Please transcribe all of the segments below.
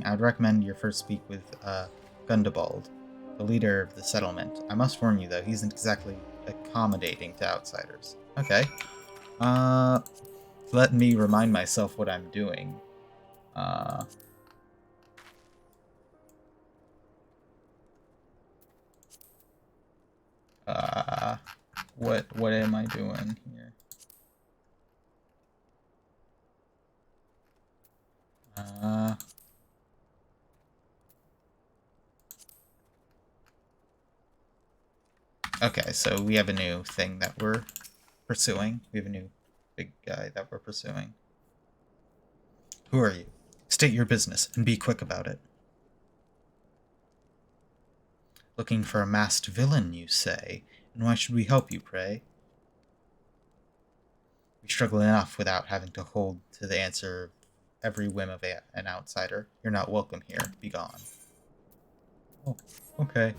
I'd recommend you first speak with Gundabald, the leader of the settlement. I must warn you, though, he isn't exactly accommodating to outsiders. Okay. Let me remind myself what I'm doing. What am I doing here? Okay, so we have a new thing that we're pursuing. We have a new big guy that we're pursuing. Who are you? State your business, and be quick about it. Looking for a masked villain, you say? And why should we help you, pray? We struggle enough without having to hold to the answer of every whim of an outsider. You're not welcome here. Be gone. Oh, okay.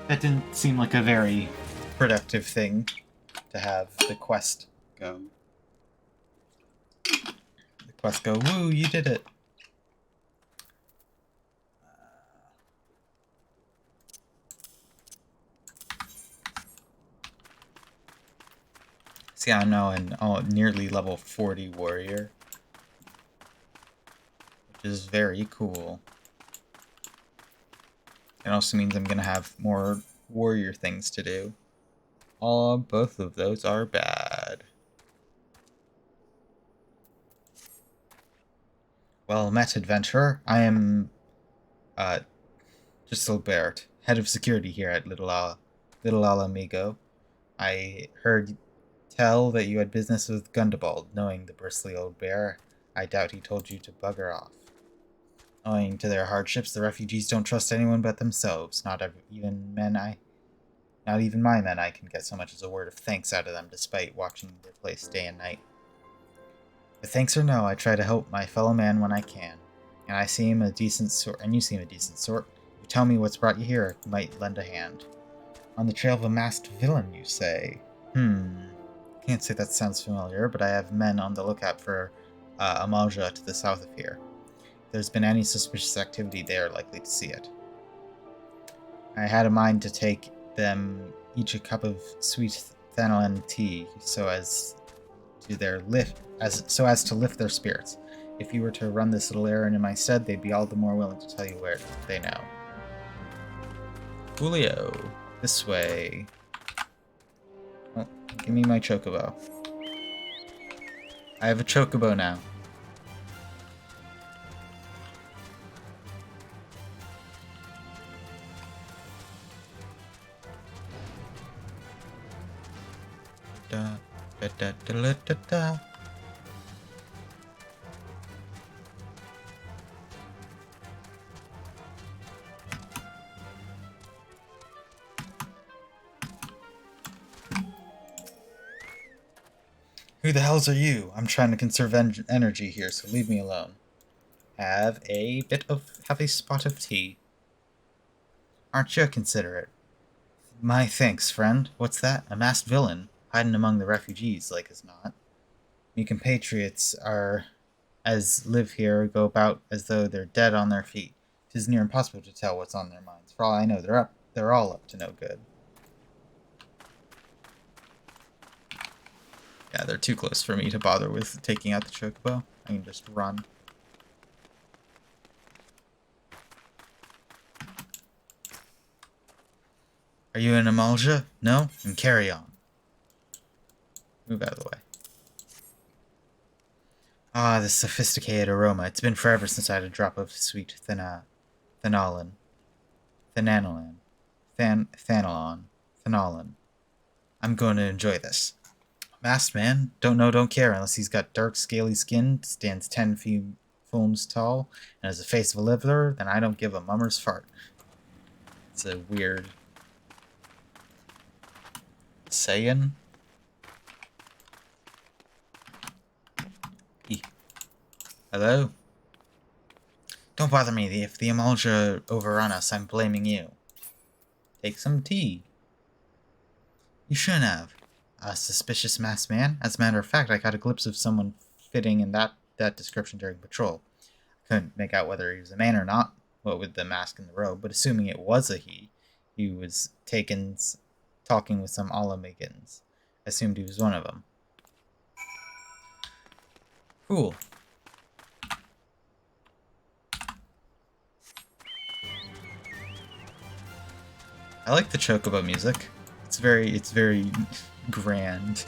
That didn't seem like a very productive thing to have the quest go. The quest go, woo, you did it. See, I'm now an nearly level 40 warrior, which is very cool. It also means I'm gonna have more warrior things to do. Both of those are bad. Well met, adventurer. I am, Giselbert, head of security here at Little Alamigo. I heard tell that you had business with Gundabald. Knowing the bristly old bear, I doubt he told you to bugger off. Owing to their hardships, the refugees don't trust anyone but themselves. Not even my men I can get so much as a word of thanks out of them, despite watching their place day and night. But thanks or no, I try to help my fellow man when I can. And I seem a decent sort, and you seem a decent sort. You tell me what's brought you here, I might lend a hand. On the trail of a masked villain, you say? Can't say that sounds familiar, but I have men on the lookout for Amalja to the south of here. If there's been any suspicious activity, they are likely to see it. I had a mind to take them each a cup of sweet thanalan tea, so as to lift their spirits. If you were to run this little errand in my stead, they'd be all the more willing to tell you where they know. Julio, this way. Oh, give me my chocobo. I have a chocobo now. Da, da, da, da, da, da. Who the hells are you? I'm trying to conserve energy here, so leave me alone. Have a spot of tea. Aren't you considerate? My thanks, friend. What's that? A masked villain, hiding among the refugees, like as not. Me compatriots live here go about as though they're dead on their feet. 'Tis near impossible to tell what's on their minds. For all I know, they're all up to no good. Yeah, they're too close for me to bother with taking out the chocobo. I can just run. Are you in Amalja? No? Then carry on. Move out of the way. Ah, this sophisticated aroma. It's been forever since I had a drop of sweet thanalon. I'm going to enjoy this. Masked man, don't care unless he's got dark, scaly skin, stands 10 films tall, and has the face of a liver, then I don't give a mummer's fart. It's a weird saying. Hello? Don't bother me. If the Amalja overrun us, I'm blaming you. Take some tea. You shouldn't have. A suspicious masked man? As a matter of fact, I caught a glimpse of someone fitting in that that description during patrol. I couldn't make out whether he was a man or not, what with the mask and the robe, but assuming it was a he was talking with some Alamegans. I assumed he was one of them. Cool. I like the chocobo music. It's very grand.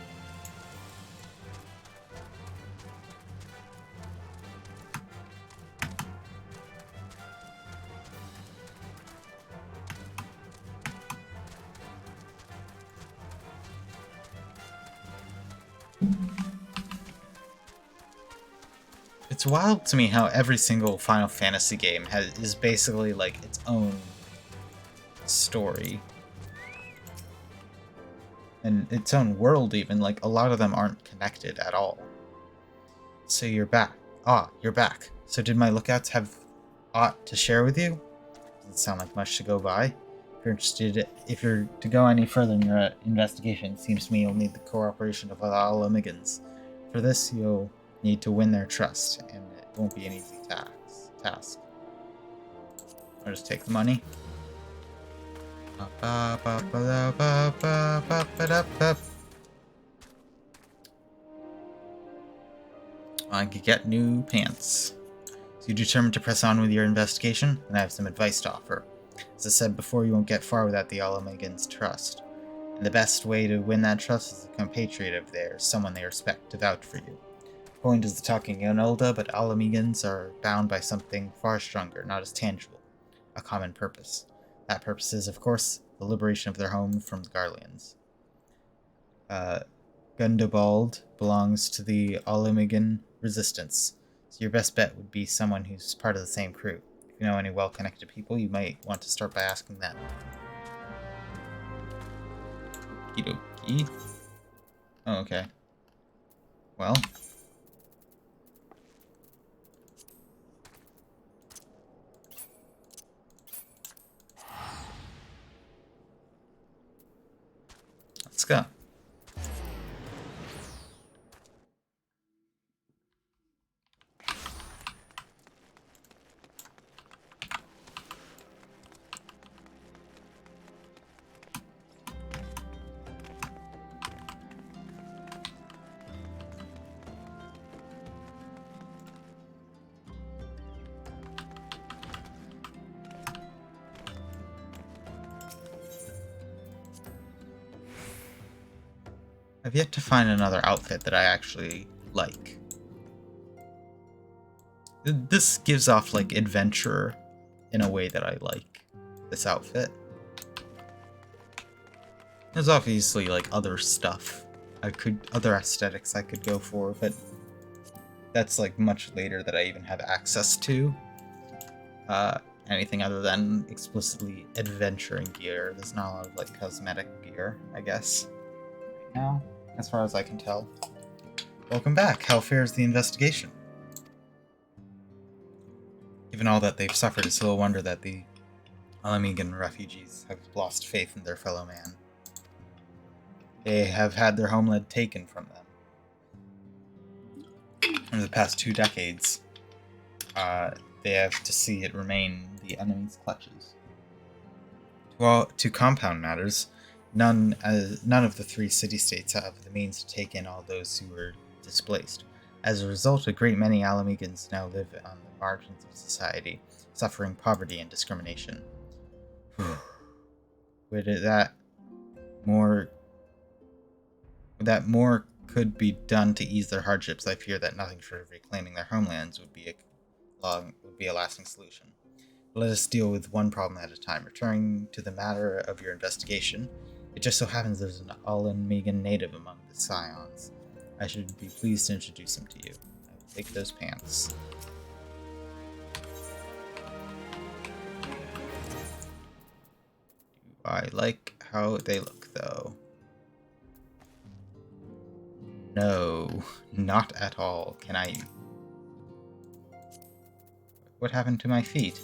It's wild to me how every single Final Fantasy game is basically like its own story. And its own world even, like a lot of them aren't connected at all. So you're back. Ah, you're back. So did my lookouts have aught to share with you? Doesn't sound like much to go by. If you're to go any further in your investigation, it seems to me you'll need the cooperation of all Omegans. For this, you'll need to win their trust, and it won't be an easy task. I'll just take the money. I could get new pants. So you determined to press on with your investigation, and I have some advice to offer. As I said before, you won't get far without the Alamegans' trust. And the best way to win that trust is a compatriot of theirs, someone they respect, to vouch for you. Point is the talking Yonolda, but Alamegans are bound by something far stronger, not as tangible. A common purpose. That purpose is, of course, the liberation of their home from the Garleans. Gundobald belongs to the Alamegan resistance, so your best bet would be someone who's part of the same crew. If you know any well-connected people, you might want to start by asking them. Okie. Oh, okay. Well. Let's go. I've yet to find another outfit that I actually like. This gives off, like, adventure in a way that I like, this outfit. There's obviously, like, other stuff. Other aesthetics I could go for, but that's, like, much later that I even have access to. Anything other than explicitly adventuring gear. There's not a lot of, like, cosmetic gear, I guess. Right now, as far as I can tell. Welcome back. How fares the investigation? Given all that they've suffered, it's little wonder that the Alamegan refugees have lost faith in their fellow man. They have had their homeland taken from them. Over the past 2 decades, they have to see it remain the enemy's clutches. To compound matters, none of the 3 city-states have the means to take in all those who were displaced. As a result, a great many Alamegans now live on the margins of society, suffering poverty and discrimination. That more could be done to ease their hardships, I fear that nothing short of reclaiming their homelands would be a lasting solution. Let us deal with one problem at a time. Returning to the matter of your investigation, it just so happens there's an Alamegan native among the Scions. I should be pleased to introduce him to you. I will take those pants. Do I like how they look, though? No, not at all. Can I... What happened to my feet?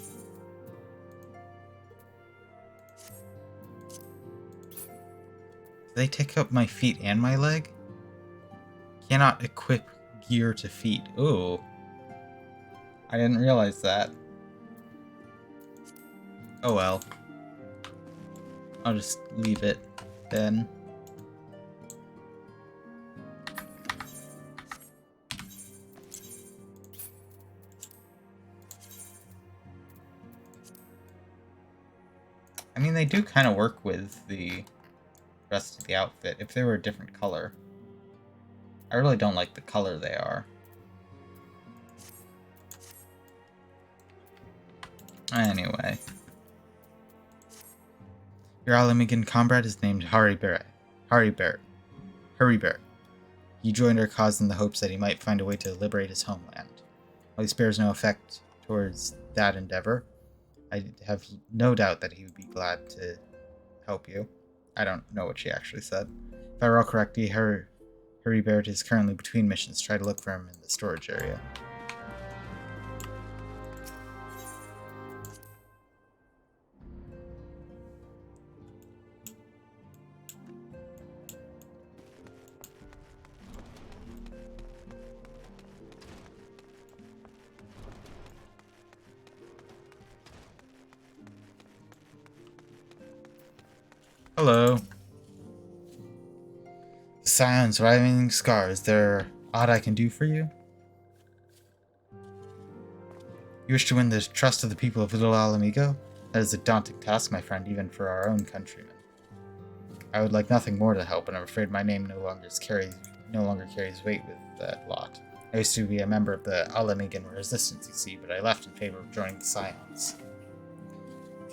They take up my feet and my leg? Cannot equip gear to feet. Ooh, I didn't realize that. Oh well. I'll just leave it then. I mean, they do kind of work with the rest of the outfit if they were a different color. I really don't like the color they are. Anyway. Your Alamigan comrade is named Haribert. Haribert. He joined our cause in the hopes that he might find a way to liberate his homeland. While he spares no effect towards that endeavor, I have no doubt that he would be glad to help you. I don't know what she actually said. If I recall correctly, Heribert is currently between missions. Try to look for him in the storage area. Hello. Scion's riving scar. Is there aught I can do for you? You wish to win the trust of the people of Little Alamigo? That is a daunting task, my friend, even for our own countrymen. I would like nothing more to help, but I'm afraid my name no longer carries weight with that lot. I used to be a member of the Alamigan resistance, you see, but I left in favor of joining the Scions.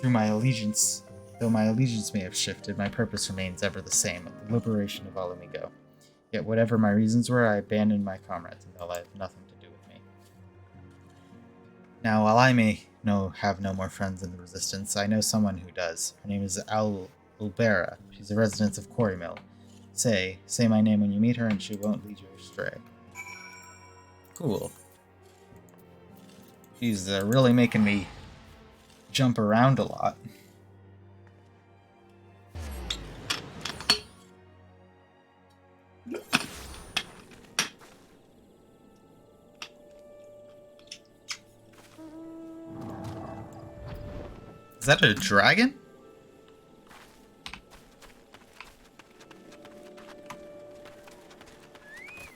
Though my allegiance may have shifted, my purpose remains ever the same, the liberation of Alamigo. Yet whatever my reasons were, I abandoned my comrades, and they'll have nothing to do with me. Now, while I may have no more friends in the resistance, I know someone who does. Her name is Albera. She's a resident of Quarry Mill. Say my name when you meet her, and she won't lead you astray. Cool. She's really making me jump around a lot. Is that a dragon?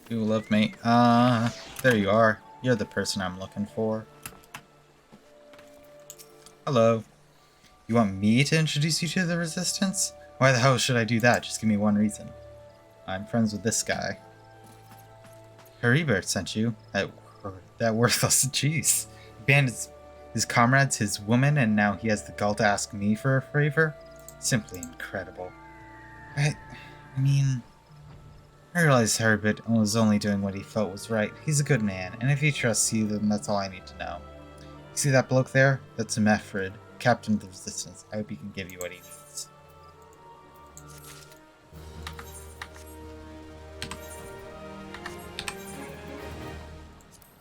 You love me. There you are. You're the person I'm looking for. Hello. You want me to introduce you to the Resistance? Why the hell should I do that? Just give me one reason. I'm friends with this guy. Heribert sent you. That worthless jeez. Abandoned his comrades, his woman, and now he has the gall to ask me for a favor? Simply incredible. I realized Heribert was only doing what he felt was right. He's a good man, and if he trusts you, then that's all I need to know. You see that bloke there? That's Mefrid, captain of the Resistance. I hope he can give you what he needs.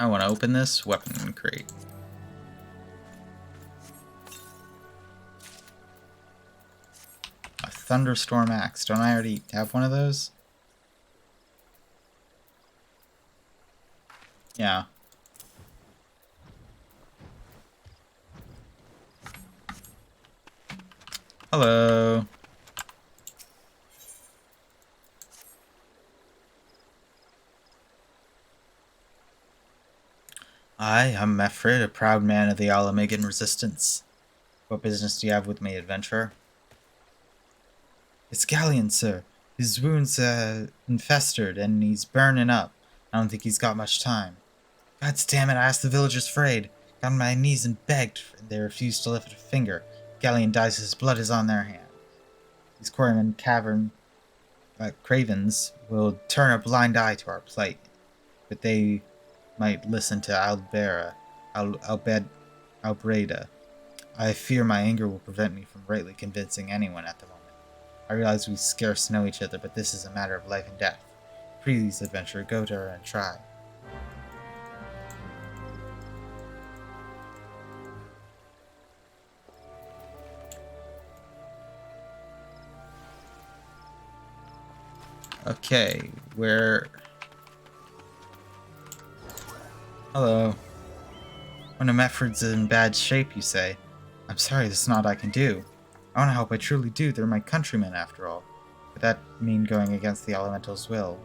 I want to open this weapon crate. A Thunderstorm Axe. Don't I already have one of those? Yeah. Hello. I am Mefrid, a proud man of the Alamigan Resistance. What business do you have with me, adventurer? It's Galleon, sir. His wounds infested and he's burning up. I don't think he's got much time. God damn it, I asked the villagers for aid. Got on my knees and begged, and they refused to lift a finger. Galleon dies, his blood is on their hands. These quarrymen cravens will turn a blind eye to our plight, but they might listen to Albreda. I fear my anger will prevent me from rightly convincing anyone at the moment. I realize we scarce know each other, but this is a matter of life and death. Please, adventurer, go to her and try. Okay, where... Hello. When a Metford's in bad shape, you say. I'm sorry, there's not I can do. I want to help, I truly do. They're my countrymen, after all. But that mean going against the elemental's will.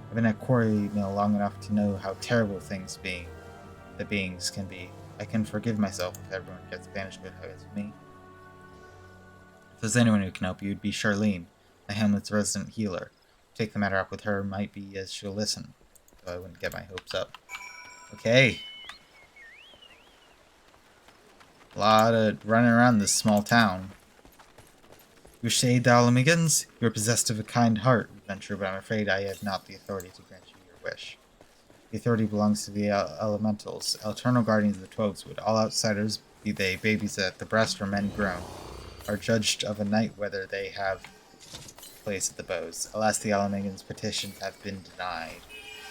I've been at Quarry Mill long enough to know how terrible the beings can be. I can forgive myself if everyone gets banished because of me. If there's anyone who can help you, it'd be Charlene, the Hamlet's resident healer. Take the matter up with her, might be as she'll listen. So I wouldn't get my hopes up. Okay. A lot of running around this small town. You wish to aid the Alamigans? You are possessed of a kind heart, adventurer, but I'm afraid I have not the authority to grant you your wish. The authority belongs to the elementals, eternal guardians of the Twelveswood. All outsiders, be they babies at the breast or men grown, are judged of a night whether they have place at the bows. Alas, the Alamigans' petitions have been denied.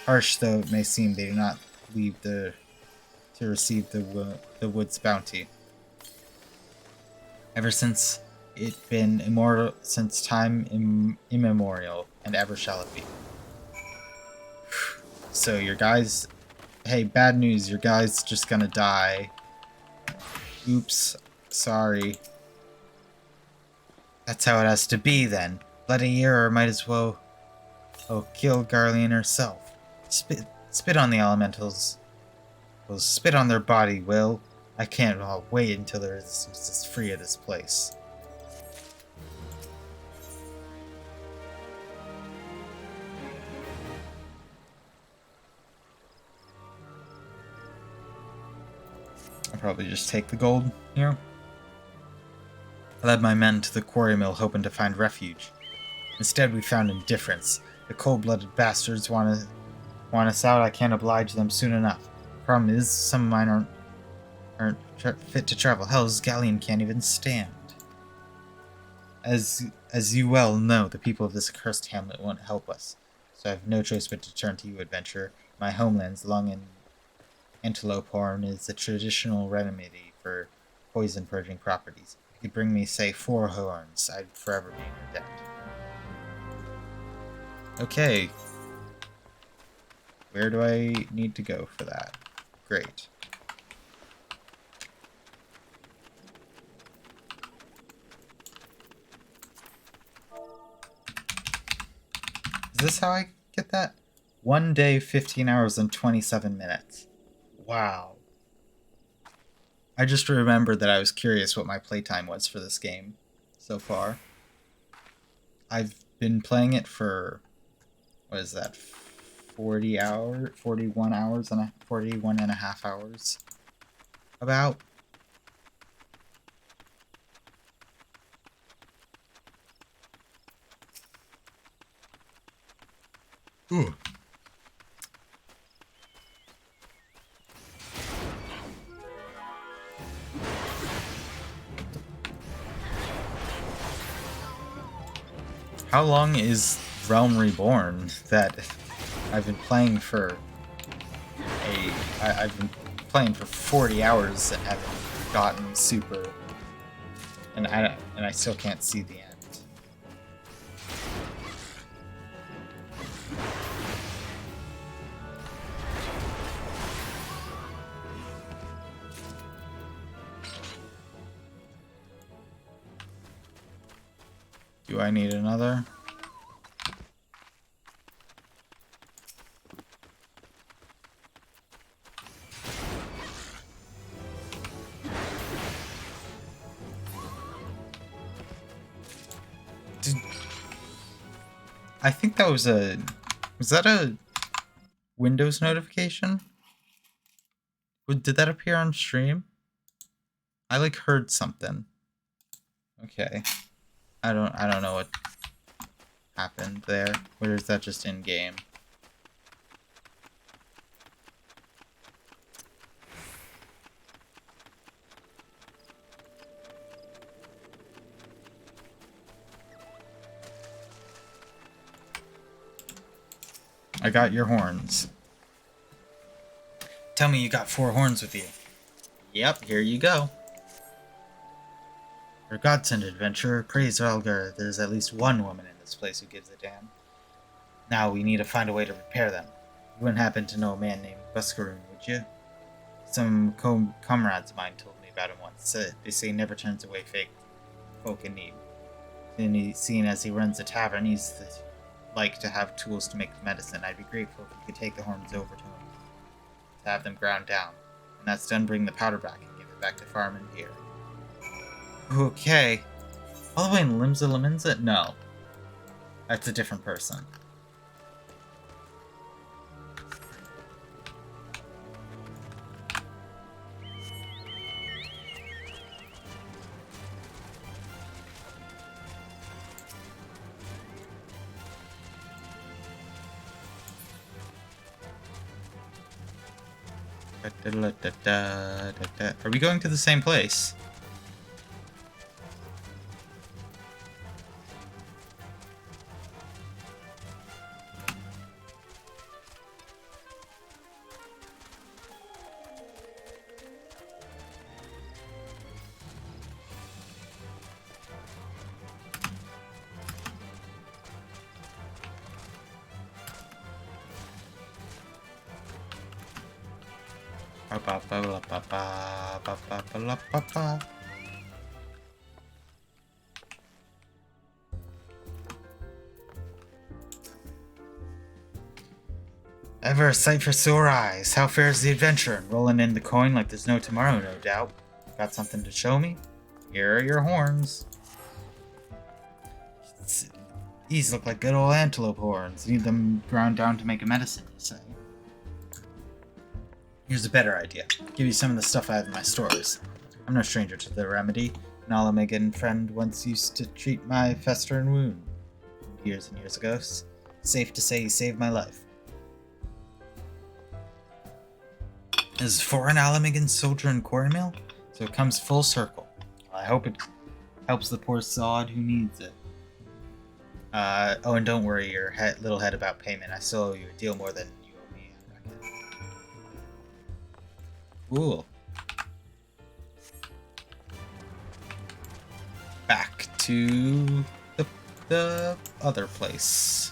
Harsh though it may seem, they do not leave to receive the wood's bounty. Ever since it been immortal, since time immemorial, and ever shall it be. So your guys, hey, bad news, your guy's just gonna die. Oops, sorry. That's how it has to be then. Let a year or might as well kill Garlean herself. Spit on the elementals. Well, spit on their body, Will. I can't wait until the resistance is free of this place. I'll probably just take the gold here. I led my men to the quarry mill hoping to find refuge. Instead, we found indifference. The cold-blooded bastards want us out. I can't oblige them soon enough. Problem is, some of mine aren't fit to travel. Hell, this galleon can't even stand. As you well know, the people of this accursed hamlet won't help us. So I have no choice but to turn to you, adventurer. My homeland's lung and antelope horn is a traditional remedy for poison-purging properties. If you could bring me, say, 4 horns, I'd forever be in your debt. Okay. Where do I need to go for that? Great. Is this how I get that? 1 day, 15 hours, and 27 minutes. Wow. I just remembered that I was curious what my playtime was for this game so far. I've been playing it for, what is that, 41 hours and 41 and a half hours. About. Ooh. How long is Realm Reborn that I've been playing for I've been playing for 40 hours and haven't gotten super, and I still can't see the end. Do I need another? I think that was that a Windows notification? Did that appear on stream? I like heard something. Okay. I don't know what happened there. Or is that just in game? I got your horns. Tell me you got 4 horns with you. Yep, here you go. For godsend, adventurer, praise Relgar, there's at least one woman in this place who gives a damn. Now we need to find a way to repair them. You wouldn't happen to know a man named Buscaroon, would you? Some comrades of mine told me about him once. They say he never turns away folk in need. And seeing as he runs a tavern, he's like to have tools to make medicine. I'd be grateful if you could take the horns over to him to have them ground down. When that's done, bring the powder back and give it back to Farman here. Okay. All the way in Limsa Laminza? No. That's a different person. Are we going to the same place? Ever a sight for sore eyes. How fares the adventure? Rolling in the coin like there's no tomorrow, no doubt. Got something to show me? Here are your horns. These look like good old antelope horns. Need them ground down to make a medicine, you say? Here's a better idea. Give you some of the stuff I have in my stores. I'm no stranger to the remedy. An Alamegan friend once used to treat my festering wound. Years and years ago. Safe to say he saved my life. As for an Alamegan soldier in quarry mill, so it comes full circle. I hope it helps the poor sod who needs it. Oh, and don't worry your little head about payment. I still owe you a deal more than you owe me, I reckon. Cool. Back to the other place.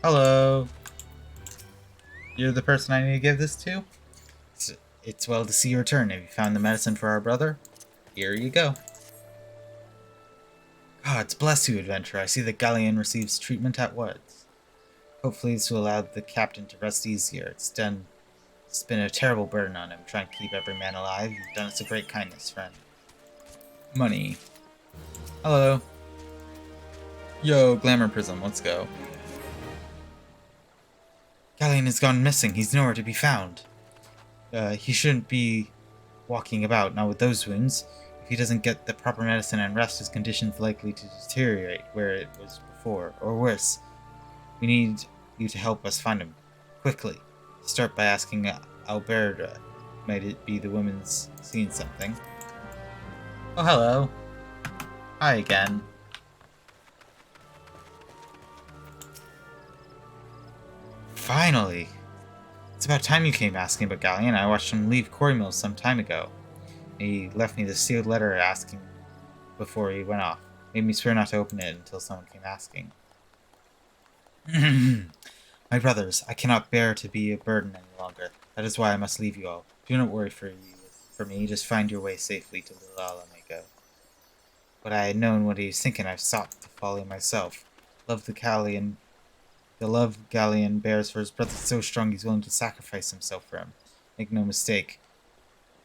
Hello. You're the person I need to give this to? It's well to see you return. Have you found the medicine for our brother? Here you go. Gods bless you, adventurer. I see the galleon receives treatment at once. Hopefully this will allow the captain to rest easier. It's been a terrible burden on him, trying to keep every man alive. You've done us a great kindness, friend. Money. Hello. Yo, Glamour Prism, let's go. Galleon has gone missing. He's nowhere to be found. He shouldn't be walking about, not with those wounds. If he doesn't get the proper medicine and rest, his condition's likely to deteriorate where it was before, or worse. We need you to help us find him. Quickly. Start by asking Alberta. Might it be the woman's seen something? Oh, hello. Hi again. Finally! It's about time you came asking about Galleon. I watched him leave Quarry Mills some time ago. He left me this sealed letter asking before he went off. Made me swear not to open it until someone came asking. My brothers, I cannot bear to be a burden any longer. That is why I must leave you all. Do not worry for me. Just find your way safely to Little Alamego. But I had known what he was thinking. I've sought to follow myself. The love Galleon bears for his brother is so strong he's willing to sacrifice himself for him. Make no mistake.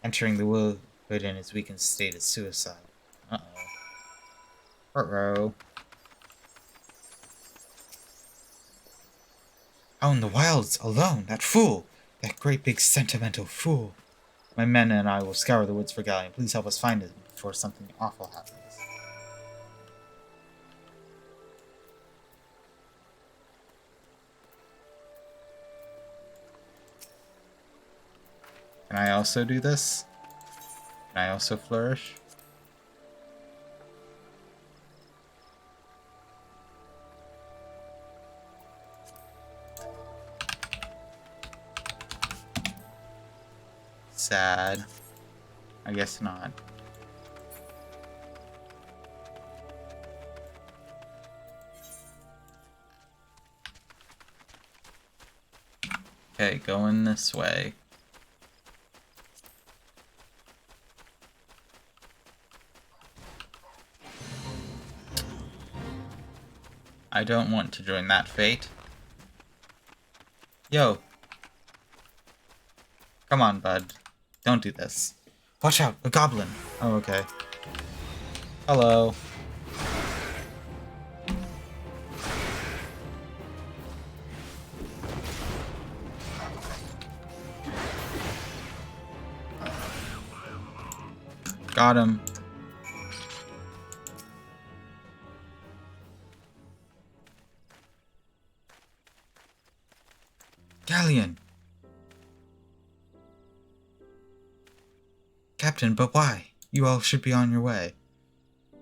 Entering the wood in his weakened state is suicide. Uh-oh. Uh-oh. Out in the wilds, alone, that fool! That great big sentimental fool! My men and I will scour the woods for Galleon. Please help us find him before something awful happens. Can I also do this? Can I also flourish? Sad. I guess not. Okay, going this way. I don't want to join that fate. Yo. Come on, bud. Don't do this. Watch out! A goblin! Oh, okay. Hello. Got him. Galleon! Captain, but why? You all should be on your way.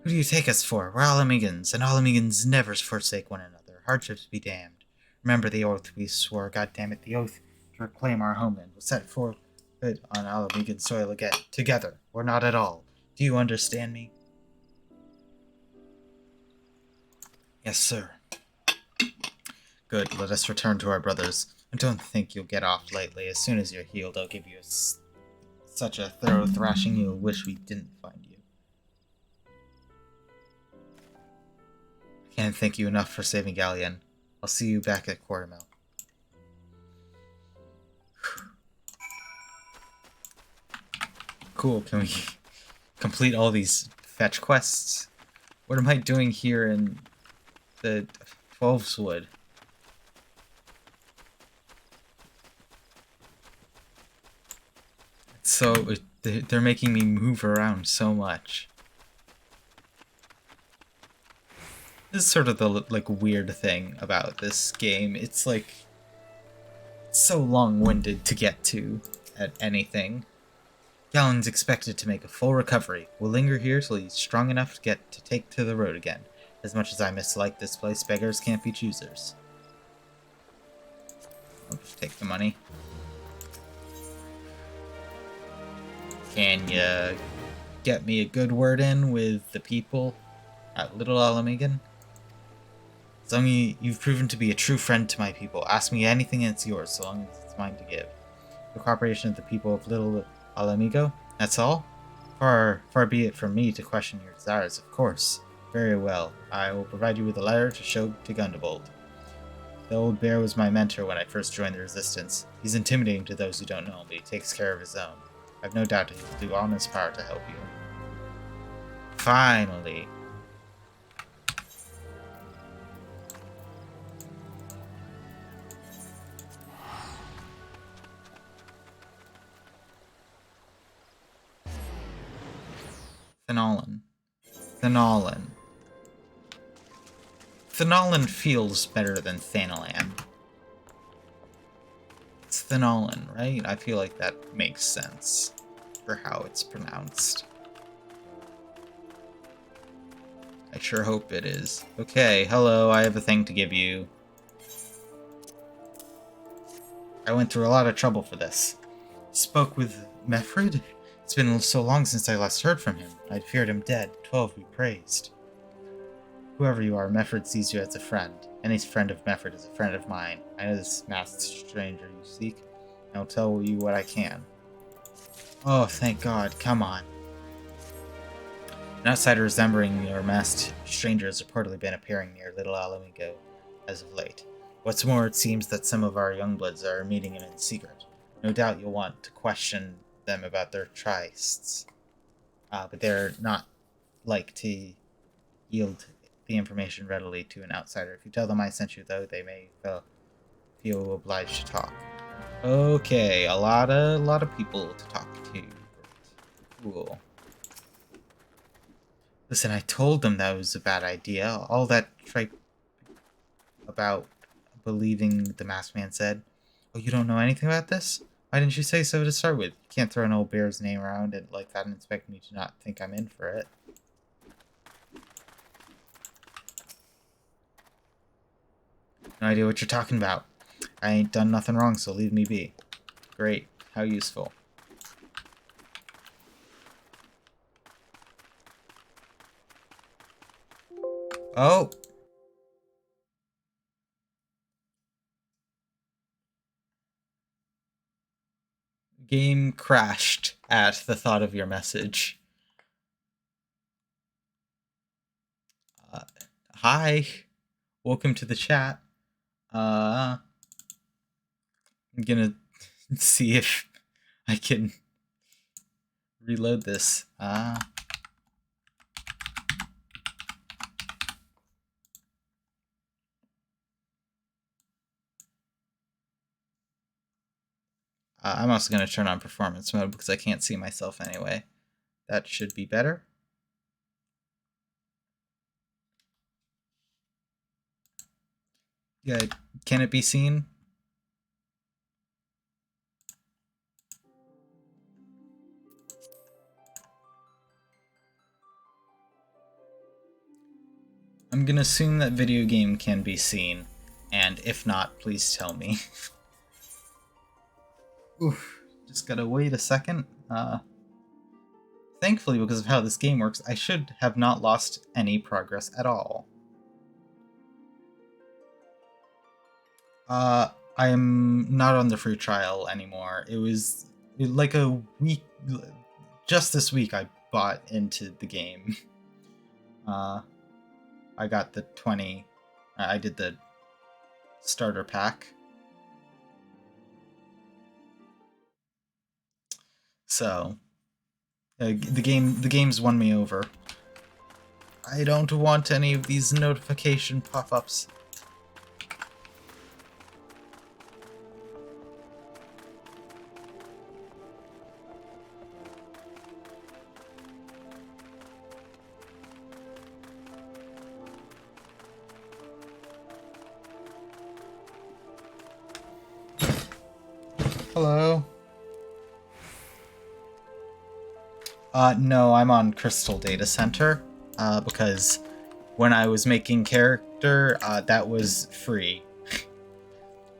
Who do you take us for? We're Alamegans, and Alamegans never forsake one another. Hardships be damned. Remember the oath we swore, goddammit, the oath to reclaim our homeland was set forth on Alamegan soil again. Together, or not at all. Do you understand me? Yes, sir. Good, let us return to our brothers. I don't think you'll get off lightly. As soon as you're healed, I'll give you such a thorough thrashing you'll wish we didn't find you. I can't thank you enough for saving Galleon. I'll see you back at Quartermill. Cool, can we complete all these fetch quests? What am I doing here in the 12's Wood? So, they're making me move around so much. This is sort of the, like, weird thing about this game. It's, like, so long-winded to get to at anything. Gallon's expected to make a full recovery. We'll linger here till he's strong enough to take to the road again. As much as I mislike this place, beggars can't be choosers. I'll just take the money. Can you get me a good word in with the people at Little Alamegan? As long as you've proven to be a true friend to my people, ask me anything and it's yours, so long as it's mine to give. The cooperation of the people of Little Alamigo, that's all? Far be it from me to question your desires, of course. Very well, I will provide you with a letter to show to Gundebold. The old bear was my mentor when I first joined the Resistance. He's intimidating to those who don't know him, but he takes care of his own. I've no doubt he'll do all in his power to help you. Finally. Phenolin. Phenolin. Phenolin feels better than Thanalan. It's Phenolin, right? I feel like that makes sense for how it's pronounced. I sure hope it is. Okay, hello, I have a thing to give you. I went through a lot of trouble for this. Spoke with Mefrid? It's been so long since I last heard from him. I'd feared him dead. 12 we praised. Whoever you are, Mefrid sees you as a friend. Any friend of Mefrid is a friend of mine. I know this masked stranger you seek, and I'll tell you what I can. Oh, thank God. Come on. An outsider resembling your masked stranger has reportedly been appearing near Little Alamigo as of late. What's more, it seems that some of our youngbloods are meeting him in secret. No doubt you'll want to question them about their trysts. But they're not like to yield the information readily to an outsider. If you tell them I sent you, though, they may feel obliged to talk. Okay, a lot of people to talk to. Cool. Listen, I told them that was a bad idea. All that tripe about believing the masked man said. Oh, you don't know anything about this? Why didn't you say so to start with? You can't throw an old bear's name around and like that and expect me to not think I'm in for it. No idea what you're talking about. I ain't done nothing wrong, so leave me be. Great. How useful. Oh! Game crashed at the thought of your message. Uh, Hi. Welcome to the chat. I'm gonna see if I can reload this. I'm also going to turn on performance mode because I can't see myself anyway. That should be better. Yeah, can it be seen? I'm going to assume that video game can be seen, and if not, please tell me. Oof, just gotta wait a second. Thankfully, because of how this game works, I should have not lost any progress at all. I am not on the free trial anymore. It was like a week, just this week I bought into the game. I got the 20, I did the starter pack. So, the game's won me over. I don't want any of these notification pop-ups. Hello? No, I'm on Crystal Data Center, because when I was making character, that was free.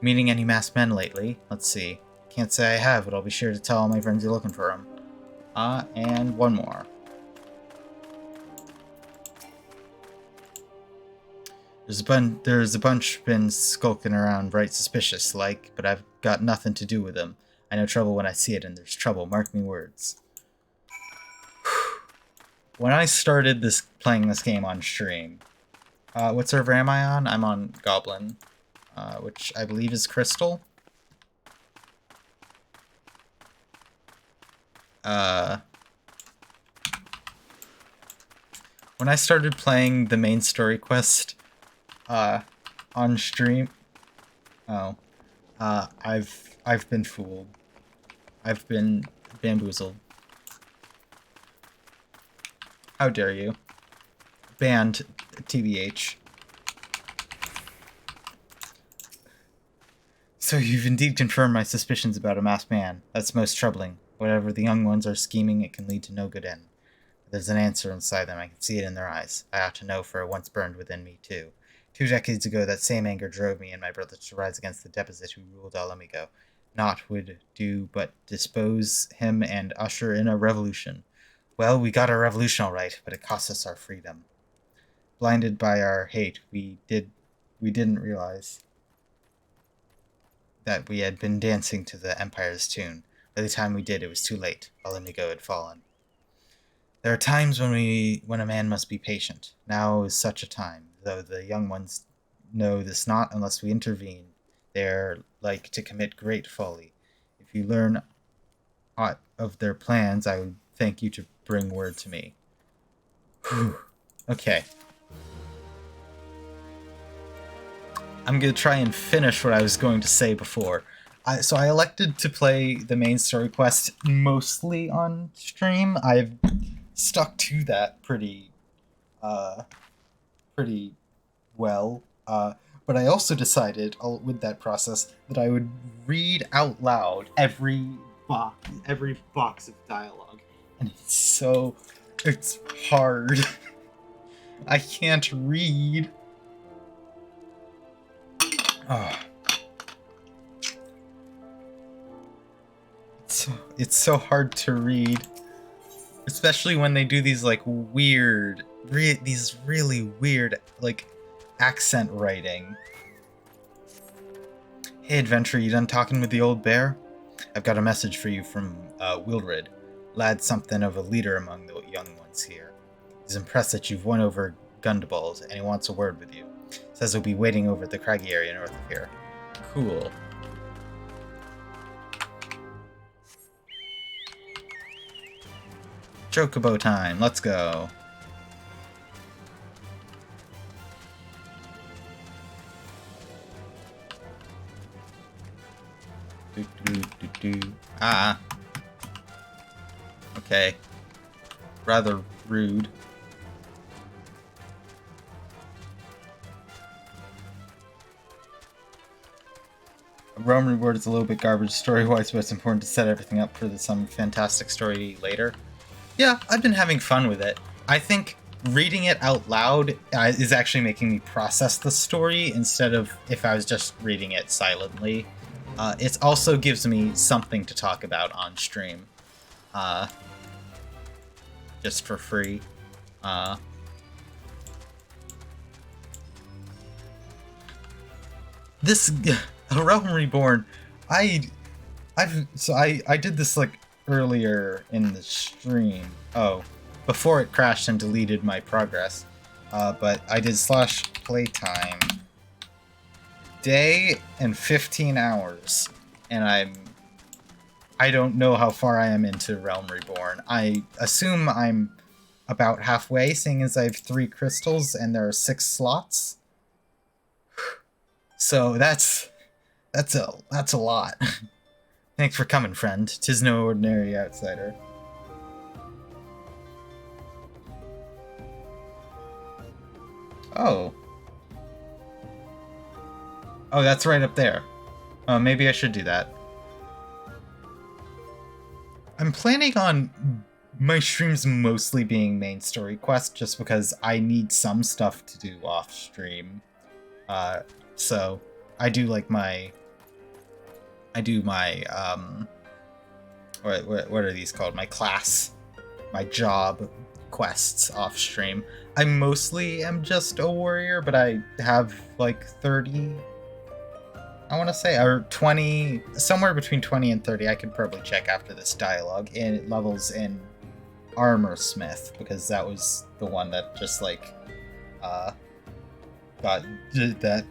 Meeting any masked men lately? Let's see. Can't say I have, but I'll be sure to tell all my friends you're looking for them. And one more. There's a bunch been skulking around right suspicious like, but I've got nothing to do with them. I know trouble when I see it, and there's trouble, mark me words. When I started playing this game on stream, what server am I on? I'm on Goblin, which I believe is Crystal. When I started playing the main story quest, on stream, I've been fooled. I've been bamboozled. How dare you? Banned, TBH. So you've indeed confirmed my suspicions about a masked man. That's most troubling. Whatever the young ones are scheming, it can lead to no good end. There's an answer inside them. I can see it in their eyes. I ought to know, for it once burned within me, too. 2 decades ago, that same anger drove me and my brother to rise against the deposit who ruled Alamigo. Naught would do but dispose him and usher in a revolution. Well, we got our revolution all right, but it cost us our freedom. Blinded by our hate, we didn't realize that we had been dancing to the Empire's tune. By the time we did, it was too late. Alamigo had fallen. There are times when a man must be patient. Now is such a time, though the young ones know this not unless we intervene. They are like to commit great folly. If you learn aught of their plans, I would thank you to bring word to me. Whew. Okay. I'm going to try and finish what I was going to say before. So I elected to play the main story quest mostly on stream. I've stuck to that pretty well. But I also decided, with that process, that I would read out loud every box of dialogue. And it's hard. I can't read. Oh. It's so hard to read. Especially when they do these like weird, these really weird like accent writing. Hey adventurer, you done talking with the old bear? I've got a message for you from Wilred. Lad's something of a leader among the young ones here. He's impressed that you've won over Gundabald, and he wants a word with you. Says he'll be waiting over at the craggy area north of here. Cool. Chocobo time, let's go. Ah. Okay. Rather rude. A Rome reward is a little bit garbage story-wise, but it's important to set everything up for some fantastic story later. Yeah, I've been having fun with it. I think reading it out loud is actually making me process the story instead of if I was just reading it silently. It also gives me something to talk about on stream. Just for free. This Realm Reborn, I did this like earlier in the stream. Oh, before it crashed and deleted my progress. But I did /playtime day and 15 hours, and I don't know how far I am into Realm Reborn. I assume I'm about halfway, seeing as I have 3 crystals and there are 6 slots. So that's a lot. Thanks for coming, friend. 'Tis no ordinary outsider. Oh. Oh, that's right up there. Oh, maybe I should do that. I'm planning on my streams mostly being main story quest, just because I need some stuff to do off stream. So I do like my what are these called? My class, my job quests off stream. I mostly am just a warrior, but I have like 30, I want to say, or 20, somewhere between 20 and 30. I could probably check after this dialogue in levels in Armor Smith, because that was the one that just like got that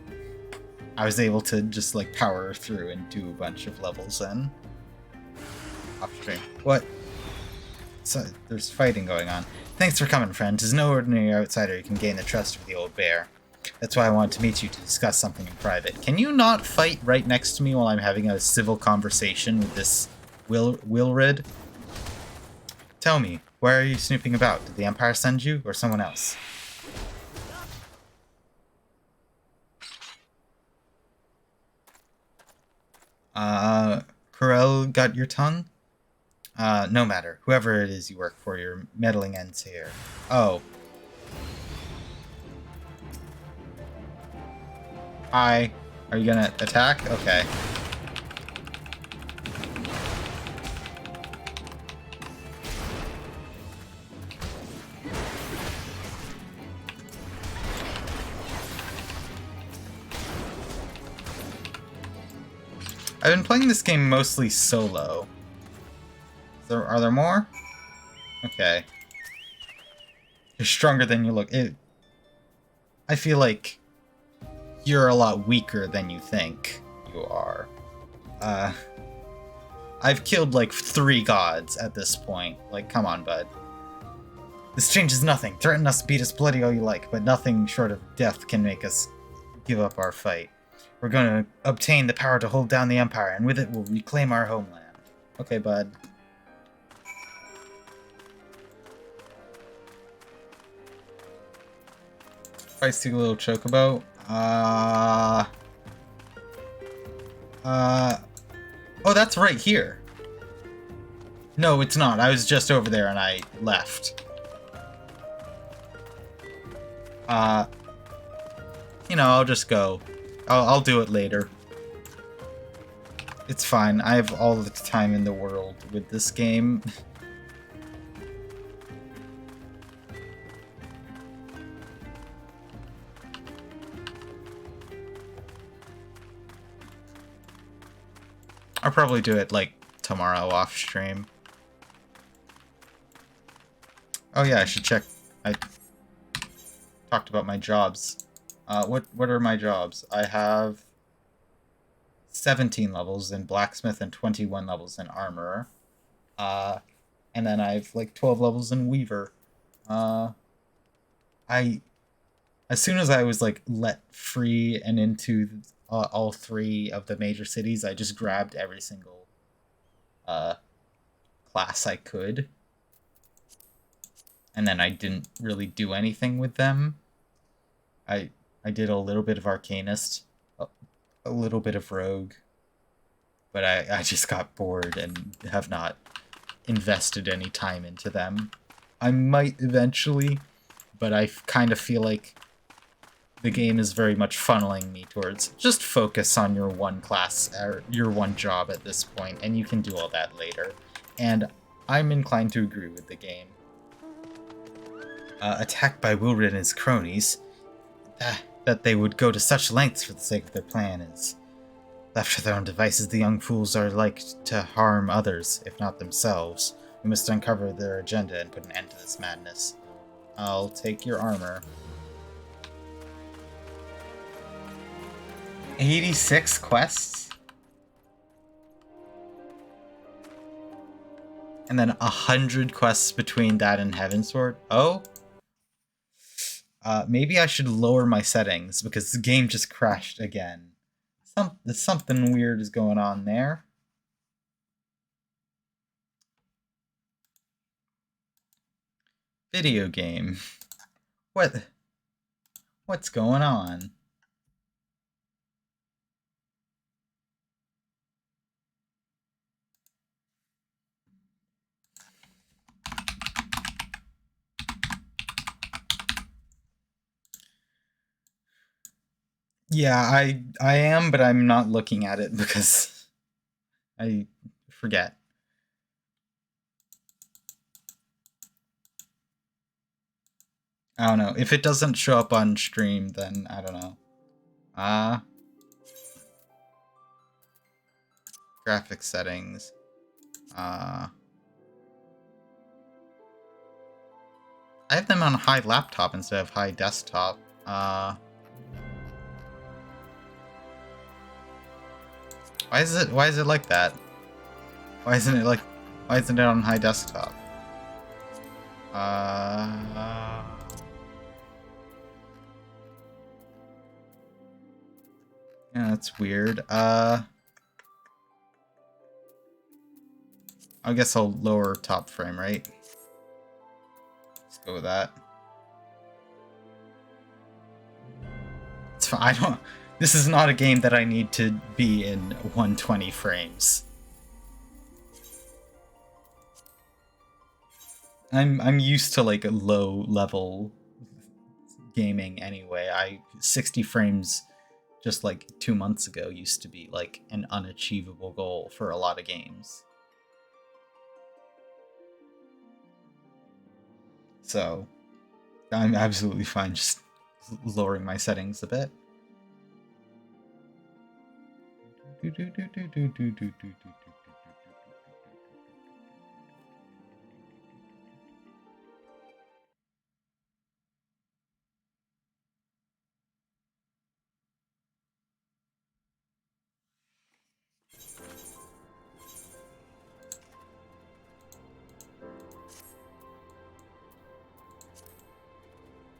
I was able to just like power through and do a bunch of levels in off stream. What? So there's fighting going on. Thanks for coming, friend. 'Tis no ordinary outsider you can gain the trust of the old bear. That's why I wanted to meet you to discuss something in private. Can you not fight right next to me while I'm having a civil conversation with this Wilred? Tell me, why are you snooping about? Did the Empire send you, or someone else? Corel got your tongue? No matter. Whoever it is you work for, your meddling ends here. Oh. Hi. Are you gonna attack? Okay. I've been playing this game mostly solo. Are there more? Okay. You're stronger than you look. I feel like you're a lot weaker than you think you are. I've killed like 3 gods at this point. Like, come on, bud. This changes nothing. Threaten us, beat us bloody all you like, but nothing short of death can make us give up our fight. We're gonna obtain the power to hold down the Empire, and with it we'll reclaim our homeland. Okay, bud. Feisty little chocobo. Uh... Oh, that's right here. No, it's not. I was just over there and I left. You know, I'll just go. I'll do it later. It's fine. I have all the time in the world with this game. I'll probably do it, like, tomorrow off stream. Oh yeah, I should check. I talked about my jobs. What are my jobs? I have 17 levels in blacksmith and 21 levels in armorer. And then I have like 12 levels in weaver. As soon as I was like let free and into all three of the major cities, I just grabbed every single class I could. And then I didn't really do anything with them. I did a little bit of Arcanist, a little bit of Rogue, but I just got bored and have not invested any time into them. I might eventually, but I kind of feel like the game is very much funneling me towards just focus on your one class, or your one job at this point, and you can do all that later. And I'm inclined to agree with the game. Attacked by Wilred and his cronies, that they would go to such lengths for the sake of their plan is... Left to their own devices, the young fools are like to harm others, if not themselves. We must uncover their agenda and put an end to this madness. I'll take your armor. 86 quests? And then 100 quests between that and Heavensward? Oh? Maybe I should lower my settings, because the game just crashed again. Something weird is going on there. Video game. What's going on? Yeah, I am, but I'm not looking at it because I forget. I don't know. If it doesn't show up on stream, then I don't know. Graphic settings. I have them on high laptop instead of high desktop. Why is it like that? Why isn't it on high desktop? Yeah, that's weird. I guess I'll lower top frame rate. Let's go with that. It's fine. This is not a game that I need to be in 120 frames. I'm used to like a low level gaming anyway. 60 frames just like 2 months ago used to be like an unachievable goal for a lot of games. So I'm absolutely fine just lowering my settings a bit.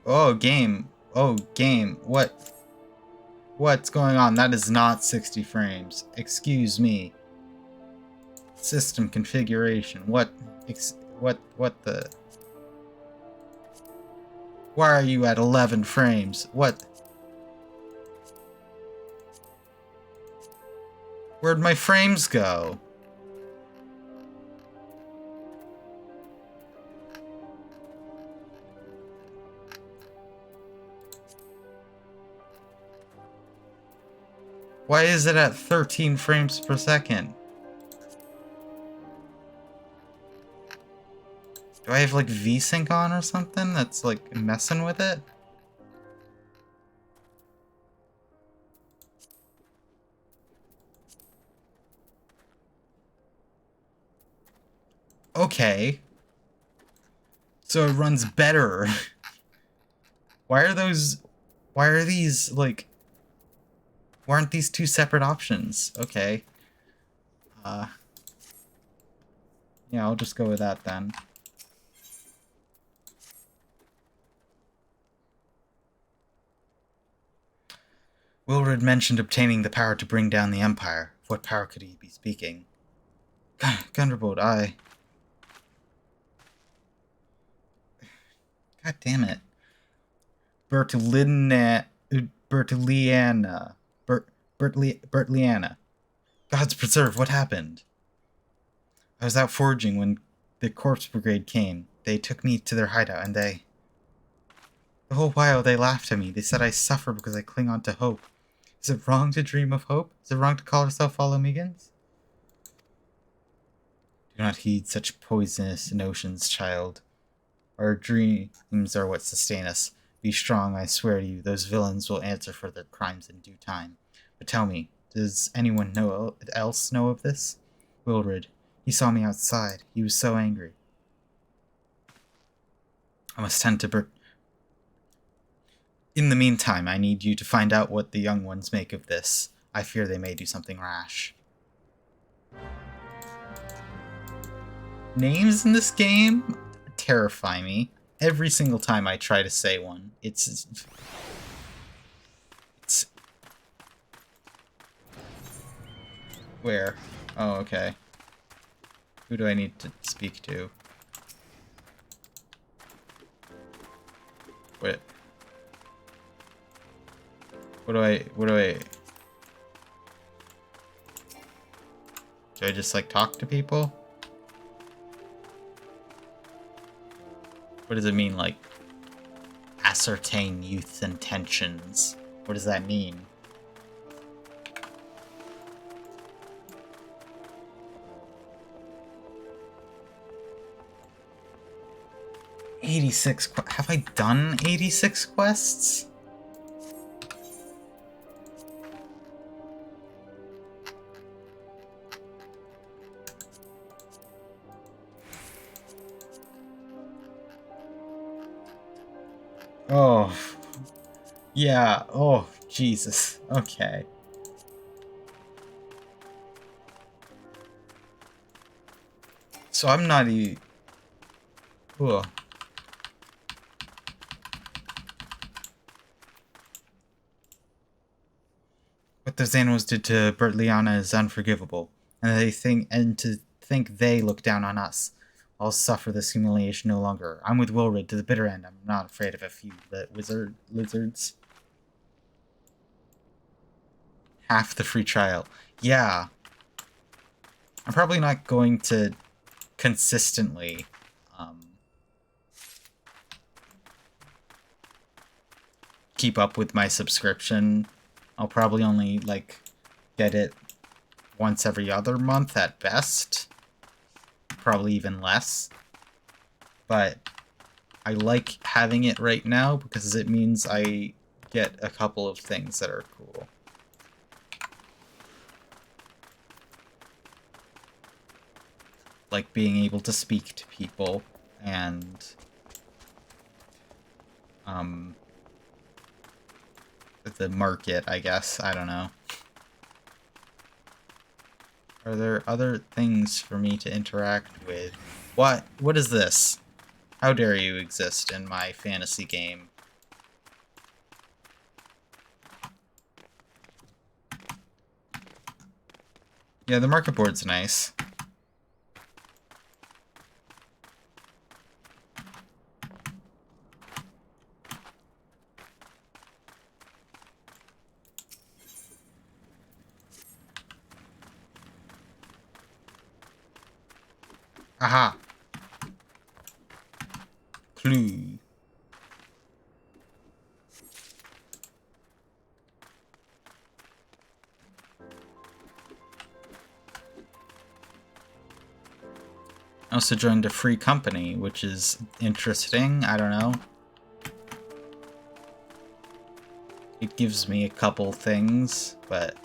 Oh, game. Oh, game. What's going on? That is not 60 frames. Excuse me. System configuration. What the... Why are you at 11 frames? What? Where'd my frames go? Why is it at 13 frames per second? Do I have like VSync on or something that's like messing with it? Okay. So it runs better. Why are these like, why aren't these two separate options? Okay. Yeah, I'll just go with that then. Wilred mentioned obtaining the power to bring down the Empire. Of what power could he be speaking? Gunderbolt, God damn it. Bertoliana. Bertliana. Gods preserve, what happened? I was out foraging when the corpse brigade came. They took me to their hideout and the whole while they laughed at me. They said I suffer because I cling on to hope. Is it wrong to dream of hope? Is it wrong to call ourselves Follow-Megans? Do not heed such poisonous notions, child. Our dreams are what sustain us. Be strong, I swear to you. Those villains will answer for their crimes in due time. But tell me, does anyone else know of this? Wilred. He saw me outside. He was so angry. I must tend to In the meantime, I need you to find out what the young ones make of this. I fear they may do something rash. Names in this game terrify me. Every single time I try to say one, it's where? Oh, okay. Who do I need to speak to? What do I do I just like talk to people? What does it mean, like ascertain youth's intentions? What does that mean? Have I done 86 quests? Oh, yeah. Oh, Jesus. Okay. So I'm not Ugh. What those animals did to Bertliana is unforgivable, and to think they look down on us. I'll suffer this humiliation no longer. I'm with Wilred to the bitter end. I'm not afraid of a few lizards. Half the free trial. Yeah. I'm probably not going to consistently keep up with my subscription. I'll probably only like get it once every other month at best. Probably even less. But I like having it right now because it means I get a couple of things that are cool. Like being able to speak to people and the market, I guess. I don't know. Are there other things for me to interact with? What is this? How dare you exist in my fantasy game? Yeah, the market board's nice. Aha! Clue. I also joined a free company, which is interesting. I don't know. It gives me a couple things, but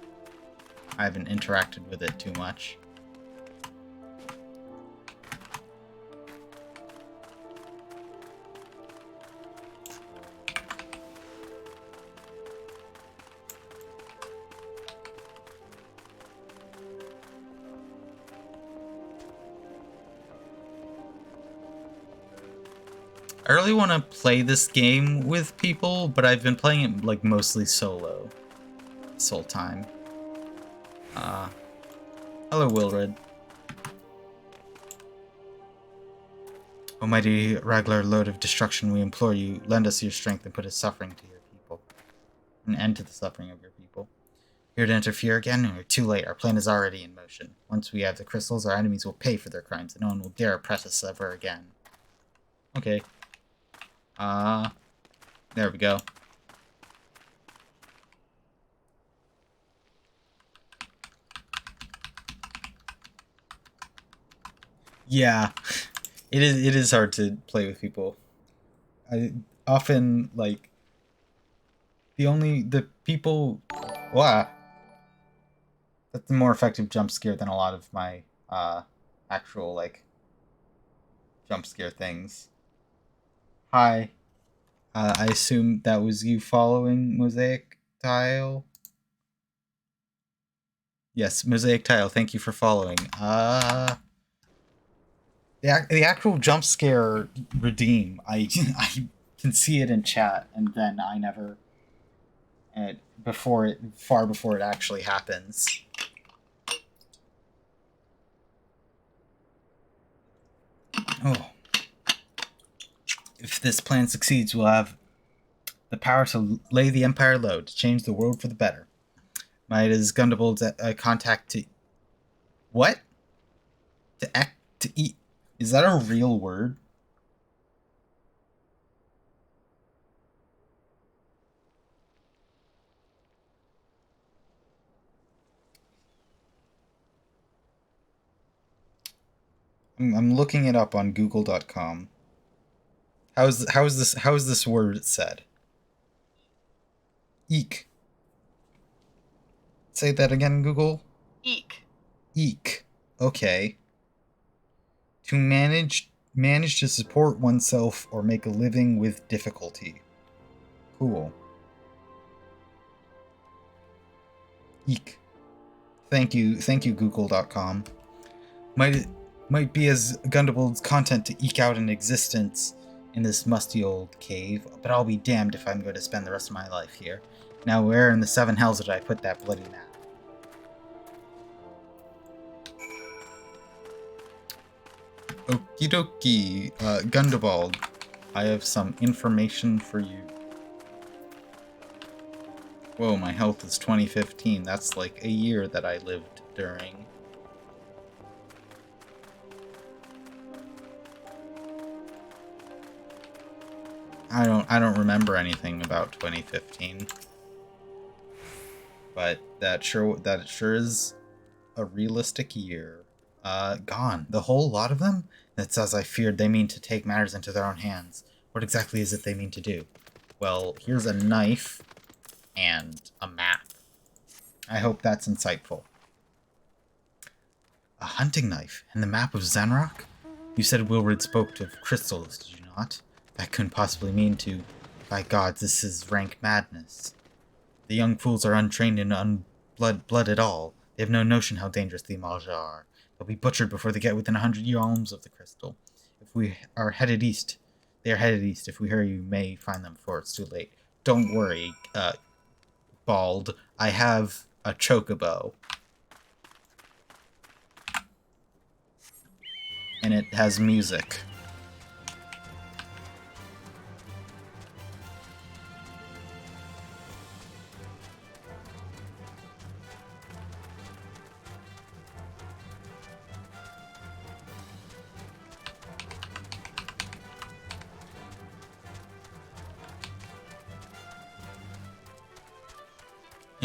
I haven't interacted with it too much. I really want to play this game with people, but I've been playing it like mostly solo this whole time. Hello, Wilred. Almighty Raglar, Lord of Destruction, we implore you, lend us your strength and put a suffering to your people. An end to the suffering of your people. Here to interfere again? We're too late. Our plan is already in motion. Once we have the crystals, our enemies will pay for their crimes, and no one will dare oppress us ever again. Okay. There we go. Yeah. It is hard to play with people. I often, like, the people... Wow. That's a more effective jump scare than a lot of my, actual, like, jump scare things. Hi. I assume that was you following Mosaic Tile? Yes, Mosaic Tile, thank you for following. The actual jump scare redeem, I can see it in chat, and then I never... far before it actually happens. Oh. If this plan succeeds, we'll have the power to lay the Empire low, to change the world for the better. Might is Gundabald's contact to... What? To eat... Is that a real word? I'm looking it up on Google.com. How is this word said? Eek. Say that again, Google. Eek. Eek. Okay. To manage to support oneself or make a living with difficulty. Cool. Eek. Thank you, Google.com. Might be as Gundabald's content to eke out an existence in this musty old cave, but I'll be damned if I'm going to spend the rest of my life here. Now, where in the seven hells did I put that bloody map? Okie dokie, Gundabald, I have some information for you. Whoa, my health is 2015. That's like a year that I lived during. I don't remember anything about 2015. But that sure is a realistic year. Gone. The whole lot of them? That's as I feared. They mean to take matters into their own hands. What exactly is it they mean to do? Well, here's a knife and a map. I hope that's insightful. A hunting knife and the map of Zanrock? You said Wilred spoke of crystals, did you not? That couldn't possibly mean to... By gods, this is rank madness. The young fools are untrained in blood at all. They have no notion how dangerous the Imalja are. They'll be butchered before they get within 100 yalms of the crystal. If we are headed east, they are headed east. If we hurry, you may find them before it's too late. Don't worry, Bald. I have a chocobo. And it has music.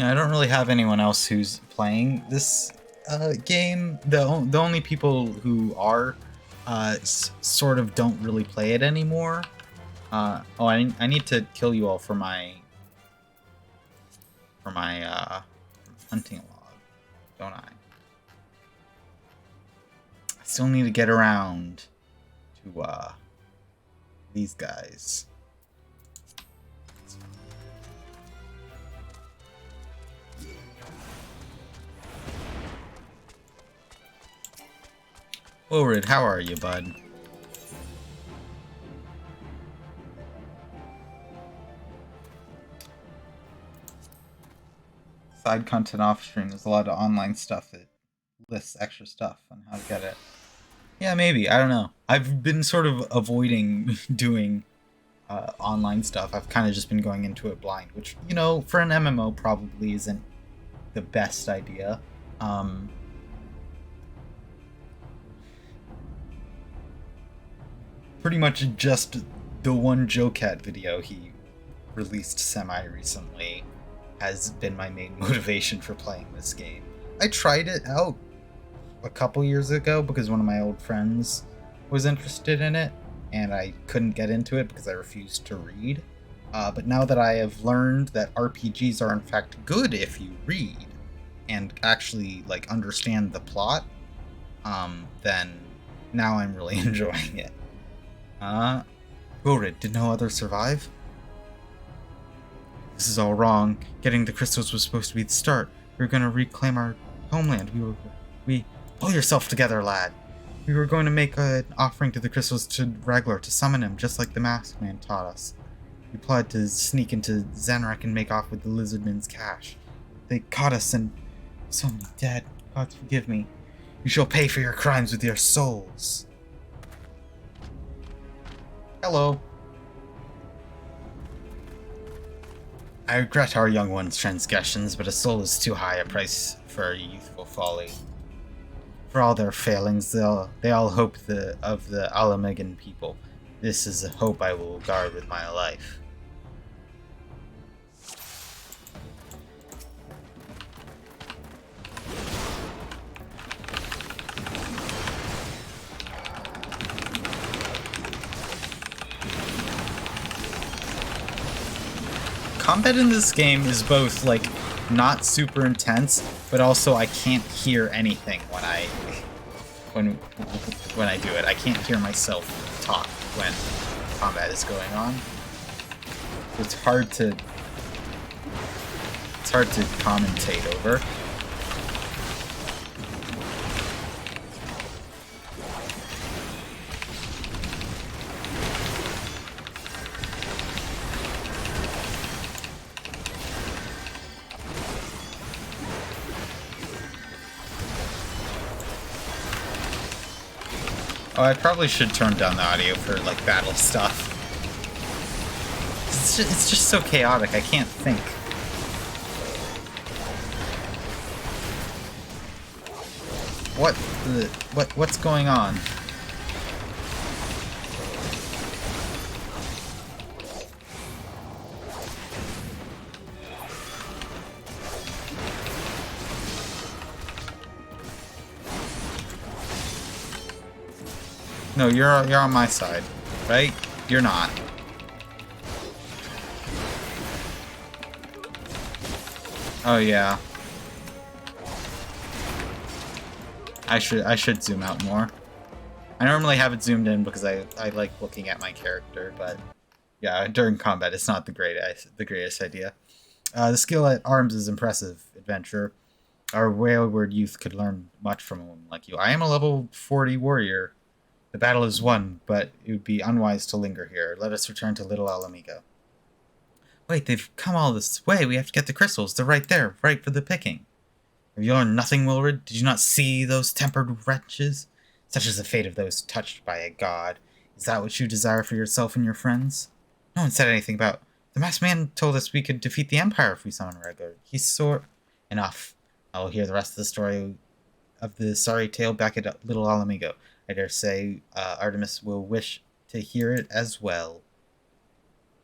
Yeah, I don't really have anyone else who's playing this game. The only people who are sort of don't really play it anymore. Oh, I need to kill you all for my hunting log, don't I? I still need to get around to these guys. Wilrid, how are you, bud? Side content off stream. There's a lot of online stuff that lists extra stuff on how to get it. Yeah, maybe. I don't know. I've been sort of avoiding doing online stuff. I've kind of just been going into it blind, which, you know, for an MMO probably isn't the best idea. Pretty much just the one Jocat video he released semi-recently has been my main motivation for playing this game. I tried it out a couple years ago because one of my old friends was interested in it, and I couldn't get into it because I refused to read. But now that I have learned that RPGs are in fact good if you read and actually like understand the plot, then now I'm really enjoying it. Gorid, did no other survive? This is all wrong. Getting the crystals was supposed to be the start. We were gonna reclaim our homeland. We pull yourself together, lad. We were going to make an offering to the crystals to Raglar to summon him, just like the masked man taught us. We plotted to sneak into Zanrak and make off with the lizardman's cash. They caught us and so many dead. God forgive me. You shall pay for your crimes with your souls. Hello. I regret our young one's transgressions, but a soul is too high a price for youthful folly. For all their failings, they all hope of the Alamegan people. This is a hope I will guard with my life. Combat in this game is both, like, not super intense, but also I can't hear anything when I do it. I can't hear myself talk when combat is going on. It's hard to commentate over. Oh, I probably should turn down the audio for, like, battle stuff. It's just so chaotic, I can't think. What's going on? No, you're on my side, right? You're not. Oh yeah. I should zoom out more. I normally have it zoomed in because I like looking at my character, but yeah, during combat it's not the greatest idea. The skill at arms is impressive, adventurer. Our wayward youth could learn much from a woman like you. I am a level 40 warrior. The battle is won, but it would be unwise to linger here. Let us return to Little Alamigo. Wait, they've come all this way. We have to get the crystals. They're right there, right for the picking. Have you learned nothing, Wilrid? Did you not see those tempered wretches? Such is the fate of those touched by a god. Is that what you desire for yourself and your friends? No one said anything about... The masked man told us we could defeat the Empire if we summon Regard. He's sore... Enough. I will hear the rest of the story of the sorry tale back at Little Alamigo. I dare say Artemis will wish to hear it as well.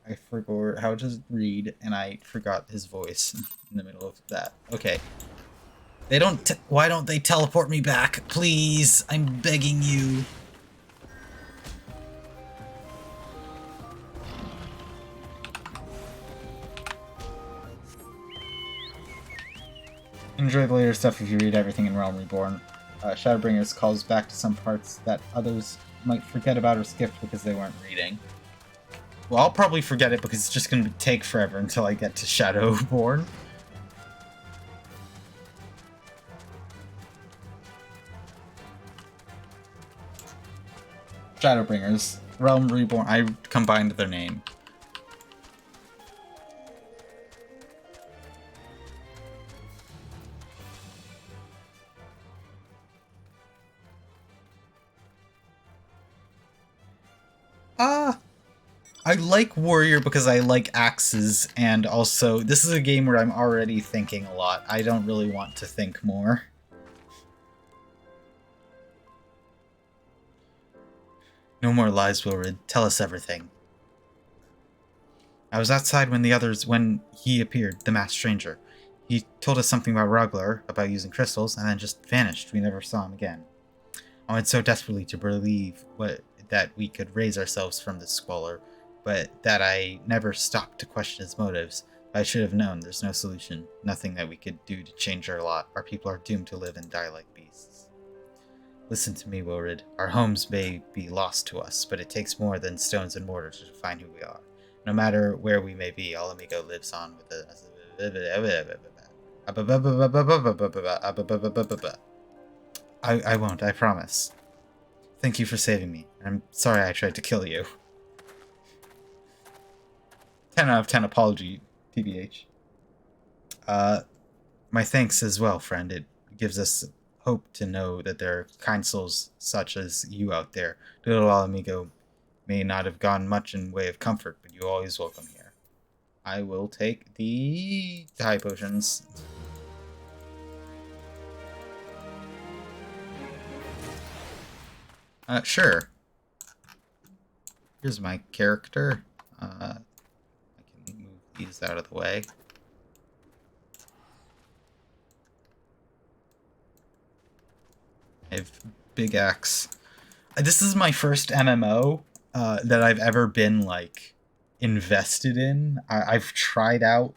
I forgot how to read, and I forgot his voice in the middle of that. Okay. They don't. Why don't they teleport me back, please? I'm begging you. Enjoy the later stuff if you read everything in Realm Reborn. Shadowbringers calls back to some parts that others might forget about or skipped because they weren't reading. Well, I'll probably forget it because it's just going to take forever until I get to Shadowborn. Shadowbringers. Realm Reborn. I combined their name. I like Warrior because I like axes, and also this is a game where I'm already thinking a lot. I don't really want to think more. No more lies, Wilrid. Tell us everything. I was outside when he appeared, the masked stranger. He told us something about Rugler, about using crystals, and then just vanished. We never saw him again. I wanted so desperately to believe that we could raise ourselves from this squalor, but that I never stopped to question his motives. I should have known there's no solution, nothing that we could do to change our lot. Our people are doomed to live and die like beasts. Listen to me, Wilrid. Our homes may be lost to us, but it takes more than stones and mortar to define who we are. No matter where we may be, All Amigo lives on with us. I won't, I promise. Thank you for saving me. I'm sorry I tried to kill you. 10 out of 10 apology, TBH. My thanks as well, friend. It gives us hope to know that there are kind souls such as you out there. Little Amigo may not have gone much in way of comfort, but you're always welcome here. I will take the high potions. Sure. Here's my character. I can move these out of the way. I have Big Axe. This is my first MMO that I've ever been, like, invested in. I've tried out...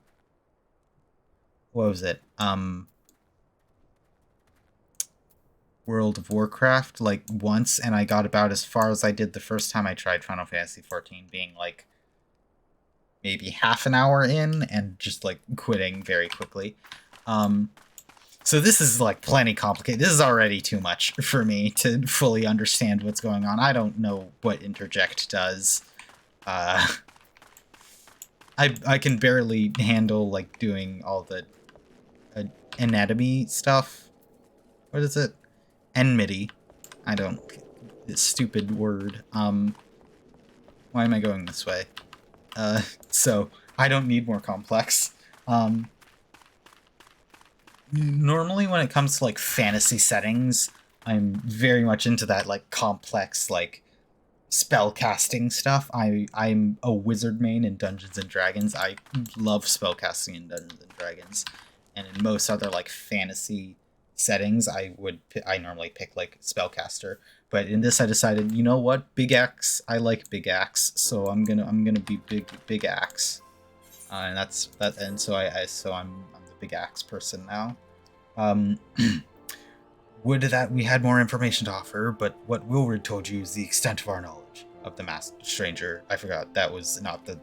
What was it? World of Warcraft, like, once, and I got about as far as I did the first time I tried Final Fantasy XIV, being, like, maybe half an hour in, and just, like, quitting very quickly. So this is, like, plenty complicated. This is already too much for me to fully understand what's going on. I don't know what Interject does. I can barely handle, like, doing all the anatomy stuff. What is it? Enmity. I don't... This stupid word. Why am I going this way? So, I don't need more complex. Normally when it comes to, like, fantasy settings, I'm very much into that, like, complex, like, spell casting stuff. I'm a wizard main in Dungeons and Dragons. I love spell casting in Dungeons and Dragons. And in most other, like, fantasy settings, I normally pick, like, spellcaster. But in this I decided, you know what? Big Axe. I like Big Axe, so I'm gonna be Big Axe. And that's that, and so I'm the Big Axe person now. Would that we had more information to offer, but what Wilrid told you is the extent of our knowledge of the masked stranger. I forgot that was not the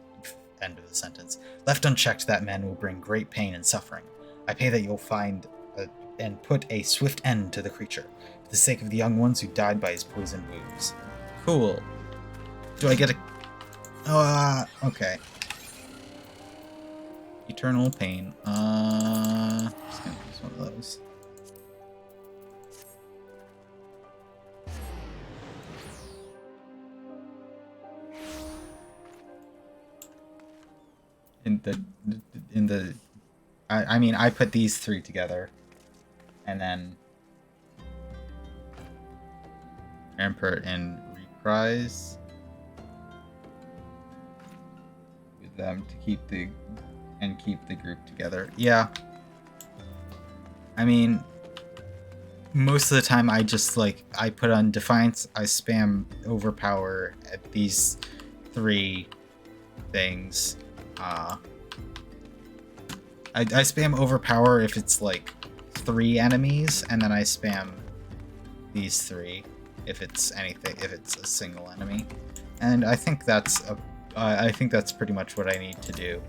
end of the sentence. Left unchecked, that man will bring great pain and suffering. I pray that you'll find and put a swift end to the creature, for the sake of the young ones who died by his poisoned wounds. Cool. Do I get a... Oh, okay. Eternal pain. Just gonna use one of those. I mean, I put these three together, and then Rampart and Reprise. them to keep the group together. Yeah. I mean, most of the time I just I put on Defiance, I spam Overpower at these 3 things. I spam Overpower if it's 3 enemies, and then I spam these 3 if it's a single enemy. And I think that's pretty much what I need to do.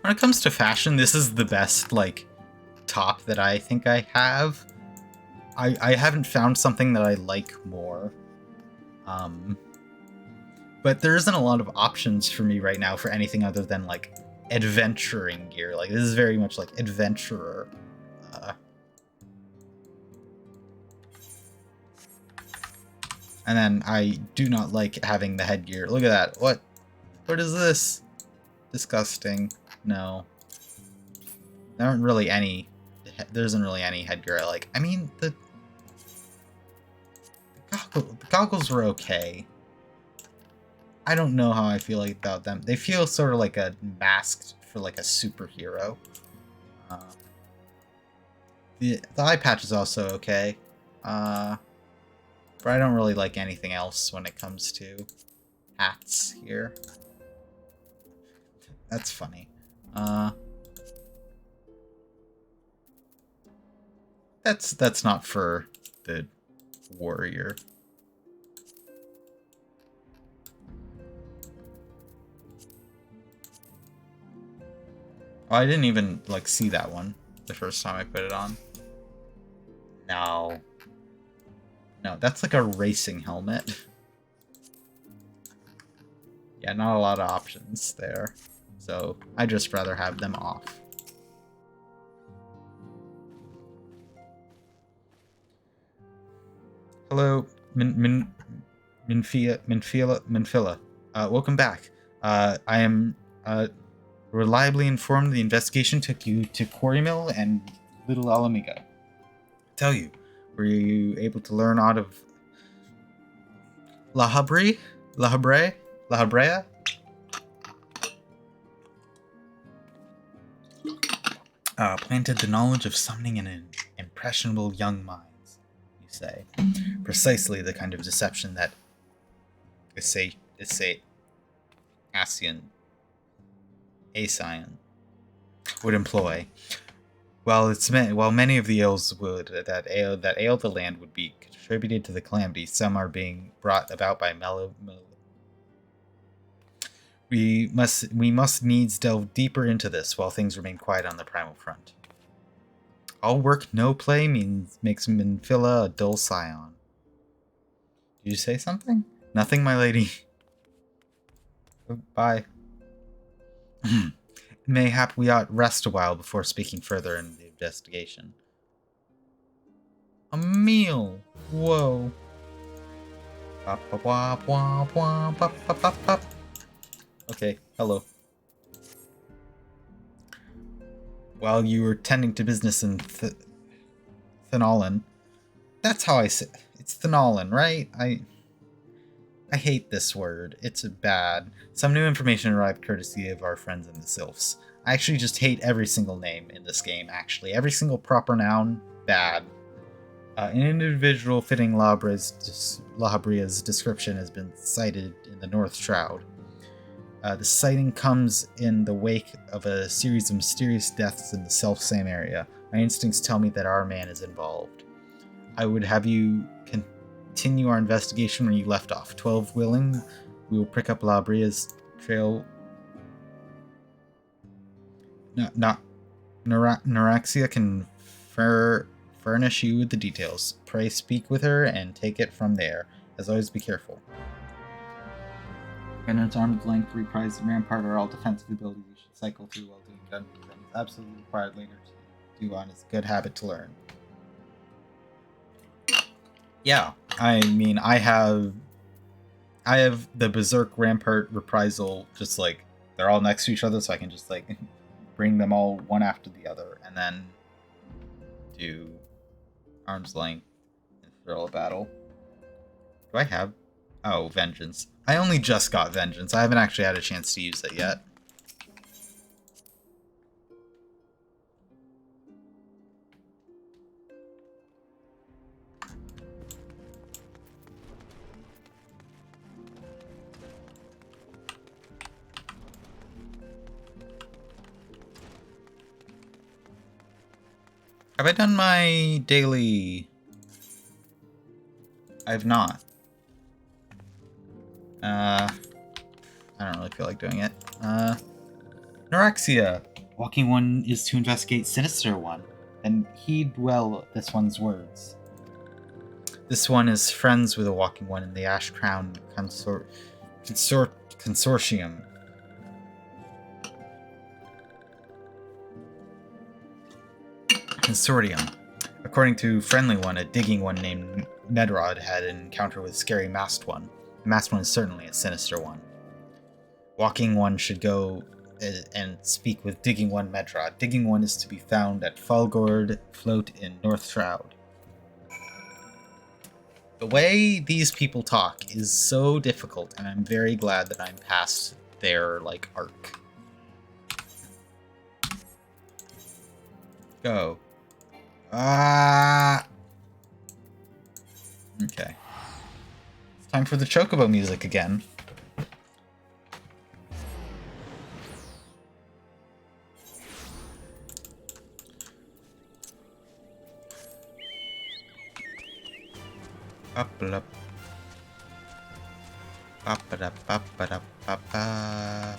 When it comes to fashion, this is the best top that I think I have. I haven't found something that I like more. But there isn't a lot of options for me right now for anything other than adventuring gear. This is very much adventurer. And then I do not like having the headgear. Look at that. What is this? Disgusting. No. There isn't really any headgear I like. I mean, the goggles were okay. I don't know how I feel about them. They feel sort of like a masked for a superhero. The eye patch is also okay. But I don't really like anything else when it comes to hats here. That's funny. That's not for the warrior. Oh, I didn't even see that one the first time I put it on. No, that's a racing helmet. Yeah, not a lot of options there. So I'd just rather have them off. Hello, Minfila. Welcome back. I am reliably informed the investigation took you to Quarry Mill and Little Alamigo. Tell you, were you able to learn out of La Habrea? Planted the knowledge of summoning in impressionable young minds, you say. Precisely the kind of deception that Asian would employ. While many of the ills that ail the land would be contributed to the calamity, some are being brought about by We must needs delve deeper into this while things remain quiet on the primal front. All work, no play makes Minfila a dull scion. Did you say something? Nothing, my lady. Bye. Mayhap we ought rest a while before speaking further in the investigation. A meal! Whoa. Okay, hello. While you were tending to business in Thanolin. That's how I say it's Thanolin, right? I hate this word. It's bad. Some new information arrived courtesy of our friends in the Sylphs. I actually just hate every single name in this game, actually. Every single proper noun, bad. An individual fitting La Habrea's description has been cited in the North Shroud. The sighting comes in the wake of a series of mysterious deaths in the self-same area. My instincts tell me that our man is involved. I would have you continue our investigation where you left off. 12 willing, we will pick up La Habrea's trail. Neuraxia can furnish you with the details. Pray speak with her and take it from there. As always, be careful. Gunners armed length, reprised and rampart are all defensive abilities you should cycle through while doing gun defense. Absolutely required later to do on. It's a good habit to learn. Yeah, I mean, I have I have the Berserk Rampart Reprisal just like they're all next to each other, so I can just like bring them all one after the other, and then do arm's length and throw a battle. Do I have? Oh, Vengeance. I only just got Vengeance. I haven't actually had a chance to use it yet. Have I done my daily? I have not. I don't really feel like doing it. Neurexia. Walking one is to investigate Sinister One, and heed well this one's words. This one is friends with a Walking One in the Ash Crown Consortium. According to Friendly One, a digging one named Nedrod had an encounter with Scary Masked One. The Masked One is certainly a sinister one. Walking One should go and speak with Digging One Medrod. Digging One is to be found at Falgord Float in North Shroud. The way these people talk is so difficult, and I'm very glad that I'm past their, like, arc. Go. Ah! Okay. It's time for the Chocobo music again. Up-a-da. Up-a-da, up-a-da, up-a.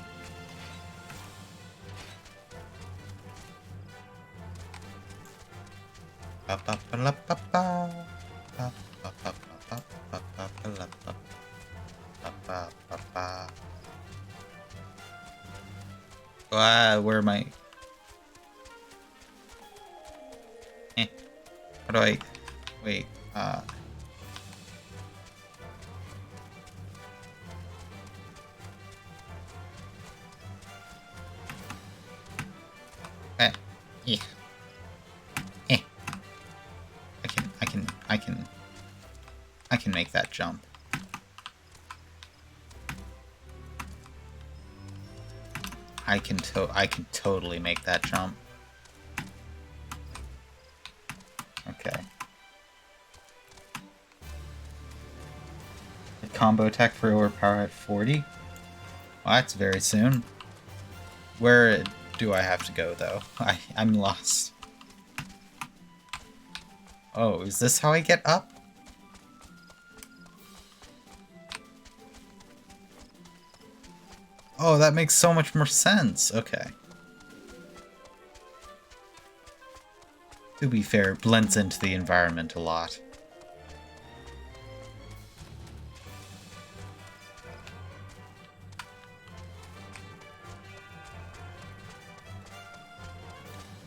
Where am I? How do I? Wait. Yeah. I can make that jump. I can totally make that jump. Okay. The combo attack for overpower at 40? Well, that's very soon. Where do I have to go, though? I'm lost. Oh, is this how I get up? Oh, that makes so much more sense. Okay. To be fair, it blends into the environment a lot.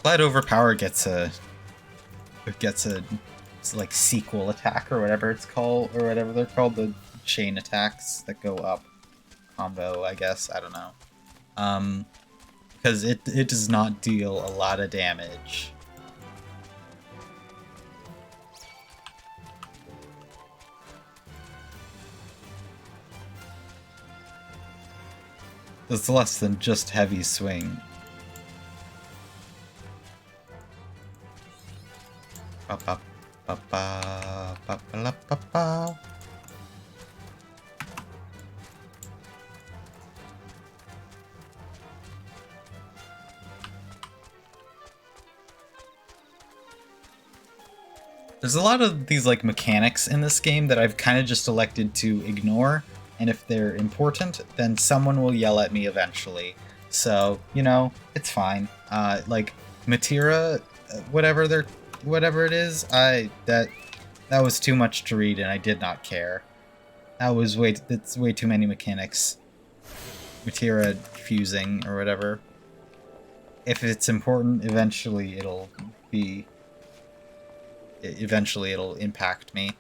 Glad Overpower gets a like sequel attack or whatever it's called, or whatever they're called, the chain attacks that go up. Combo, I guess, I don't know. Because it does not deal a lot of damage. It's less than just heavy swing. Ba ba ba ba ba ba ba ba. There's a lot of these like mechanics in this game that I've kind of just elected to ignore, and if they're important, then someone will yell at me eventually. So, you know, it's fine. Like Matira, whatever it is, that was too much to read and I did not care. That's way too many mechanics. Matira fusing or whatever. If it's important, eventually it'll impact me.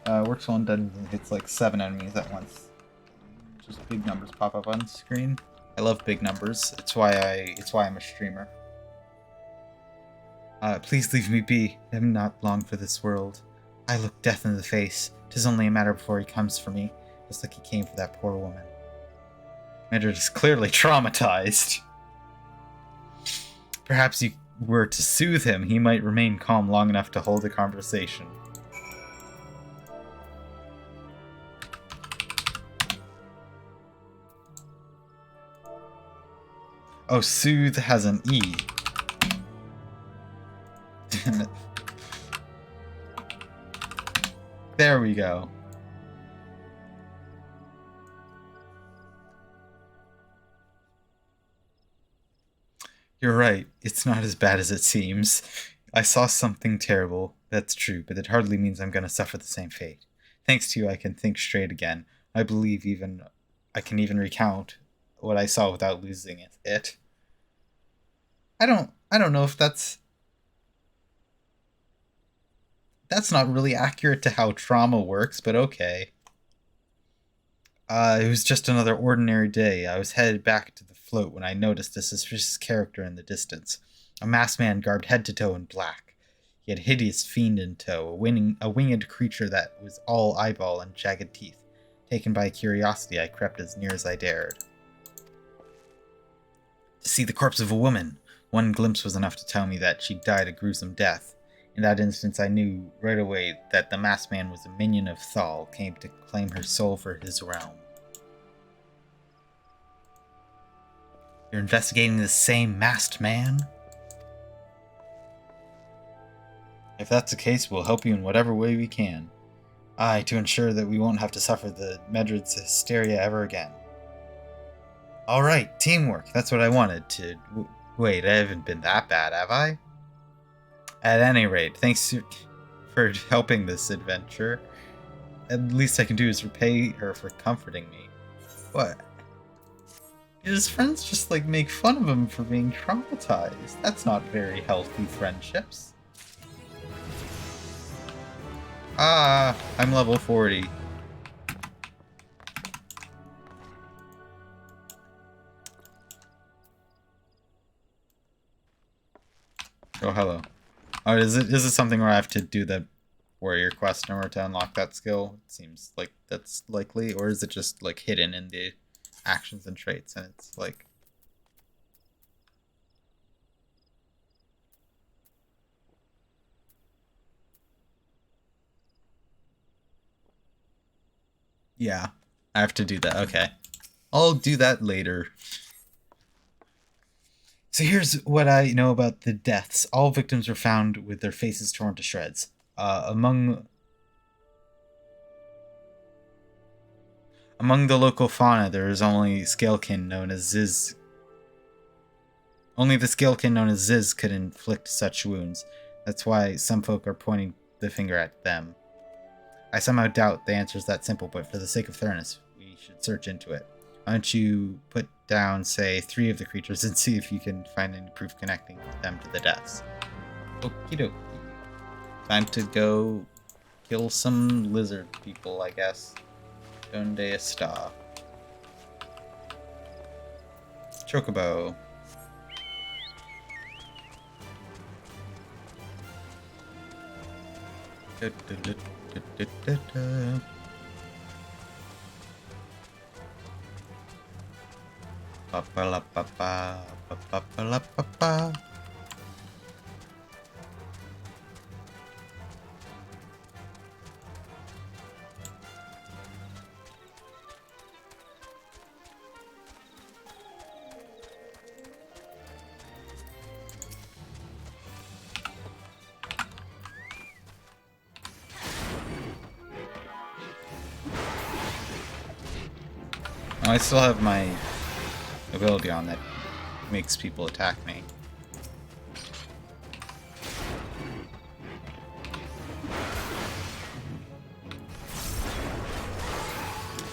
Works one dungeon hits like 7 enemies at once. Just big numbers pop up on screen. I love big numbers. It's why I'm a streamer. Please leave me be. I am not long for this world. I look death in the face. 'Tis only a matter before he comes for me, just like he came for that poor woman. Medard is clearly traumatized. Perhaps you were to soothe him, he might remain calm long enough to hold a conversation. Oh, soothe has an E. Damn it. There we go. You're right. It's not as bad as it seems. I saw something terrible. That's true, but it hardly means I'm going to suffer the same fate. Thanks to you, I can think straight again. I believe I can even recount what I saw without losing it. I don't know if that's not really accurate to how trauma works, but okay. It was just another ordinary day. I was headed back to the float when I noticed a suspicious character in the distance. A masked man garbed head to toe in black. He had a hideous fiend in tow, a winged creature that was all eyeball and jagged teeth. Taken by curiosity, I crept as near as I dared. To see the corpse of a woman. One glimpse was enough to tell me that she died a gruesome death. In that instance, I knew right away that the masked man was a minion of Thal, came to claim her soul for his realm. You're investigating the same masked man? If that's the case, we'll help you in whatever way we can. Aye, to ensure that we won't have to suffer the Medard's hysteria ever again. Alright, teamwork. That's what I wanted to... Wait, I haven't been that bad, have I? At any rate, thanks for helping this adventure. At least I can do is repay her for comforting me. What? His friends just, like, make fun of him for being traumatized. That's not very healthy friendships. Ah, I'm level 40. Oh, hello. Oh, is it something where I have to do the warrior quest in order to unlock that skill? It seems like that's likely. Or is it just, like, hidden in the actions and traits, and it's like... Yeah, I have to do that. Okay. I'll do that later. So here's what I know about the deaths. All victims were found with their faces torn to shreds. Among the local fauna, there is only scalekin known as Ziz. Only the scalekin known as Ziz could inflict such wounds. That's why some folk are pointing the finger at them. I somehow doubt the answer is that simple, but for the sake of fairness, we should search into it. Why don't you put down, say, 3 of the creatures and see if you can find any proof connecting them to the deaths. Okie dokie. Time to go kill some lizard people, I guess. Donde está? Chocobo. Da, da, da, da, da, da, da. Pa pa la pa pa pa pa pa la pa pa. I still have my ability on that makes people attack me.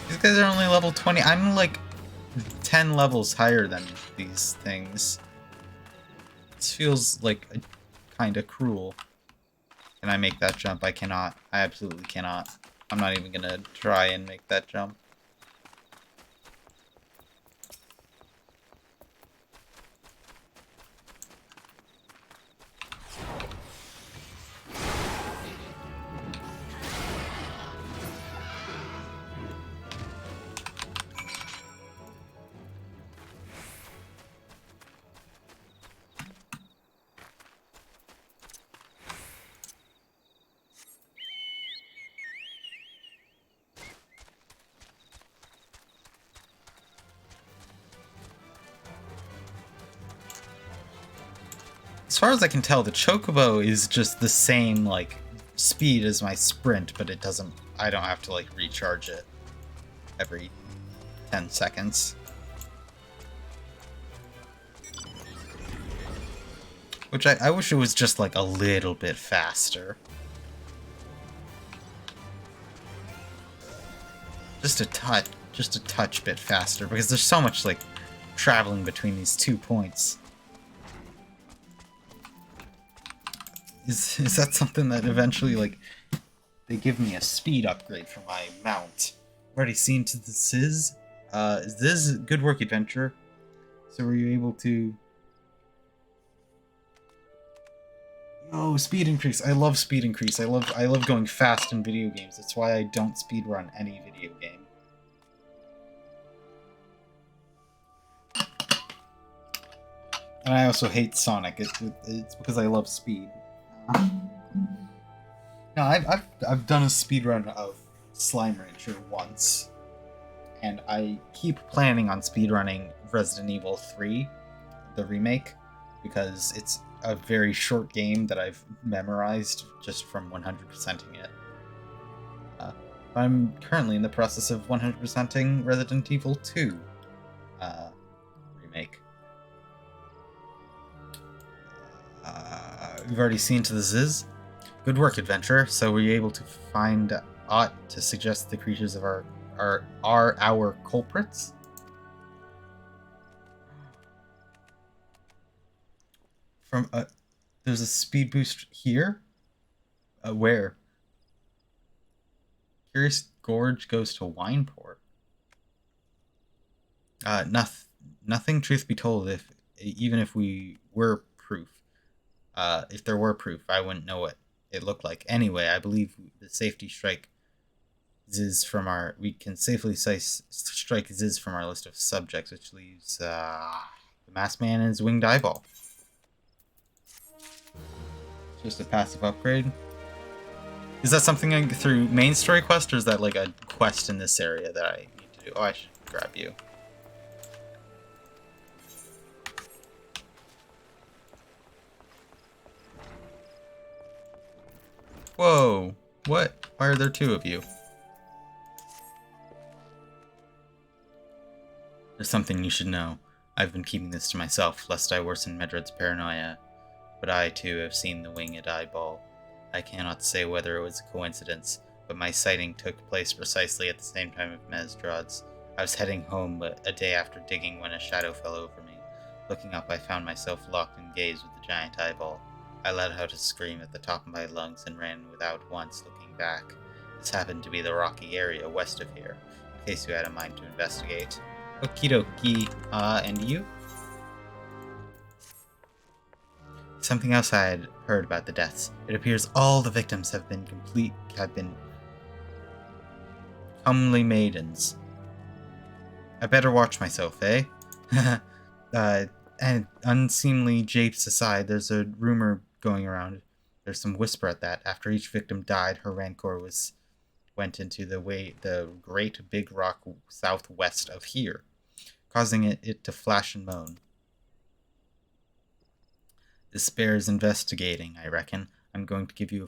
These guys are only level 20. I'm like 10 levels higher than these things. This feels like kind of cruel. Can I make that jump? I cannot. I absolutely cannot. I'm not even gonna try and make that jump. As far as I can tell, the Chocobo is just the same, like, speed as my sprint, but it doesn't... I don't have to, like, recharge it every 10 seconds. Which I wish it was just, like, a little bit faster. Just a touch bit faster, because there's so much, like, traveling between these 2 points. Is that something that eventually, like, they give me a speed upgrade for my mount? I've already seen to the Sizz. This good work, adventure. So were you able to... Oh, speed increase. I love speed increase. I love going fast in video games. That's why I don't speedrun any video game. And I also hate Sonic. It's because I love speed. No, I've done a speedrun of Slime Rancher once, and I keep planning on speedrunning Resident Evil 3, the remake, because it's a very short game that I've memorized just from 100%ing it. I'm currently in the process of 100%ing Resident Evil 2 remake. We've already seen to the Ziz. Good work, adventurer. So were you able to find aught to suggest the creatures of are our culprits? From there's a speed boost here. Where? Curious Gorge goes to Wineport. Nothing. Truth be told, even if we were proof, if there were proof, I wouldn't know what it looked like. Anyway, I believe the safety strike Ziz from our... We can safely say strike Ziz from our list of subjects, which leaves the Masked Man and his Winged Eyeball. Just a passive upgrade. Is that something through main story quest, or is that like a quest in this area that I need to do? Oh, I should grab you. Whoa! What? Why are there two of you? There's something you should know. I've been keeping this to myself, lest I worsen Medred's paranoia. But I, too, have seen the Winged Eyeball. I cannot say whether it was a coincidence, but my sighting took place precisely at the same time of Mesdrod's. I was heading home a day after digging when a shadow fell over me. Looking up, I found myself locked in gaze with the giant eyeball. I let out a scream at the top of my lungs and ran without once looking back. This happened to be the rocky area west of here, in case you had a mind to investigate. Okie dokie. And you? Something else I had heard about the deaths. It appears all the victims have been comely maidens. I better watch myself, eh? And unseemly japes aside, there's a rumor going around. There's some whisper at that. After each victim died, her rancor went into the great big rock southwest of here, causing it to flash and moan. This bears investigating, I reckon. I'm going to give you a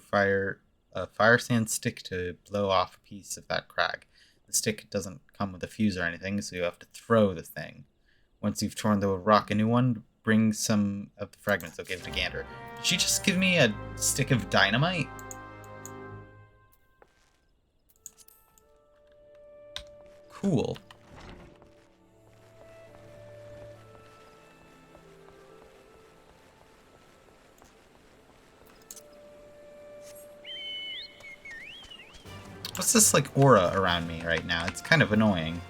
fire sand stick to blow off a piece of that crag. The stick doesn't come with a fuse or anything, so you have to throw the thing. Once you've torn the rock a new one, bring some of the fragments. I'll give it to Gander. Did she just give me a stick of dynamite? Cool. What's this, like, aura around me right now? It's kind of annoying.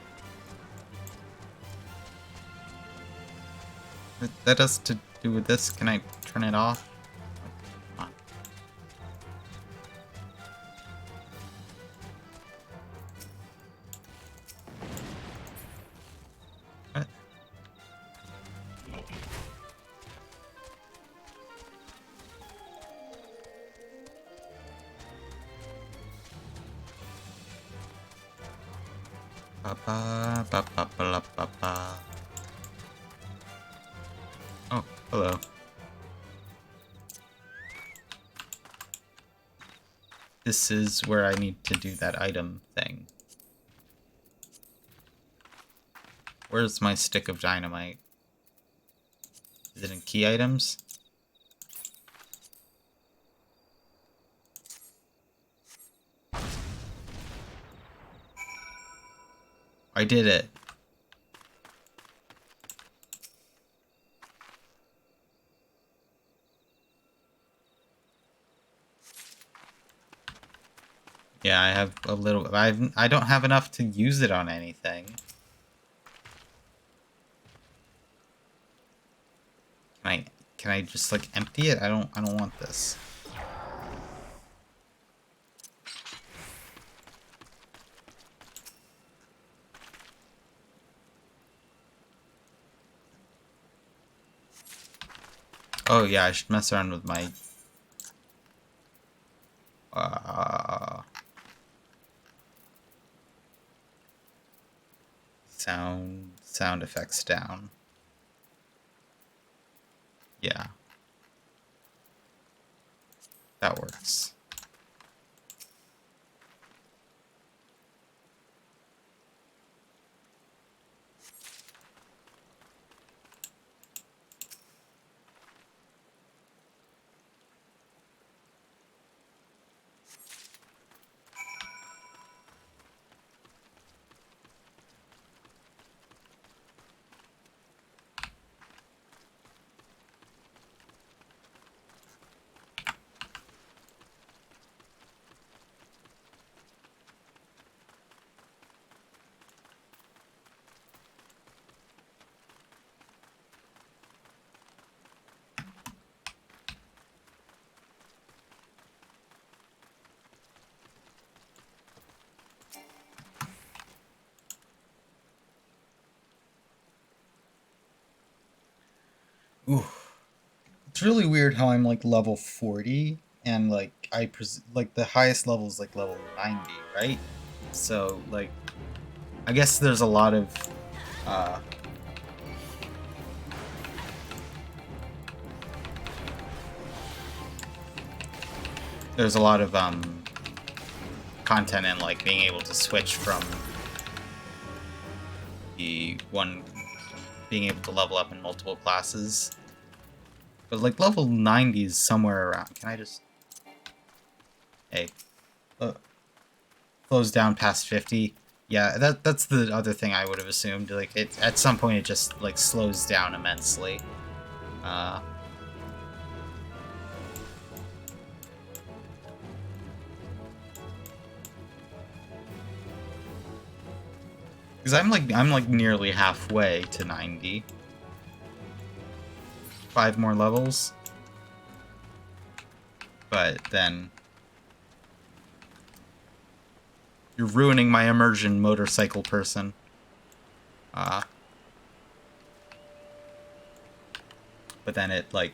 That has to do with this. Can I turn it off? Oh, what? Ba ba ba ba ba ba ba. Oh, hello. This is where I need to do that item thing. Where's my stick of dynamite? Is it in key items? I did it. Yeah, I have a little. I don't have enough to use it on anything. Can I just like empty it? I don't want this. Oh yeah, I should mess around with my sound effects down. Yeah. That works. Ooh. It's really weird how I'm like level 40 and like like the highest level is like level 90, right? So like I guess there's a lot of there's a lot of content in like being able to switch from the one being able to level up in multiple classes. But like level 90 is somewhere around. Can I just... Hey. Flows down past 50. Yeah, that's the other thing I would have assumed. Like it at some point it just like slows down immensely. Because I'm like nearly halfway to 90. 5 more levels. But then you're ruining my immersion, motorcycle person. But then it like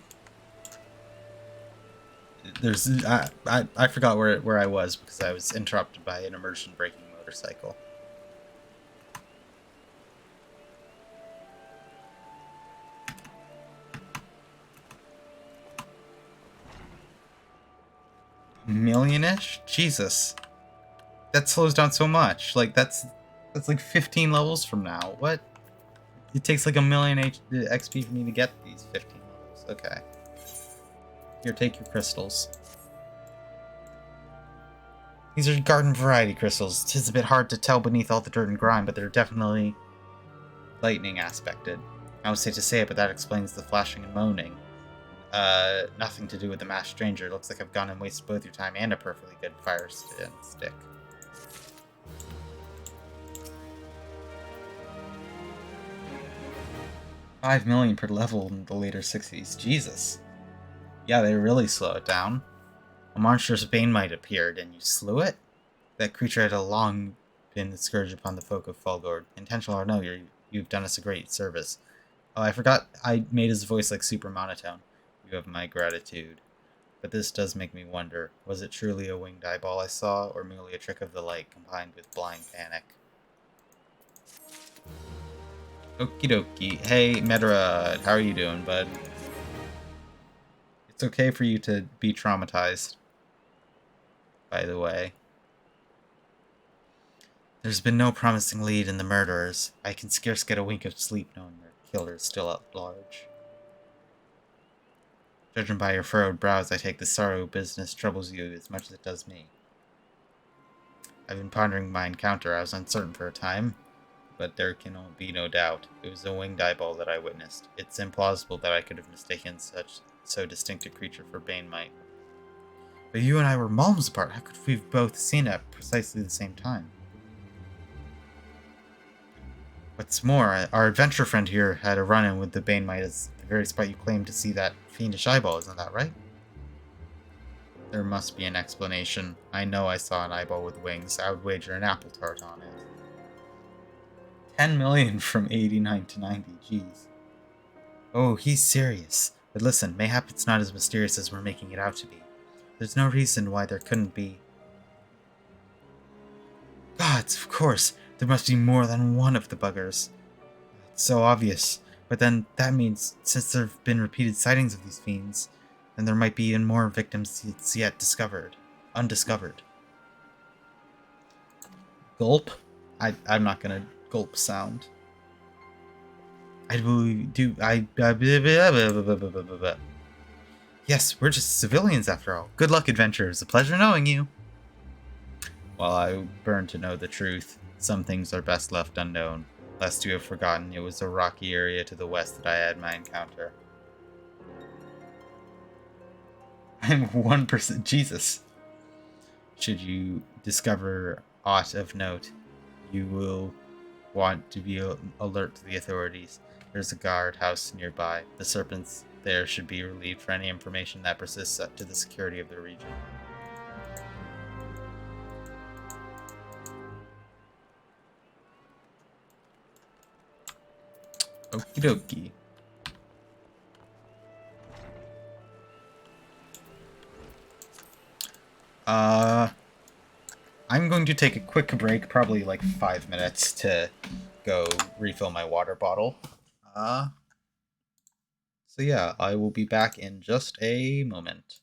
there's I forgot where I was because I was interrupted by an immersion breaking motorcycle. Million-ish? Jesus. That slows down so much. Like that's like 15 levels from now. What? It takes like a million XP for me to get these 15 levels. Okay. Here, take your crystals. These are garden variety crystals. Tis a bit hard to tell beneath all the dirt and grime, but they're definitely lightning aspected. I would say to say it, but that explains the flashing and moaning. Nothing to do with the masked stranger. Looks like I've gone and wasted both your time and a perfectly good fire stick. $5 million per level in the later 60s. Jesus. Yeah, they really slow it down. A monstrous Banemite appeared, and you slew it? That creature had a long been the scourge upon the folk of Falgord. Intentional or no, you've done us a great service. Oh, I forgot I made his voice like super monotone. You have my gratitude. But this does make me wonder, was it truly a winged eyeball I saw, or merely a trick of the light combined with blind panic? Okie dokie. Hey, Medrad, how are you doing, bud? It's okay for you to be traumatized, by the way. There's been no promising lead in the murderers. I can scarce get a wink of sleep knowing their killer is still at large. Judging by your furrowed brows, I take the sorrow business troubles you as much as it does me. I've been pondering my encounter. I was uncertain for a time, but there can be no doubt. It was a winged eyeball that I witnessed. It's implausible that I could have mistaken so distinct a creature for Banemite. But you and I were malms apart. How could we have both seen it at precisely the same time? What's more, our adventure friend here had a run-in with the Banemite as the very spot you claimed to see that fiendish eyeball, isn't that right? There must be an explanation. I know I saw an eyeball with wings. I would wager an apple tart on it. 10 million from 89 to 90, jeez. Oh, he's serious. But listen, mayhap it's not as mysterious as we're making it out to be. There's no reason why there couldn't be. Gods, of course, there must be more than one of the buggers. It's so obvious. But then that means, since there have been repeated sightings of these fiends, then there might be even more victims yet undiscovered. Gulp? I'm not gonna gulp sound. Yes, we're just civilians after all. Good luck, adventurers. A pleasure knowing you. While I burn to know the truth, some things are best left unknown, lest you have forgotten it was a rocky area to the west that I had my encounter. I'm 1%. Jesus. Should you discover aught of note, you will want to be alert to the authorities. There's a guard house nearby. The serpents there should be relieved for any information that persists to the security of the region. Okie dokie. I'm going to take a quick break, probably like 5 minutes, to go refill my water bottle. So yeah, I will be back in just a moment.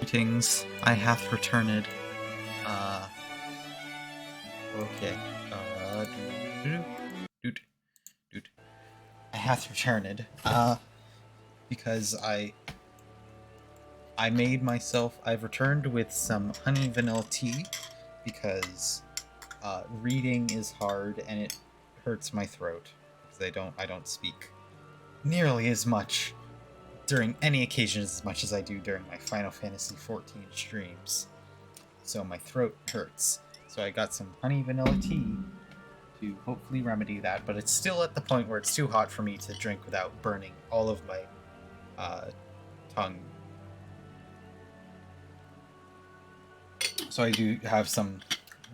Greetings, I hath returned. Okay. Doot, doot. I hath returned. Because I made myself. I've returned with some honey vanilla tea because reading is hard and it hurts my throat because I don't speak nearly as much during any occasion as much as I do during my Final Fantasy XIV streams. So my throat hurts. So I got some honey vanilla tea to hopefully remedy that, but it's still at the point where it's too hot for me to drink without burning all of my tongue. So I do have some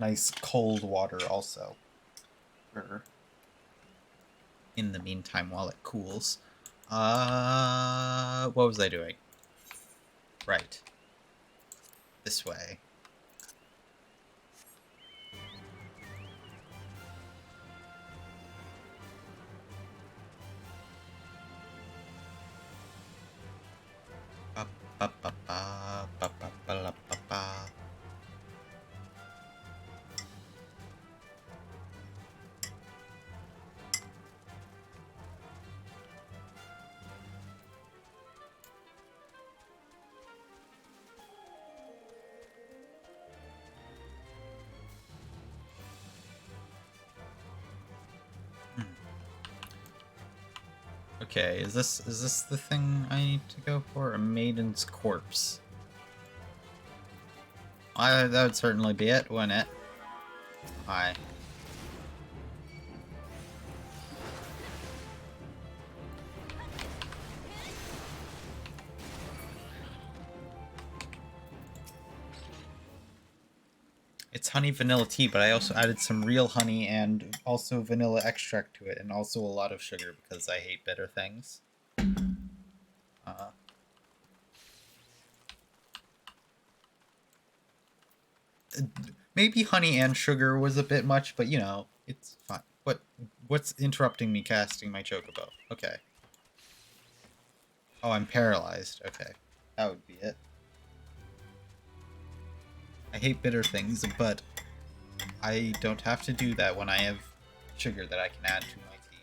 nice cold water also in the meantime while it cools. What was I doing? Right. This way. Okay, is this the thing I need to go for? A maiden's corpse. That would certainly be it, wouldn't it? Hi. It's honey vanilla tea, but I also added some real honey and also vanilla extract to it, and also a lot of sugar because I hate bitter things. Maybe honey and sugar was a bit much, but you know, it's fine. What's interrupting me casting my chocobo? Okay. Oh, I'm paralyzed. Okay. That would be it. I hate bitter things, but I don't have to do that when I have sugar that I can add to my tea.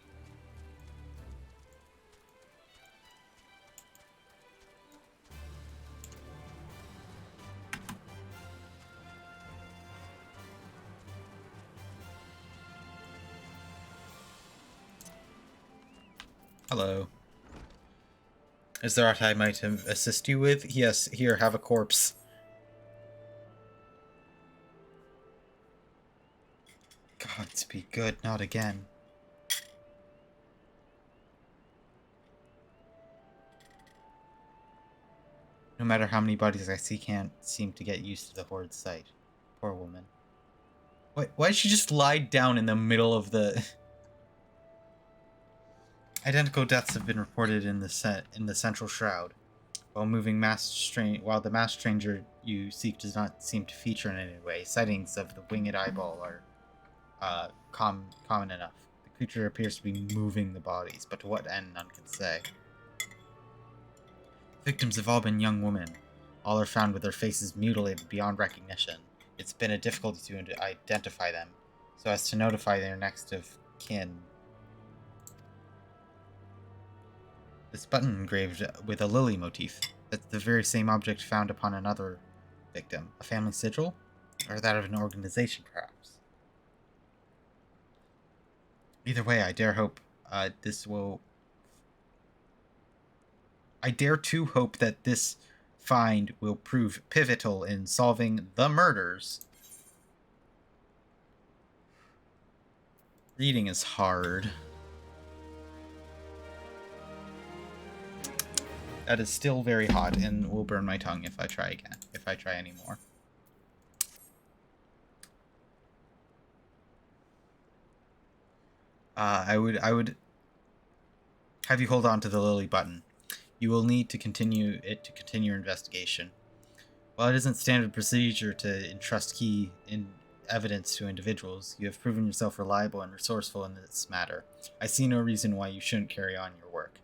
Hello. Is there aught I might assist you with? Yes, here, have a corpse. Gods be good, not again. No matter how many bodies I see, can't seem to get used to the horrid sight. Poor woman. Why did she just lie down in the middle of the... Identical deaths have been reported in the central shroud. While the masked stranger you seek does not seem to feature in any way, sightings of the winged eyeball are common enough. The creature appears to be moving the bodies, but to what end none can say. Victims have all been young women. All are found with their faces mutilated beyond recognition. It's been a difficulty to identify them, so as to notify their next of kin. This button engraved with a lily motif. That's the very same object found upon another victim. A family sigil? Or that of an organization, perhaps? Either way, I dare to hope that this find will prove pivotal in solving the murders. Reading is hard. That is still very hot and will burn my tongue if I try again. If I try anymore. I would have you hold on to the lily button. You will need to continue your investigation. While it isn't standard procedure to entrust key evidence to individuals, you have proven yourself reliable and resourceful in this matter. I see no reason why you shouldn't carry on your work.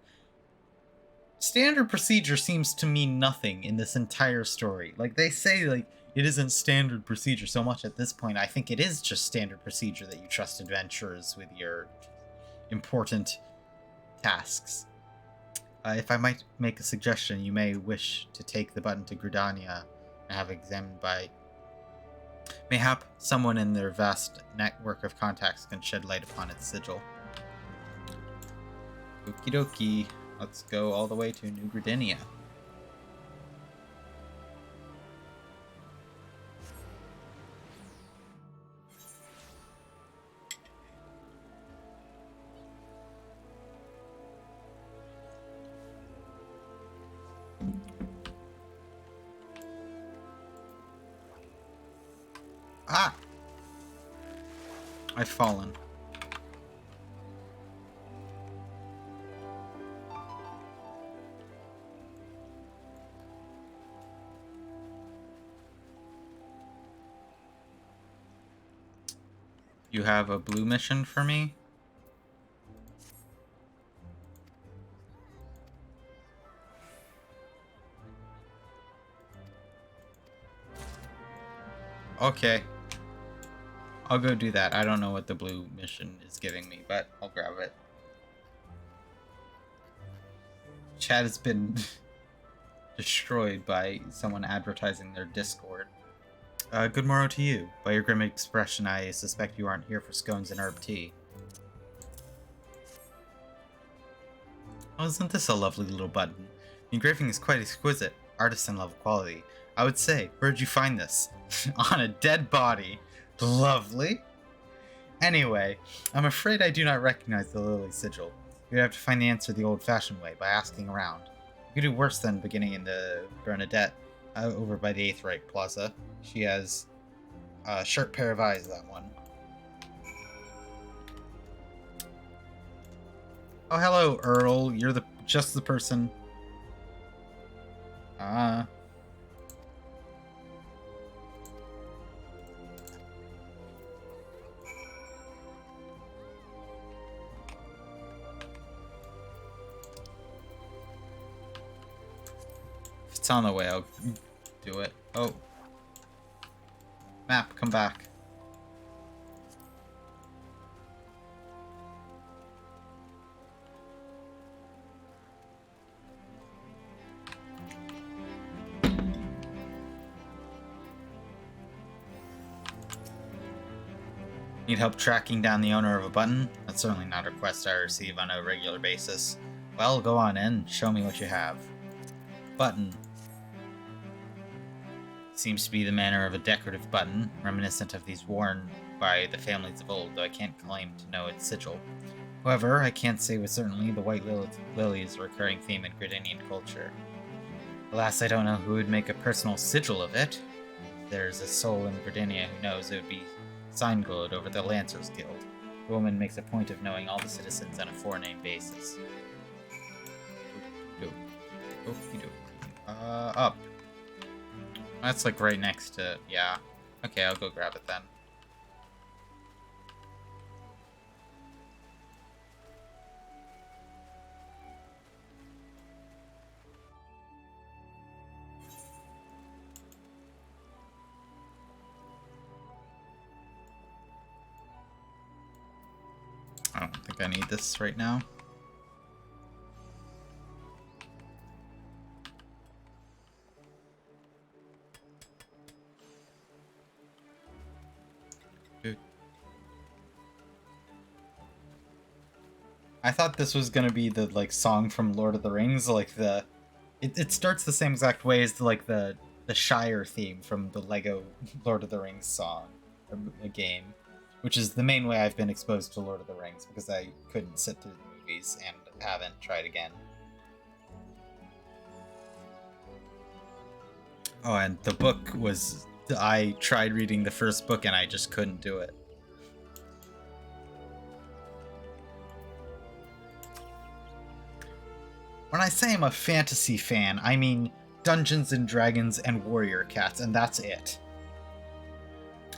Standard procedure seems to mean nothing in this entire story. Like, they say, like, it isn't standard procedure so much at this point. I think it is just standard procedure that you trust adventurers with your important tasks. If I might make a suggestion, you may wish to take the button to Gridania and have it examined by... Mayhap someone in their vast network of contacts can shed light upon its sigil. Okie dokie. Let's go all the way to New Gridania. Ah! I've fallen. You have a blue mission for me? Okay. I'll go do that. I don't know what the blue mission is giving me, but I'll grab it. Chat has been destroyed by someone advertising their Discord. Good morrow to you. By your grim expression, I suspect you aren't here for scones and herb tea. Oh, isn't this a lovely little button? The engraving is quite exquisite, artisan level quality. I would say, where'd you find this? On a dead body. Lovely. Anyway, I'm afraid I do not recognize the lily sigil. You'd have to find the answer the old-fashioned way, by asking around. You could do worse than beginning in the Bernadette, over by the Aetheryte Plaza. She has a sharp pair of eyes, that one. Oh, hello, Earl. You're just the person. If it's on the way, I'll do it. Oh. Map, come back. Need help tracking down the owner of a button? That's certainly not a request I receive on a regular basis. Well, go on in. Show me what you have. Button. Seems to be the manner of a decorative button, reminiscent of these worn by the families of old, though I can't claim to know its sigil. However, I can't say with certainty the white lily is a recurring theme in Gridanian culture. Alas, I don't know who would make a personal sigil of it. If there's a soul in Gridania who knows, it would be sign-glowed over the Lancers Guild. The woman makes a point of knowing all the citizens on a forename basis. Up. That's like right next to... yeah. Okay, I'll go grab it then. I don't think I need this right now. I thought this was gonna be the like song from Lord of the Rings, like the it starts the same exact way as the Shire theme from the Lego Lord of the Rings song or a game, which is the main way I've been exposed to Lord of the Rings because I couldn't sit through the movies and haven't tried again. Oh, and the book was I tried reading the first book and I just couldn't do it. When I say I'm a fantasy fan, I mean Dungeons and Dragons and Warrior Cats, and that's it.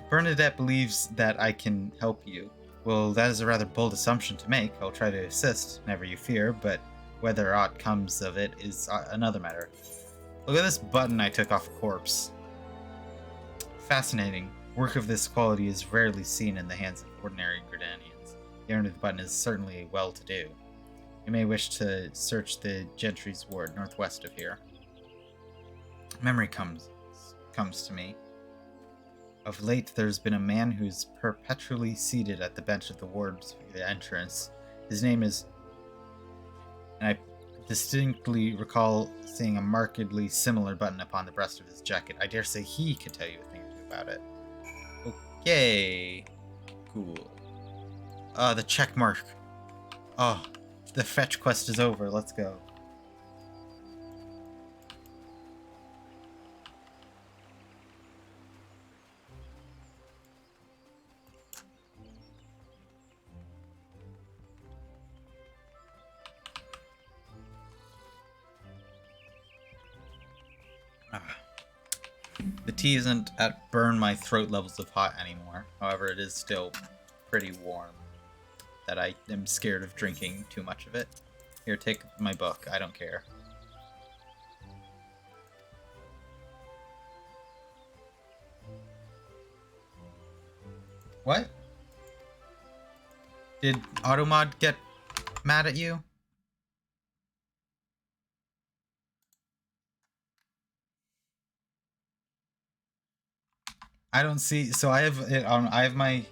Bernadette believes that I can help you. Well, that is a rather bold assumption to make. I'll try to assist, never you fear, but Whether aught comes of it is another matter. Look at this button I took off a corpse. Fascinating. Work of this quality is rarely seen in the hands of ordinary Gridanians. The owner of the button is certainly well-to-do. You may wish to search the Gentry's ward northwest of here. Memory comes to me. Of late, there's been a man who's perpetually seated at the bench of the ward's entrance. His name is... And I distinctly recall seeing a markedly similar button upon the breast of his jacket. I dare say he could tell you a thing or two about it. Okay. Cool. The check mark. Oh, the fetch quest is over. Let's go. The tea isn't at burn my throat levels of hot anymore. However, it is still pretty warm. That I am scared of drinking too much of it. Here, take my book. I don't care. What? Did Automod get mad at you? I don't see. So I have it on. I have my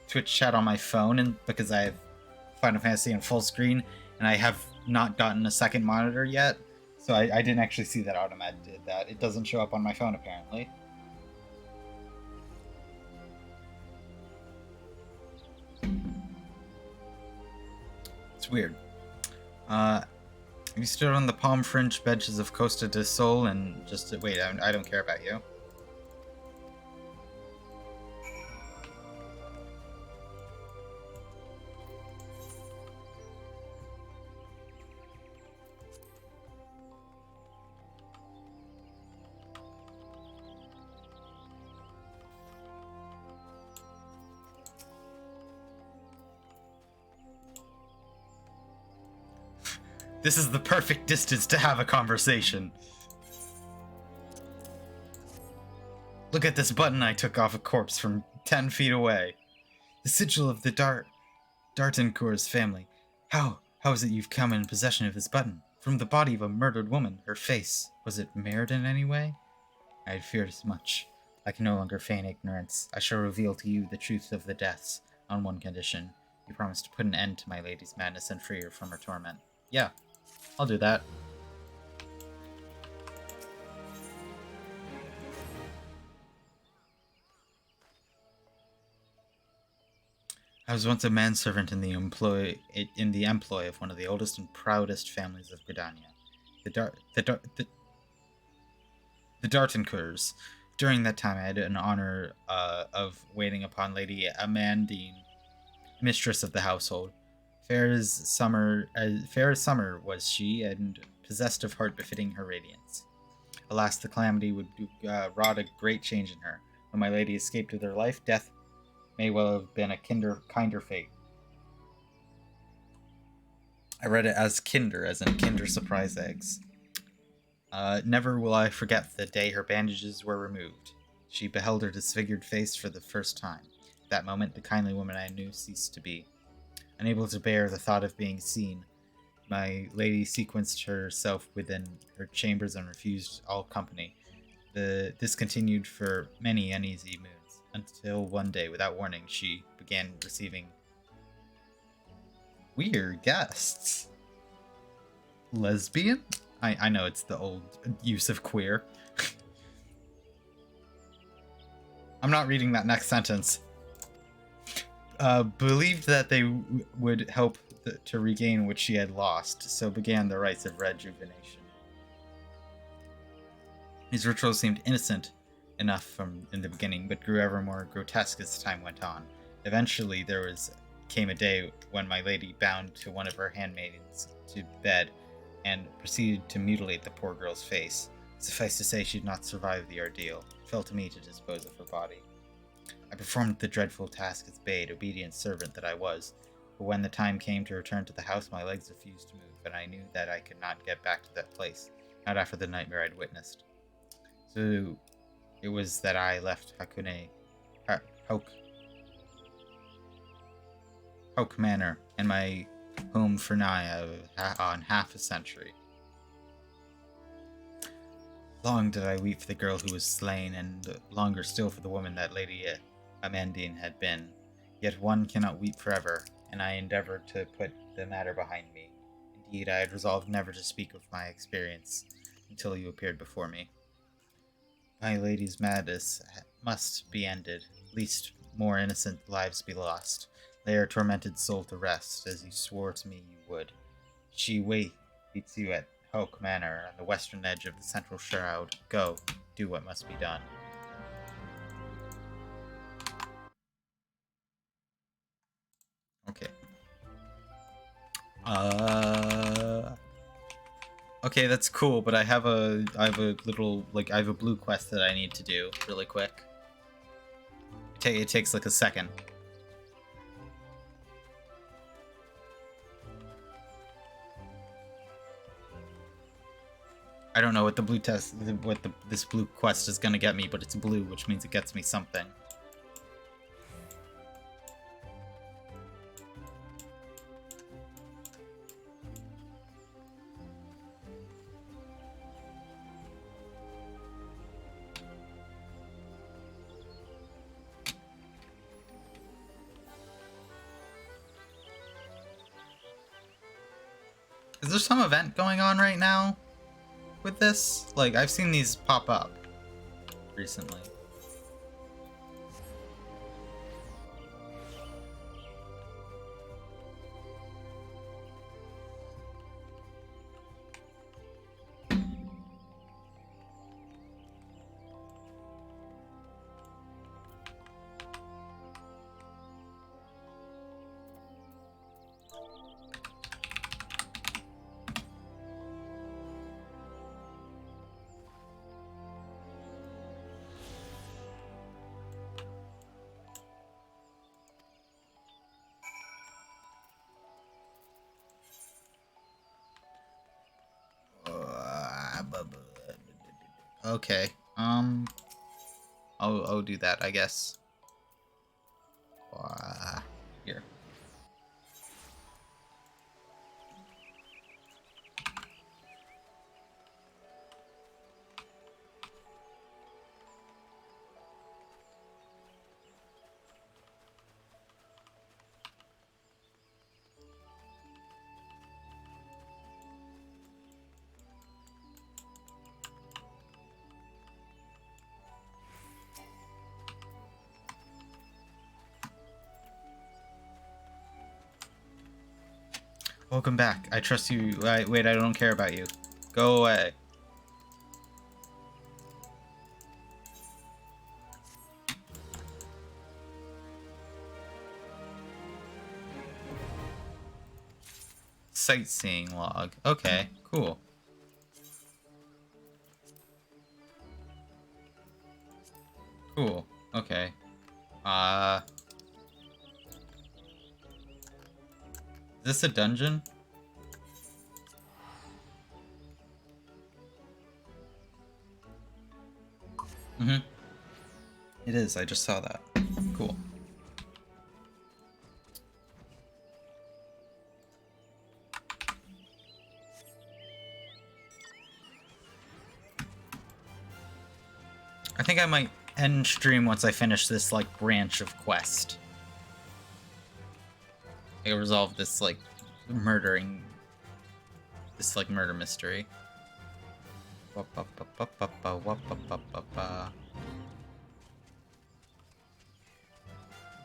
Twitch chat on my phone, and because I have Final Fantasy in full screen, and I have not gotten a second monitor yet, so I didn't actually see that Automat did that. It doesn't show up on my phone apparently. It's weird. You stood on the palm fringe benches of Costa del Sol and just wait. I don't care about you. This is the perfect distance to have a conversation. Look at this button I took off a corpse from 10 feet away. The sigil of the D'Artancourt's family. How is it you've come in possession of this button? From the body of a murdered woman, her face. Was it marred in any way? I had feared as much. I can no longer feign ignorance. I shall reveal to you the truth of the deaths, on one condition. You promise to put an end to my lady's madness and free her from her torment. Yeah. I'll do that. I was once a manservant in the employ of one of the oldest and proudest families of Gridania, the D'Artancourts. During that time, I had an honor of waiting upon Lady Amandine, mistress of the household. Fair as summer was she, and possessed of heart befitting her radiance. Alas, the calamity would wrought a great change in her. When my lady escaped with her life, death may well have been a kinder fate. I read it as kinder, as in Kinder Surprise eggs. Never will I forget the day her bandages were removed. She beheld her disfigured face for the first time. At that moment, the kindly woman I knew ceased to be. Unable to bear the thought of being seen, my lady sequenced herself within her chambers and refused all company. This continued for many uneasy moons, until one day, without warning, she began receiving weird guests. Lesbian? I know it's the old use of queer. I'm not reading that next sentence. Believed that they would help to regain what she had lost, so began the rites of rejuvenation. These rituals seemed innocent enough in the beginning, but grew ever more grotesque as time went on. Eventually, came a day when my lady bound to one of her handmaidens to bed and proceeded to mutilate the poor girl's face. Suffice to say, she did not survive the ordeal. It fell to me to dispose of her body. I performed the dreadful task as bade, obedient servant that I was. But when the time came to return to the house, my legs refused to move, and I knew that I could not get back to that place, not after the nightmare I'd witnessed. So it was that I left Hoke, Hoke Manor and my home for nigh on half a century. Long did I weep for the girl who was slain, and longer still for the woman that Lady Amandine had been. Yet one cannot weep forever, and I endeavored to put the matter behind me. Indeed, I had resolved never to speak of my experience until you appeared before me. My lady's madness must be ended, lest more innocent lives be lost. Lay her tormented soul to rest, as you swore to me you would. She waits you at Hoke Manor on the western edge of the central shroud. Go, do what must be done. Okay. Okay, that's cool, but I have a blue quest that I need to do really quick. It takes like a second. I don't know what this blue quest is gonna get me, but it's blue, which means it gets me something. Is there some event going on right now with this? Like, I've seen these pop up recently. Okay. I'll do that, I guess. Here. Welcome back. I trust you. Wait, I don't care about you. Go away. Sightseeing log. Okay, cool. Cool. Okay. Is this a dungeon? Mm-hmm. It is, I just saw that. Cool. I think I might end stream once I finish this, like, branch of quest. I resolve this, like, murder mystery.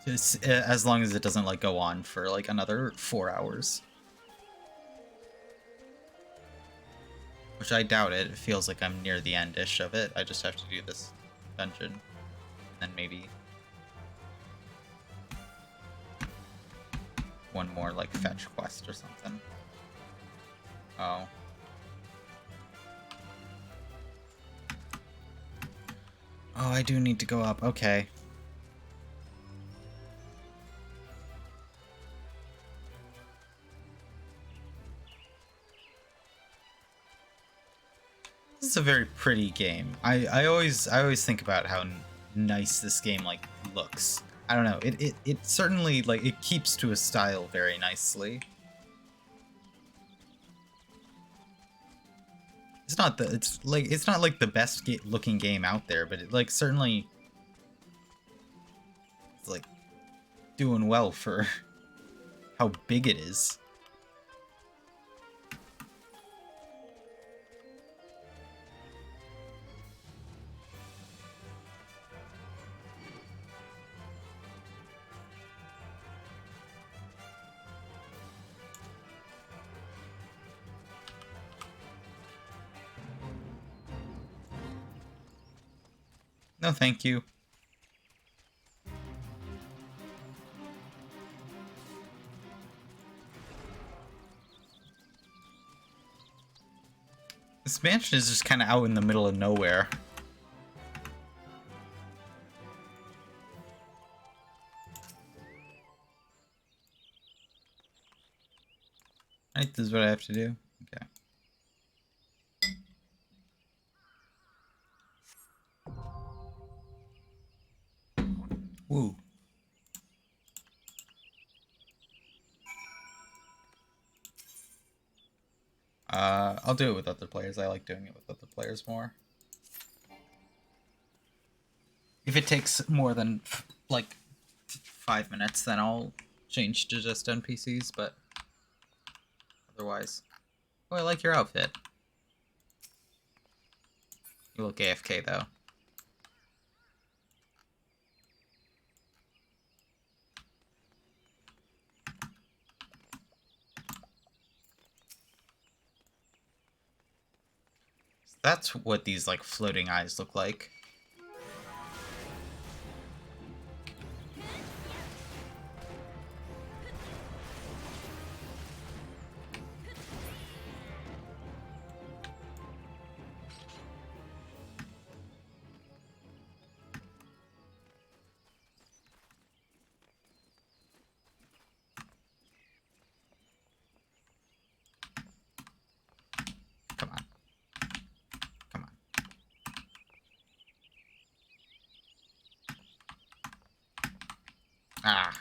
Just, as long as it doesn't, like, go on for, like, another 4 hours. Which I doubt it. It feels like I'm near the end-ish of it. I just have to do this dungeon. And then maybe one more, like, fetch quest or something. Oh. Oh, I do need to go up. Okay. This is a very pretty game. I always think about how nice this game like looks. I don't know. It certainly like it keeps to a style very nicely. It's not like the best looking game out there, but it like certainly it's like doing well for how big it is. No, thank you. This mansion is just kind of out in the middle of nowhere. Right, this is what I have to do? Okay. Woo. I'll do it with other players. I like doing it with other players more. If it takes more than, like, 5 minutes, then I'll change to just NPCs, but otherwise... Oh, I like your outfit. You look AFK, though. That's what these, like, floating eyes look like. Come on. Come on. Ah.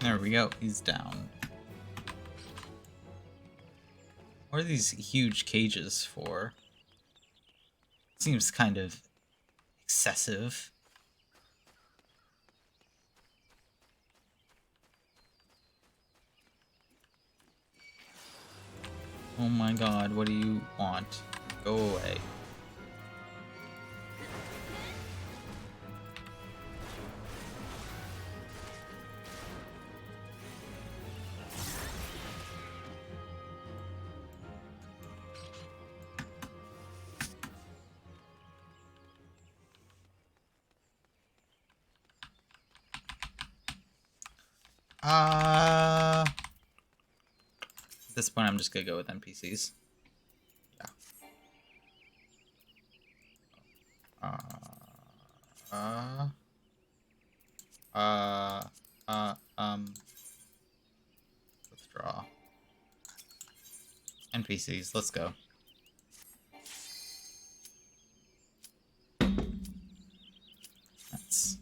There we go, he's down. What are these huge cages for? Seems kind of excessive. Oh my god, what do you want? Go away. At this point, I'm just gonna go with NPCs. Yeah. Withdraw. NPCs, let's go. That's...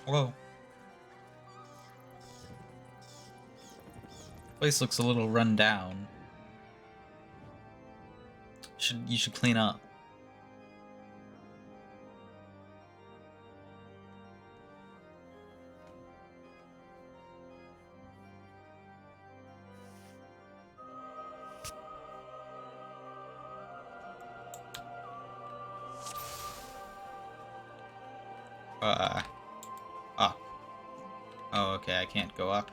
Whoa. Place looks a little run down. You should clean up. Uh, up. Oh, okay, I can't go up.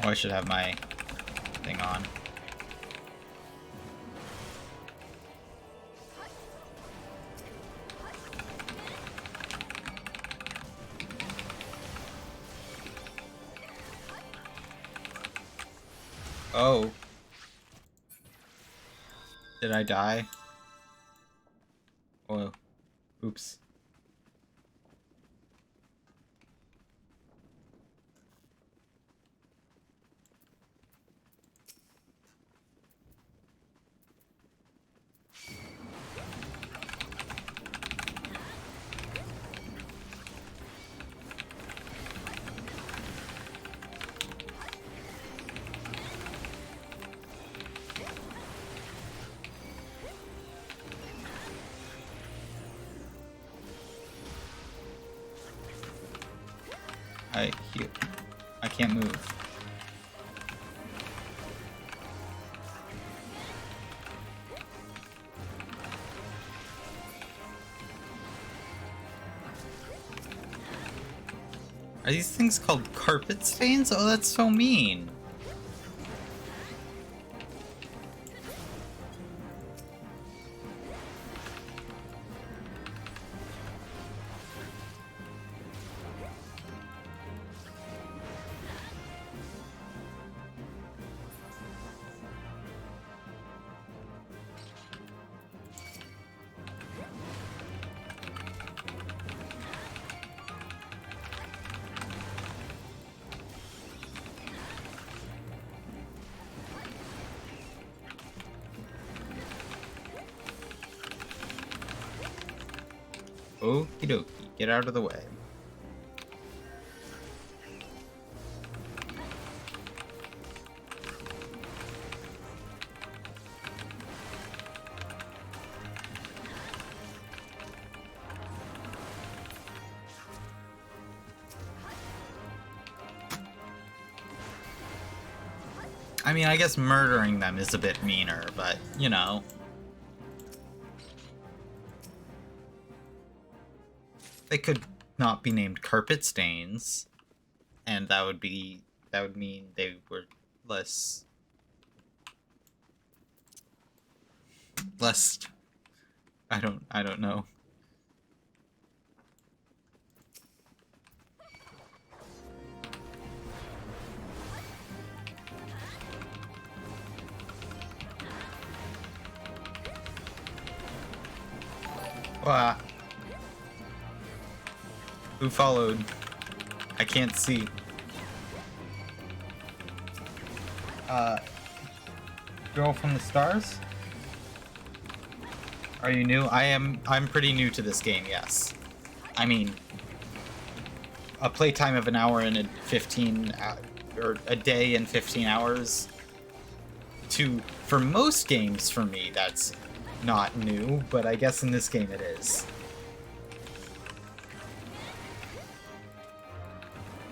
Oh, I should have my thing on. Oh. Did I die? Oh. Oops. I can't move. Are these things called carpet stains? Oh, that's so mean. Okie dokie, get out of the way. I mean, I guess murdering them is a bit meaner, but, you know. They could not be named carpet stains, and that would mean they were less, I don't know. Wow. Who followed? I can't see. Girl from the stars? Are you new? I'm pretty new to this game, yes. I mean, a playtime of an hour and 15, or a day and 15 hours. For most games for me, that's not new, but I guess in this game it is.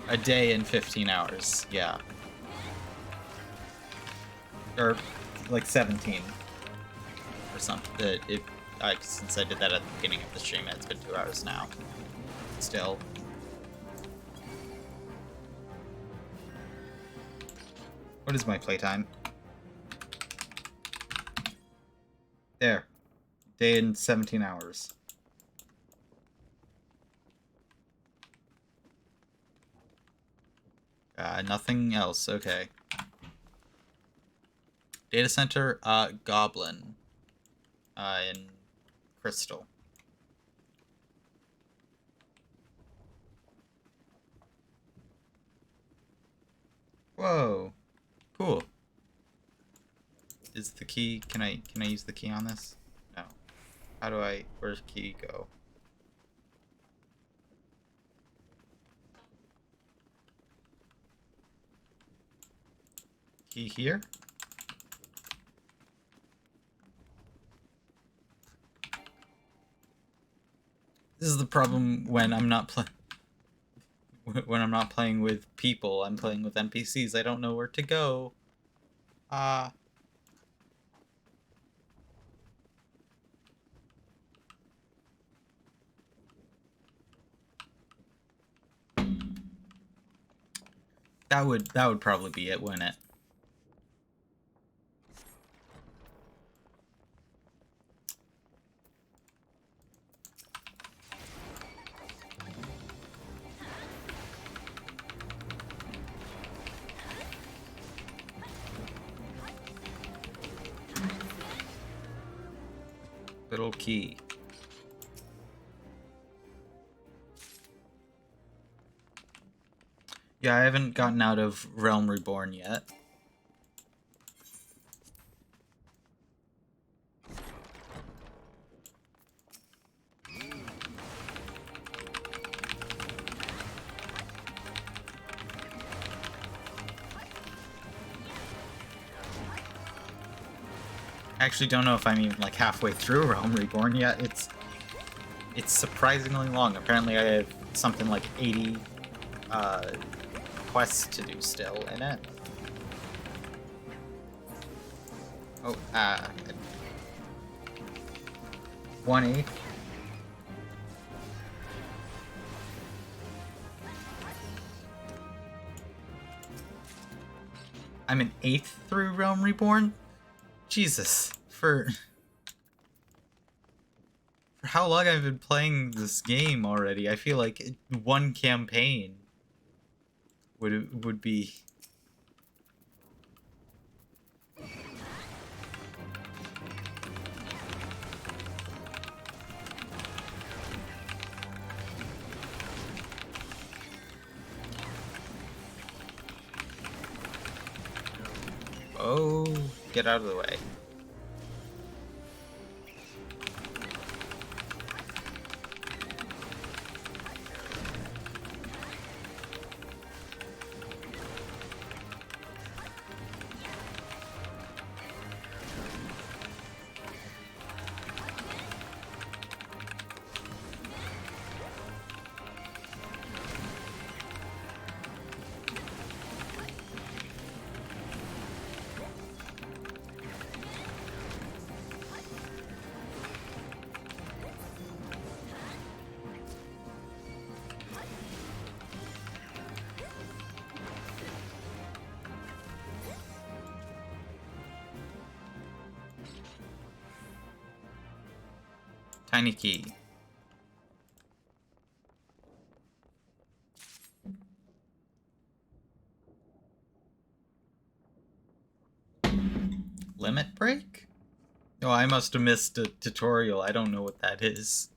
A day and 15 hours, yeah. Or like 17 or something. Since I did that at the beginning of the stream, it's been 2 hours now. Still. What is my playtime? There. Day and 17 hours. Nothing else. Okay. Data center, Goblin. In Crystal. Whoa. Cool. Is the key... Can I use the key on this? No. How do I... Where's the key go? Key here? This is the problem when I'm not when I'm not playing with people. I'm playing with NPCs. I don't know where to go. Ah. That would probably be it, wouldn't it? Little key. Yeah, I haven't gotten out of Realm Reborn yet. I actually don't know if I'm even like halfway through Realm Reborn yet. It's surprisingly long. Apparently I have something like 80 quests to do still in it. Oh, 1/8. I'm an 1/8 through Realm Reborn? Jesus, for how long I've been playing this game already, I feel like one campaign would be... Oh, get out of the way. Tiny key. Limit break? Oh, I must have missed a tutorial. I don't know what that is.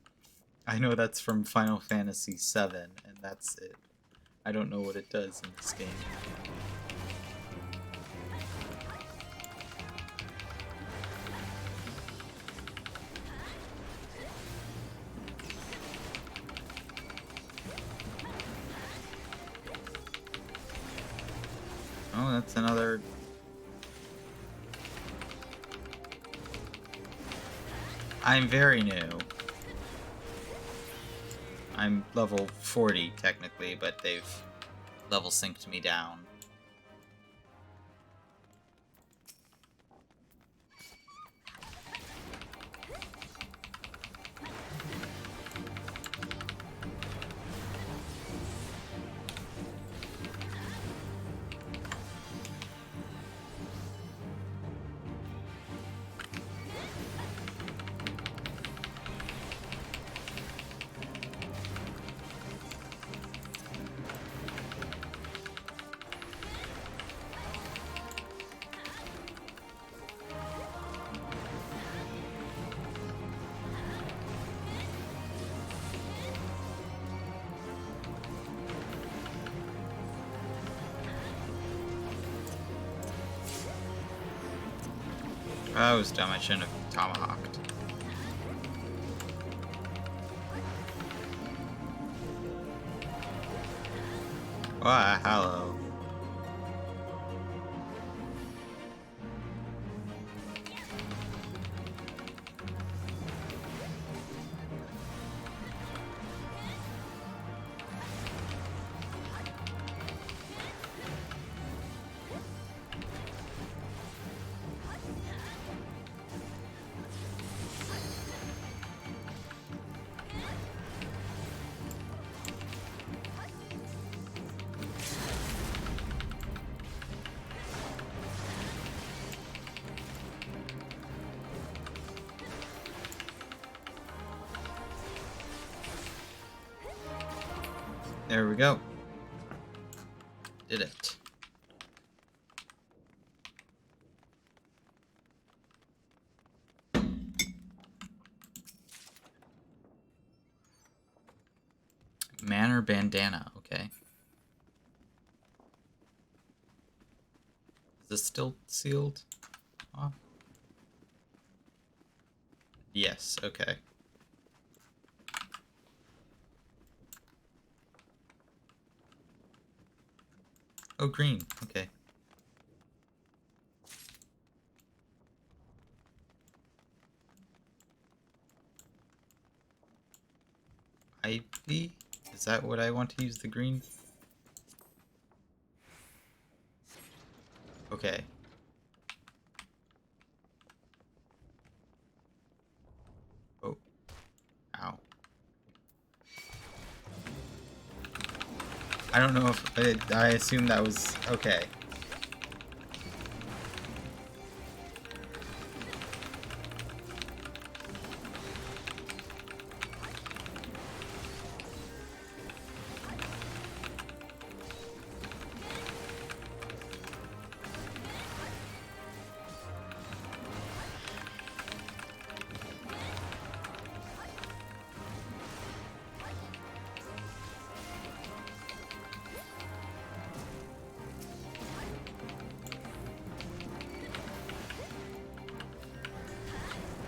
I know that's from Final Fantasy VII, and that's it. I don't know what it does in this game. Oh, that's another... I'm very new. I'm level 40, technically, but they've level synced me down. That was dumb, I shouldn't have tomahawked. Ah, hello. There we go. Did it. Manor bandana, okay. Is this still sealed off? Yes, okay. Oh, green, okay. Ivy? Is that what I want to use the green? Okay. Oh. Ow. I don't know if... I assume that was... Okay.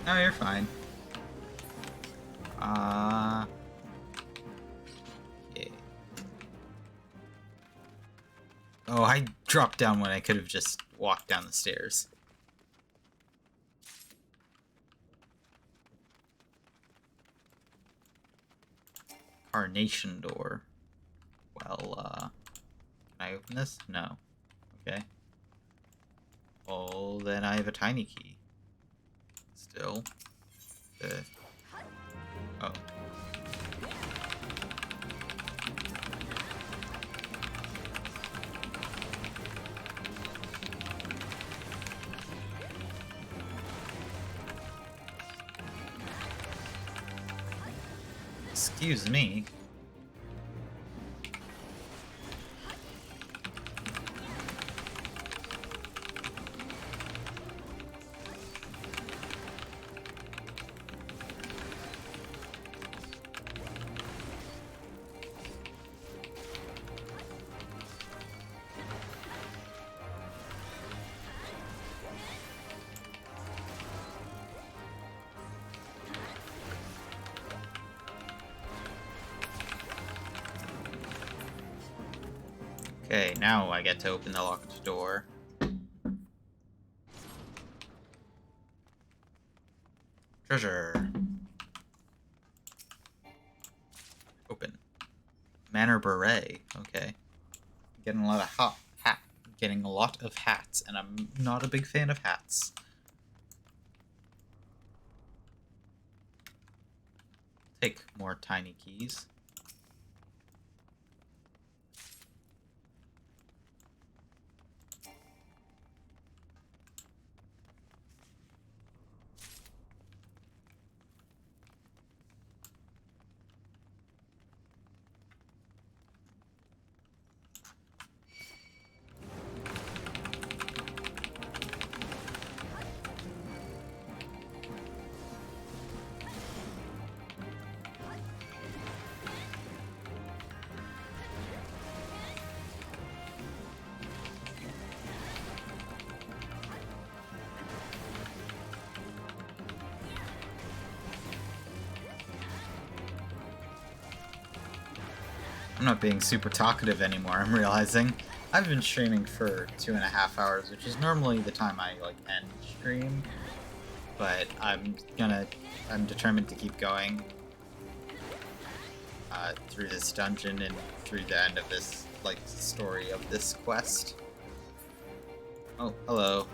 No, you're fine. Okay. Oh, I dropped down when I could have just walked down the stairs. Carnation door. Well, can I open this? No. Okay. Well, then I have a tiny key. Still. Oh. Excuse me. Okay, now I get to open the locked door. Treasure. Open. Manor beret. Okay. Getting a lot of getting a lot of hats, and I'm not a big fan of hats. Take more tiny keys. I'm not being super talkative anymore, I'm realizing. I've been streaming for 2.5 hours, which is normally the time I, like, end stream. But I'm determined to keep going through this dungeon and through the end of this, like, story of this quest. Oh, hello.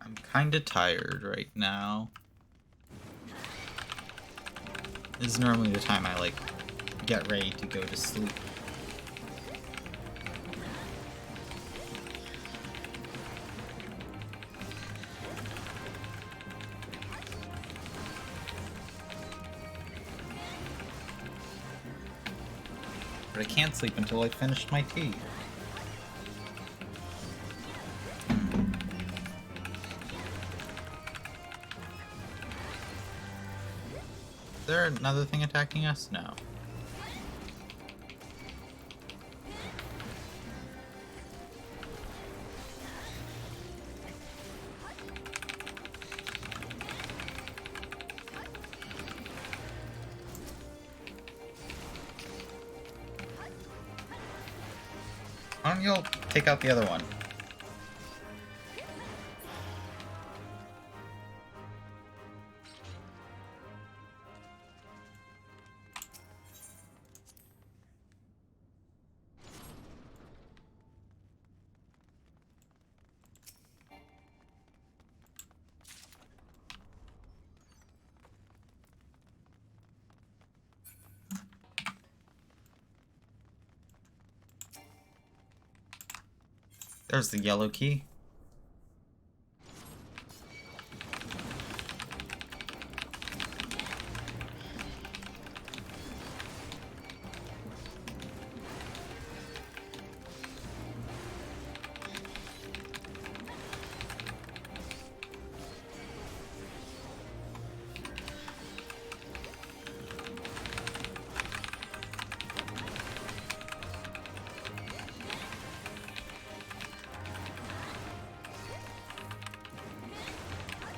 I'm kinda tired right now. This is normally the time I, like, get ready to go to sleep. I can't sleep until I've finished my tea. Is there another thing attacking us? No. Why don't you take out the other one? There's the yellow key.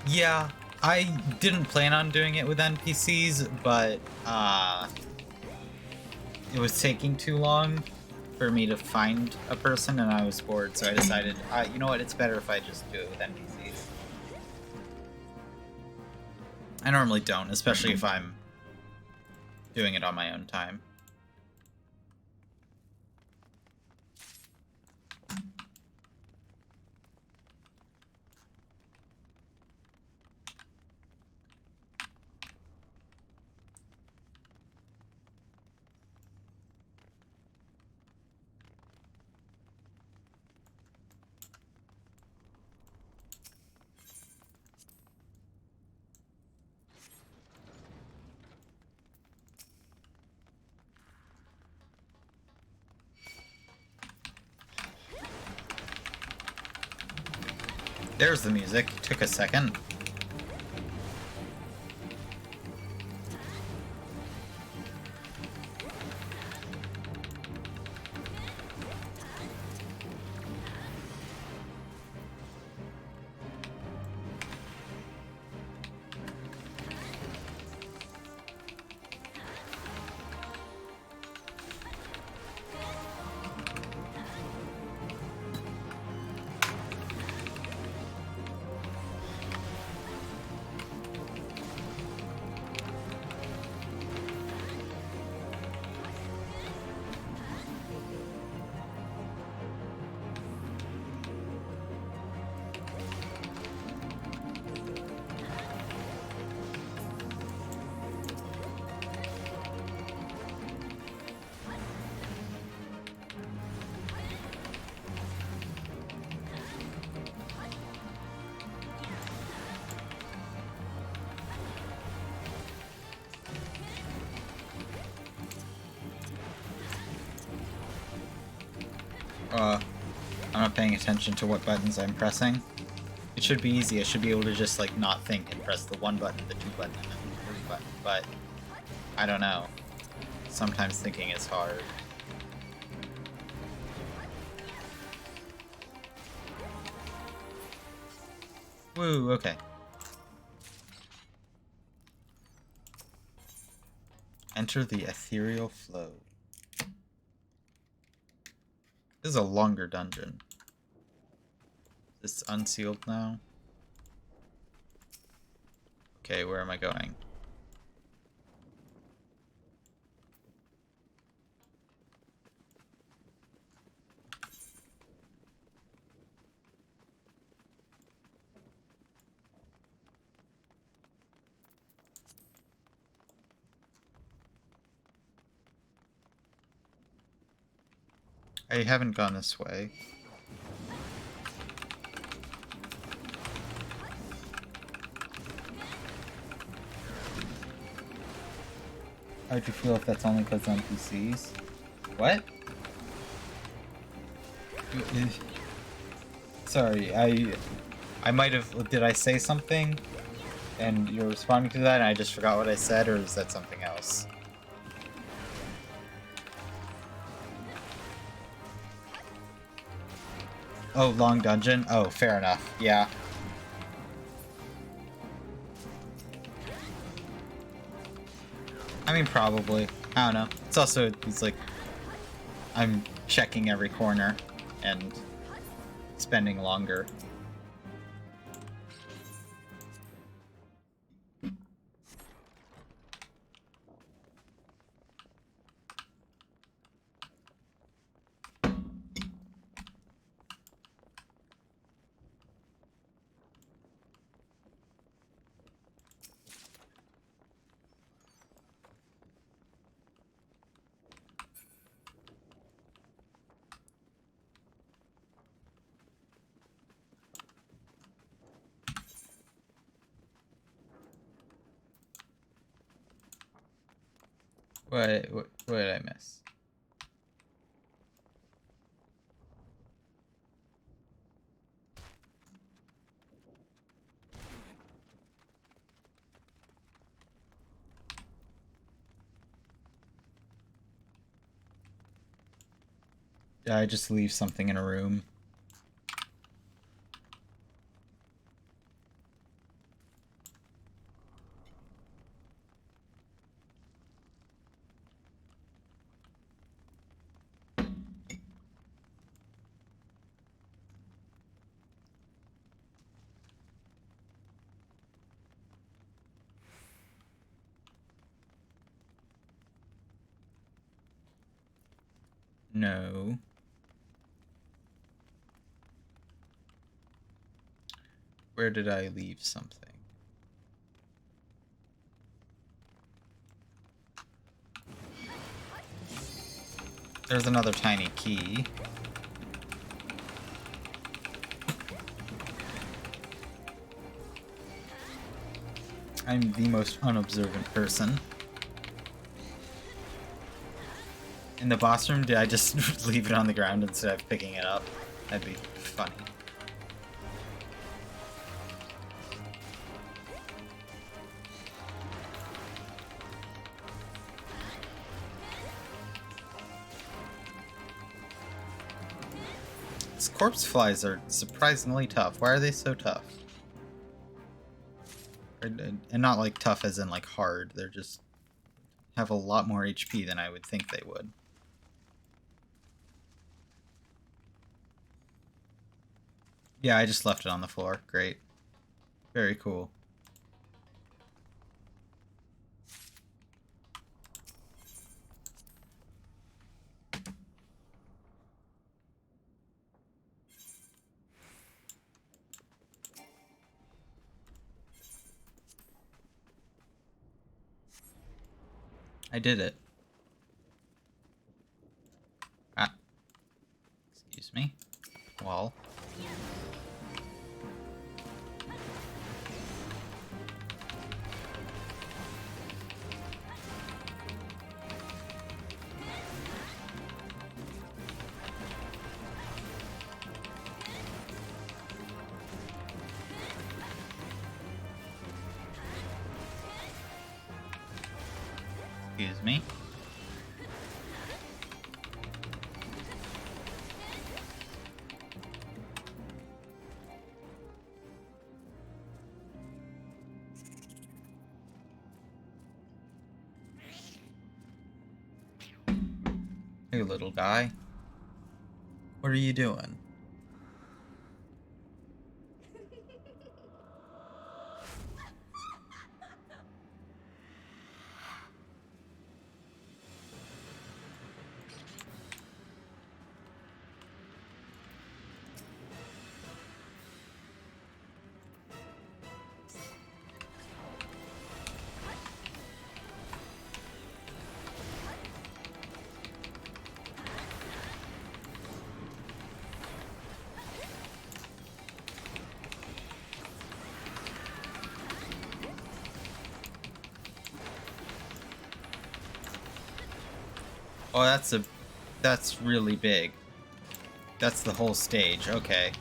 Yeah, I didn't plan on doing it with NPCs, but it was taking too long for me to find a person and I was bored, so I decided, you know what, it's better if I just do it with NPCs. I normally don't, especially if I'm doing it on my own time. There's the music. Took a second. I'm not paying attention to what buttons I'm pressing. It should be easy. I should be able to just, like, not think and press the 1 button, the 2 button, and then the 3 button, but I don't know. Sometimes thinking is hard. Woo, okay. Enter the ethereal flow. This is a longer dungeon. Is this unsealed now? Okay, where am I going? I haven't gone this way. How'd you feel if that's only because NPCs? What? Sorry, I might have... Did I say something? And you're responding to that and I just forgot what I said, or is that something else? Oh, long dungeon? Oh, fair enough. Yeah. I mean, probably. I don't know. It's also, it's like, I'm checking every corner and spending longer. What did I miss? Did I just leave something in a room? No. Where did I leave something? There's another tiny key. I'm the most unobservant person. In the boss room, did I just leave it on the ground instead of picking it up? That'd be funny. These corpse flies are surprisingly tough. Why are they so tough? And not like tough as in like hard. They're just have a lot more HP than I would think they would. Yeah, I just left it on the floor. Great. Very cool. I did it. Ah. Excuse me. Wall. Excuse me. Hey, little guy. What are you doing? Oh, that's a That's really big. That's the whole stage. Okay.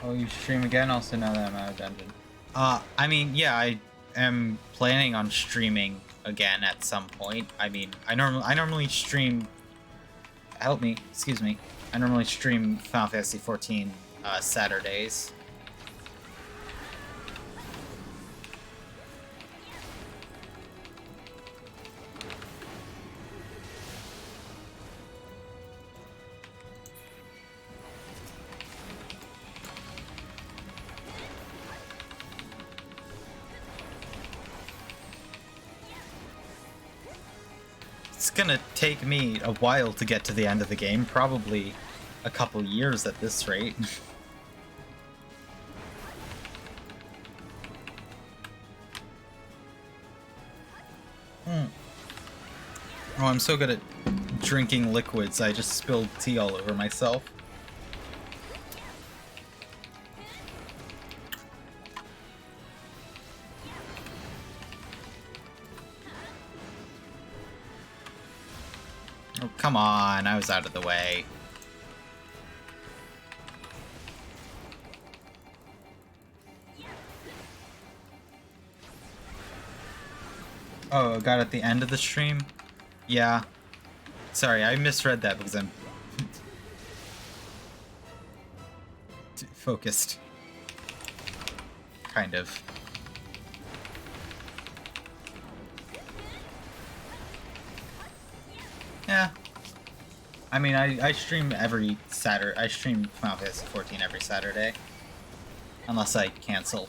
Oh, you stream again? Also, now that I'm out of dungeon. I mean, yeah, I am planning on streaming again at some point. I mean, I normally stream. Help me, excuse me. I normally stream Final Fantasy 14 Saturdays. It's gonna take me a while to get to the end of the game, probably a couple years at this rate. Oh, I'm so good at drinking liquids, I just spilled tea all over myself. Oh, come on, I was out of the way. Oh, got at the end of the stream? Yeah. Sorry, I misread that because I'm focused. Kind of. Yeah. I mean, I stream every Saturday. I stream Final Fantasy 14 every Saturday. Unless I cancel.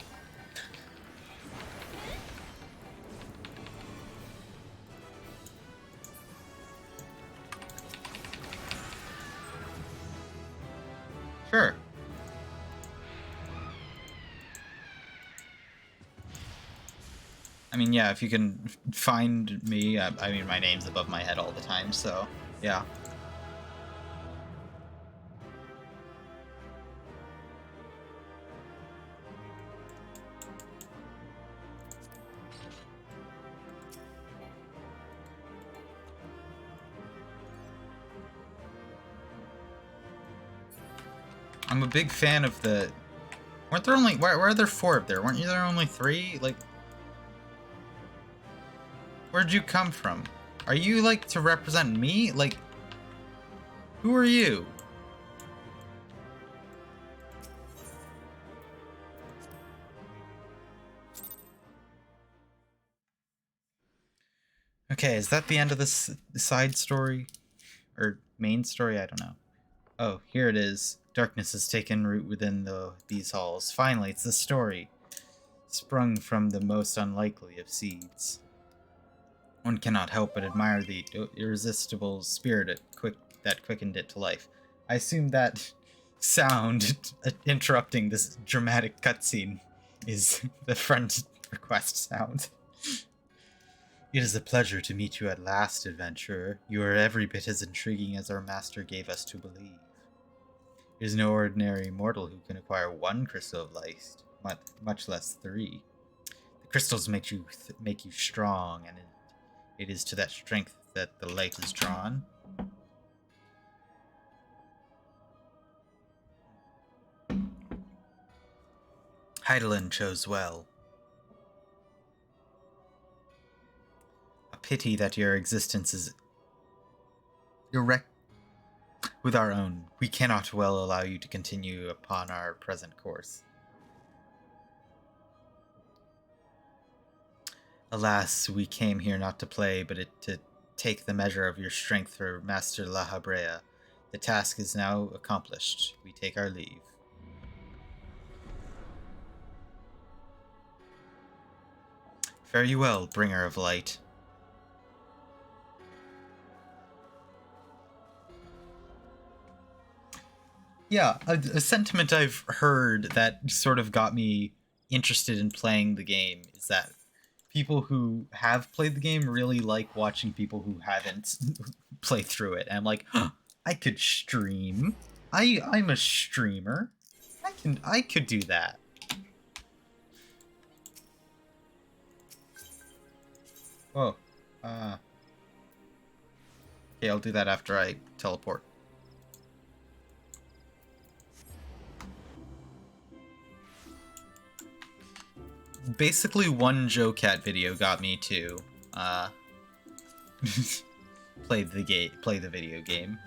Sure. I mean, yeah, if you can find me, I mean, my name's above my head all the time, so, yeah. I'm a big fan of the... Weren't there only... Why are there 4 up there? Weren't there only 3? Like... Where'd you come from? Are you, like, to represent me? Like... Who are you? Okay, is that the end of this side story? Or main story? I don't know. Oh, here it is. Darkness has taken root within these halls. Finally, it's the story. Sprung from the most unlikely of seeds. One cannot help but admire the irresistible spirit that quickened it to life. I assume that sound interrupting this dramatic cutscene is the friend request sound. It is a pleasure to meet you at last, adventurer. You are every bit as intriguing as our master gave us to believe. It is no ordinary mortal who can acquire 1 crystal of light, much less 3. The crystals make you strong, and it is to that strength that the light is drawn. Heidelin chose well. A pity that your existence is with our own. We cannot well allow you to continue upon our present course. Alas, we came here not to play, but to take the measure of your strength for Master La Habrea. The task is now accomplished. We take our leave. Fare you well, bringer of light. Yeah, a sentiment I've heard that sort of got me interested in playing the game is that people who have played the game really like watching people who haven't play through it. And I'm like, huh, I could stream. I'm a streamer. I could do that. Oh, okay, I'll do that after I teleport. Basically, one Joe Cat video got me to play the video game.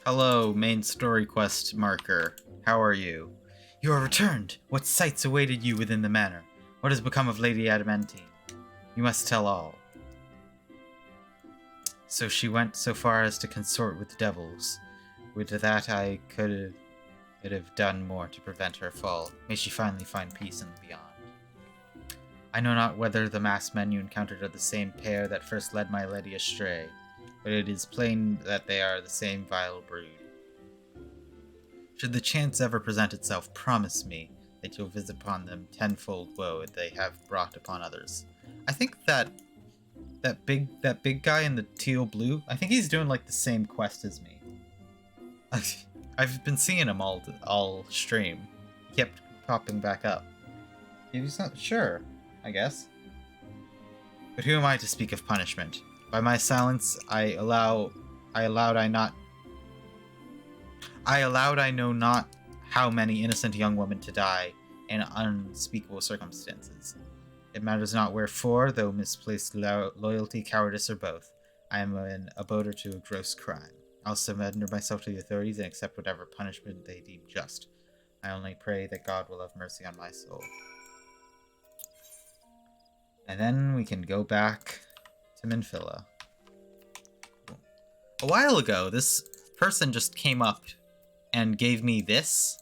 Hello, main story quest marker. How are you? You are returned! What sights awaited you within the manor? What has become of Lady Adamantine? You must tell all. So she went so far as to consort with devils. With that I could have done more to prevent her fall. May she finally find peace in the beyond. I know not whether the masked men you encountered are the same pair that first led my lady astray, but it is plain that they are the same vile brood. Should the chance ever present itself, promise me that you'll visit upon them tenfold woe they have brought upon others. I think that big guy in the teal blue, I think he's doing like the same quest as me. I've been seeing him all stream. He kept popping back up. He's not sure, I guess. But who am I to speak of punishment? By my silence, I allowed I know not how many innocent young women to die in unspeakable circumstances. It matters not wherefore, though misplaced loyalty, cowardice, or both. I am an aboder to a gross crime. I'll surrender myself to the authorities and accept whatever punishment they deem just. I only pray that God will have mercy on my soul. And then we can go back to Minfilla. A while ago, this person just came up and gave me this.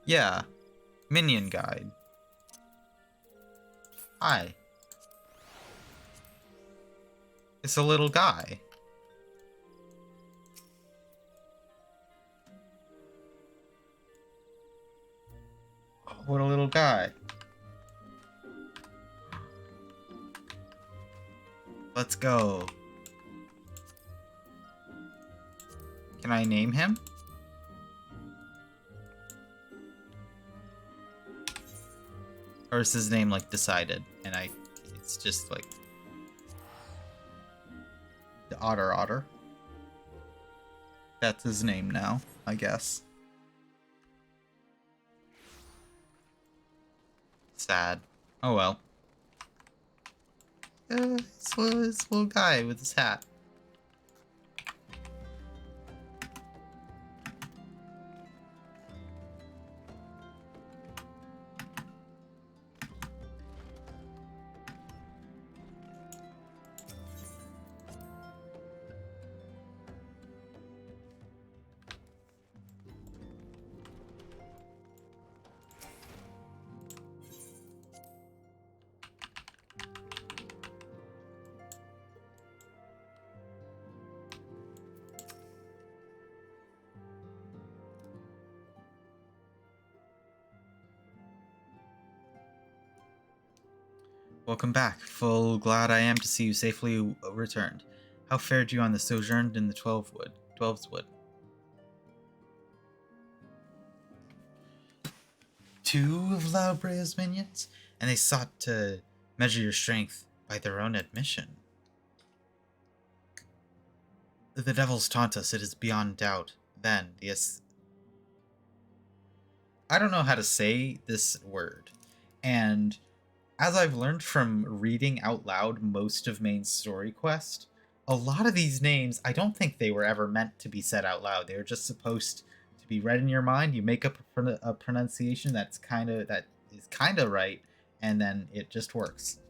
Yeah, minion guide. Hi. It's a little guy. Oh, what a little guy. Let's go. Can I name him? Or is his name like decided and it's just like the Otter. That's his name now, I guess. Sad. Oh well. This little guy with his hat. Welcome back. Full glad I am to see you safely returned. How fared you on the sojourn in the Twelves Wood? Two of Laubrea's minions, and they sought to measure your strength by their own admission. The devils taunt us, it is beyond doubt. Then, I don't know how to say this word, and as I've learned from reading out loud most of main story quest, a lot of these names, I don't think they were ever meant to be said out loud. They were just supposed to be read in your mind. You make up a pronunciation that is kind of right, and then it just works.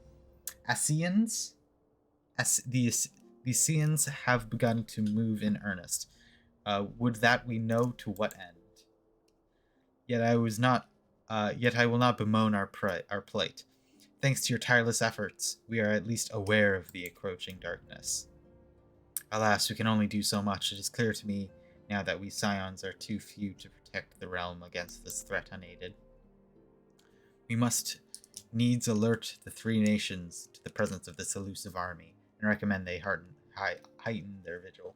Asians, the The Seans have begun to move in earnest. Would that we know to what end? Yet I was not. Yet I will not bemoan our plight. Thanks to your tireless efforts, we are at least aware of the encroaching darkness. Alas, we can only do so much. It is clear to me now that we Scions are too few to protect the realm against this threat unaided. We must needs alert the three nations to the presence of this elusive army, and recommend they heighten their vigil.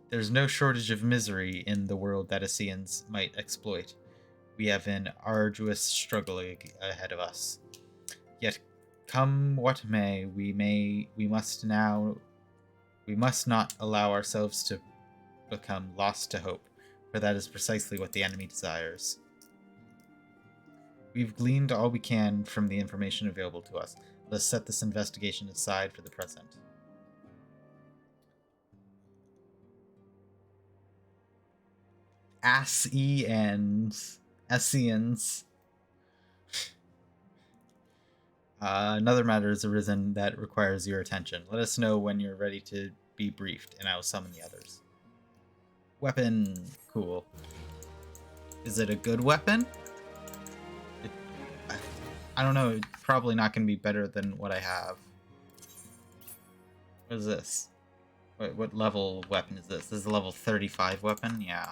There's no shortage of misery in the world that Ascians might exploit. We have an arduous struggle ahead of us. Yet, come what may, we must not allow ourselves to become lost to hope, for that is precisely what the enemy desires. We've gleaned all we can from the information available to us. Let's set this investigation aside for the present. Ascians. Another matter has arisen that requires your attention. Let us know when you're ready to be briefed, and I will summon the others. Weapon. Cool. Is it a good weapon? I don't know. It's probably not going to be better than what I have. What is this? What level weapon is this? This is a level 35 weapon? Yeah.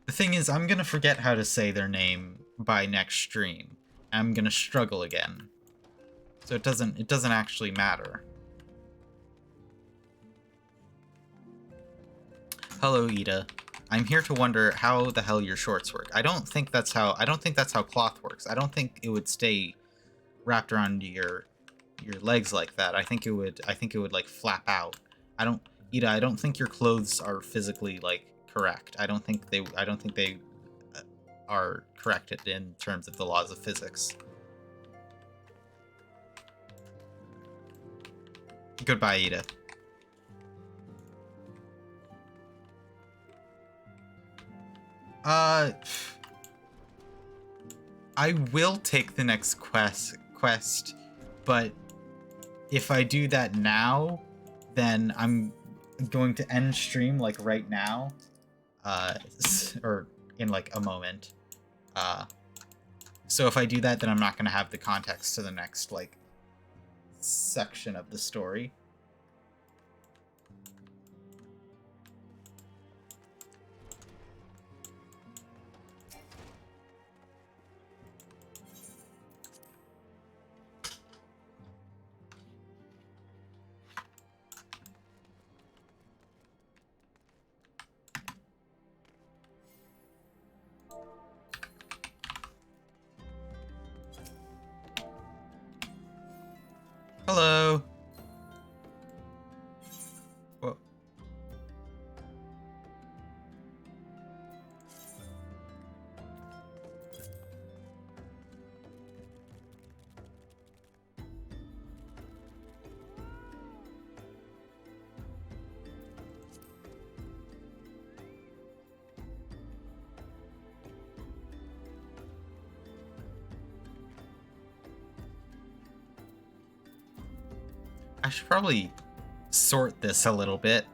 The thing is, I'm gonna forget how to say their name by next stream. I'm gonna struggle again. So it doesn't actually matter. Hello, Ida. I'm here to wonder how the hell your shorts work. I don't think that's how cloth works. I don't think it would stay wrapped around your legs like that. I think it would like flap out. Ida, I don't think your clothes are physically like correct. I don't think they are corrected in terms of the laws of physics. Goodbye, Ida. I will take the next quest, but if I do that now, then I'm going to end stream like right now, or in like a moment. So if I do that, then I'm not going to have the context to the next like section of the story. Hello. Whoa. I should probably sort this a little bit.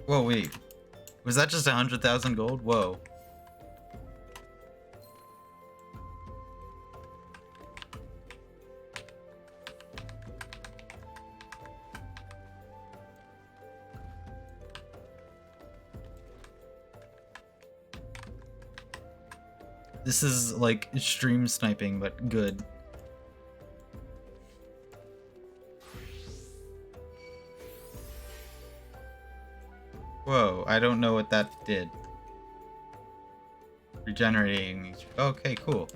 Whoa, wait. Was that just 100,000 gold? Whoa. This is like stream sniping, but good. Whoa, I don't know what that did. Regenerating. Okay, cool.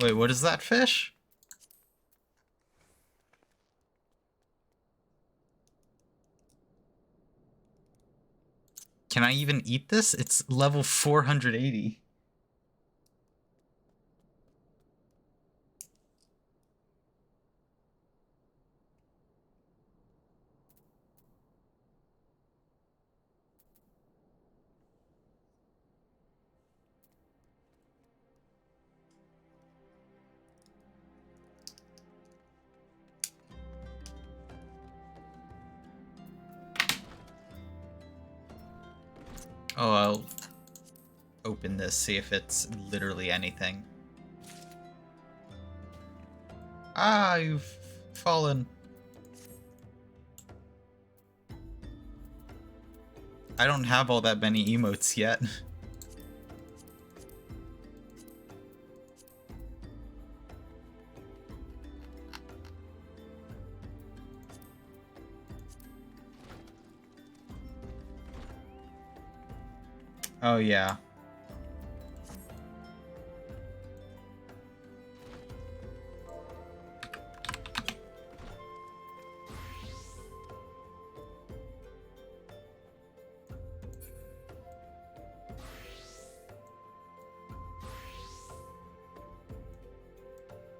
Wait, what is that fish? Can I even eat this? It's level 480. Oh, I'll open this, see if it's literally anything. Ah, you've fallen. I don't have all that many emotes yet. Oh, yeah.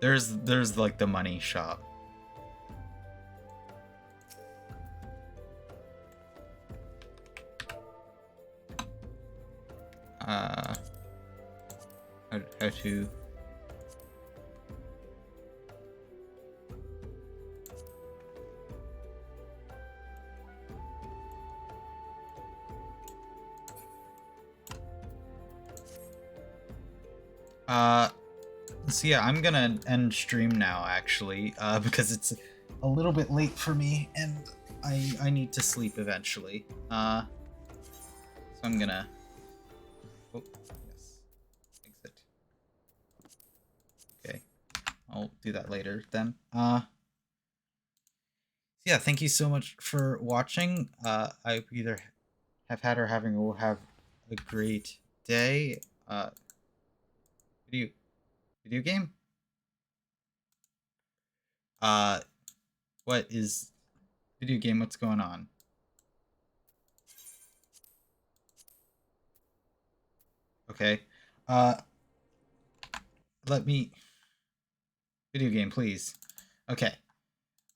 There's like the money shop. How to so yeah, I'm gonna end stream now actually, because it's a little bit late for me and I need to sleep eventually. So I'm gonna yes. Exit. Okay. I'll do that later then. Yeah, thank you so much for watching. I either have had or having or will have a great day. Video video game? Uh what is video game? What's going on? Okay. Uh let me video game, please. Okay.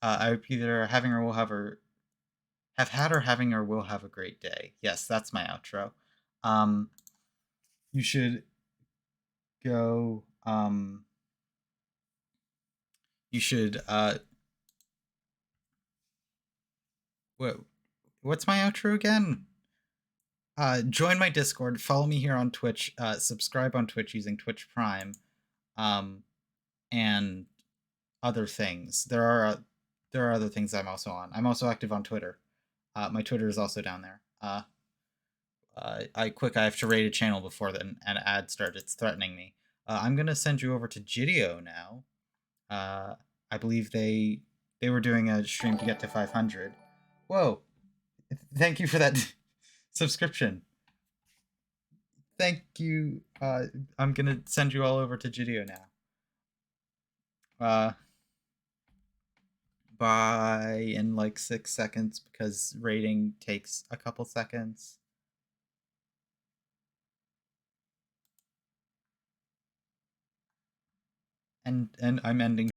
I either having or will have had or having or will have a great day. Yes, that's my outro. You should go you should what's my outro again? Join my Discord, follow me here on Twitch, subscribe on Twitch using Twitch Prime, and other things. There are other things I'm also on. I'm also active on Twitter. My Twitter is also down there. I have to raid a channel before then an ad starts. It's threatening me. I'm gonna send you over to Jideo now. I believe they were doing a stream to get to 500. Whoa! Thank you for that subscription. Thank you. I'm gonna send you all over to Jideo now. Bye in like 6 seconds because rating takes a couple seconds. And I'm ending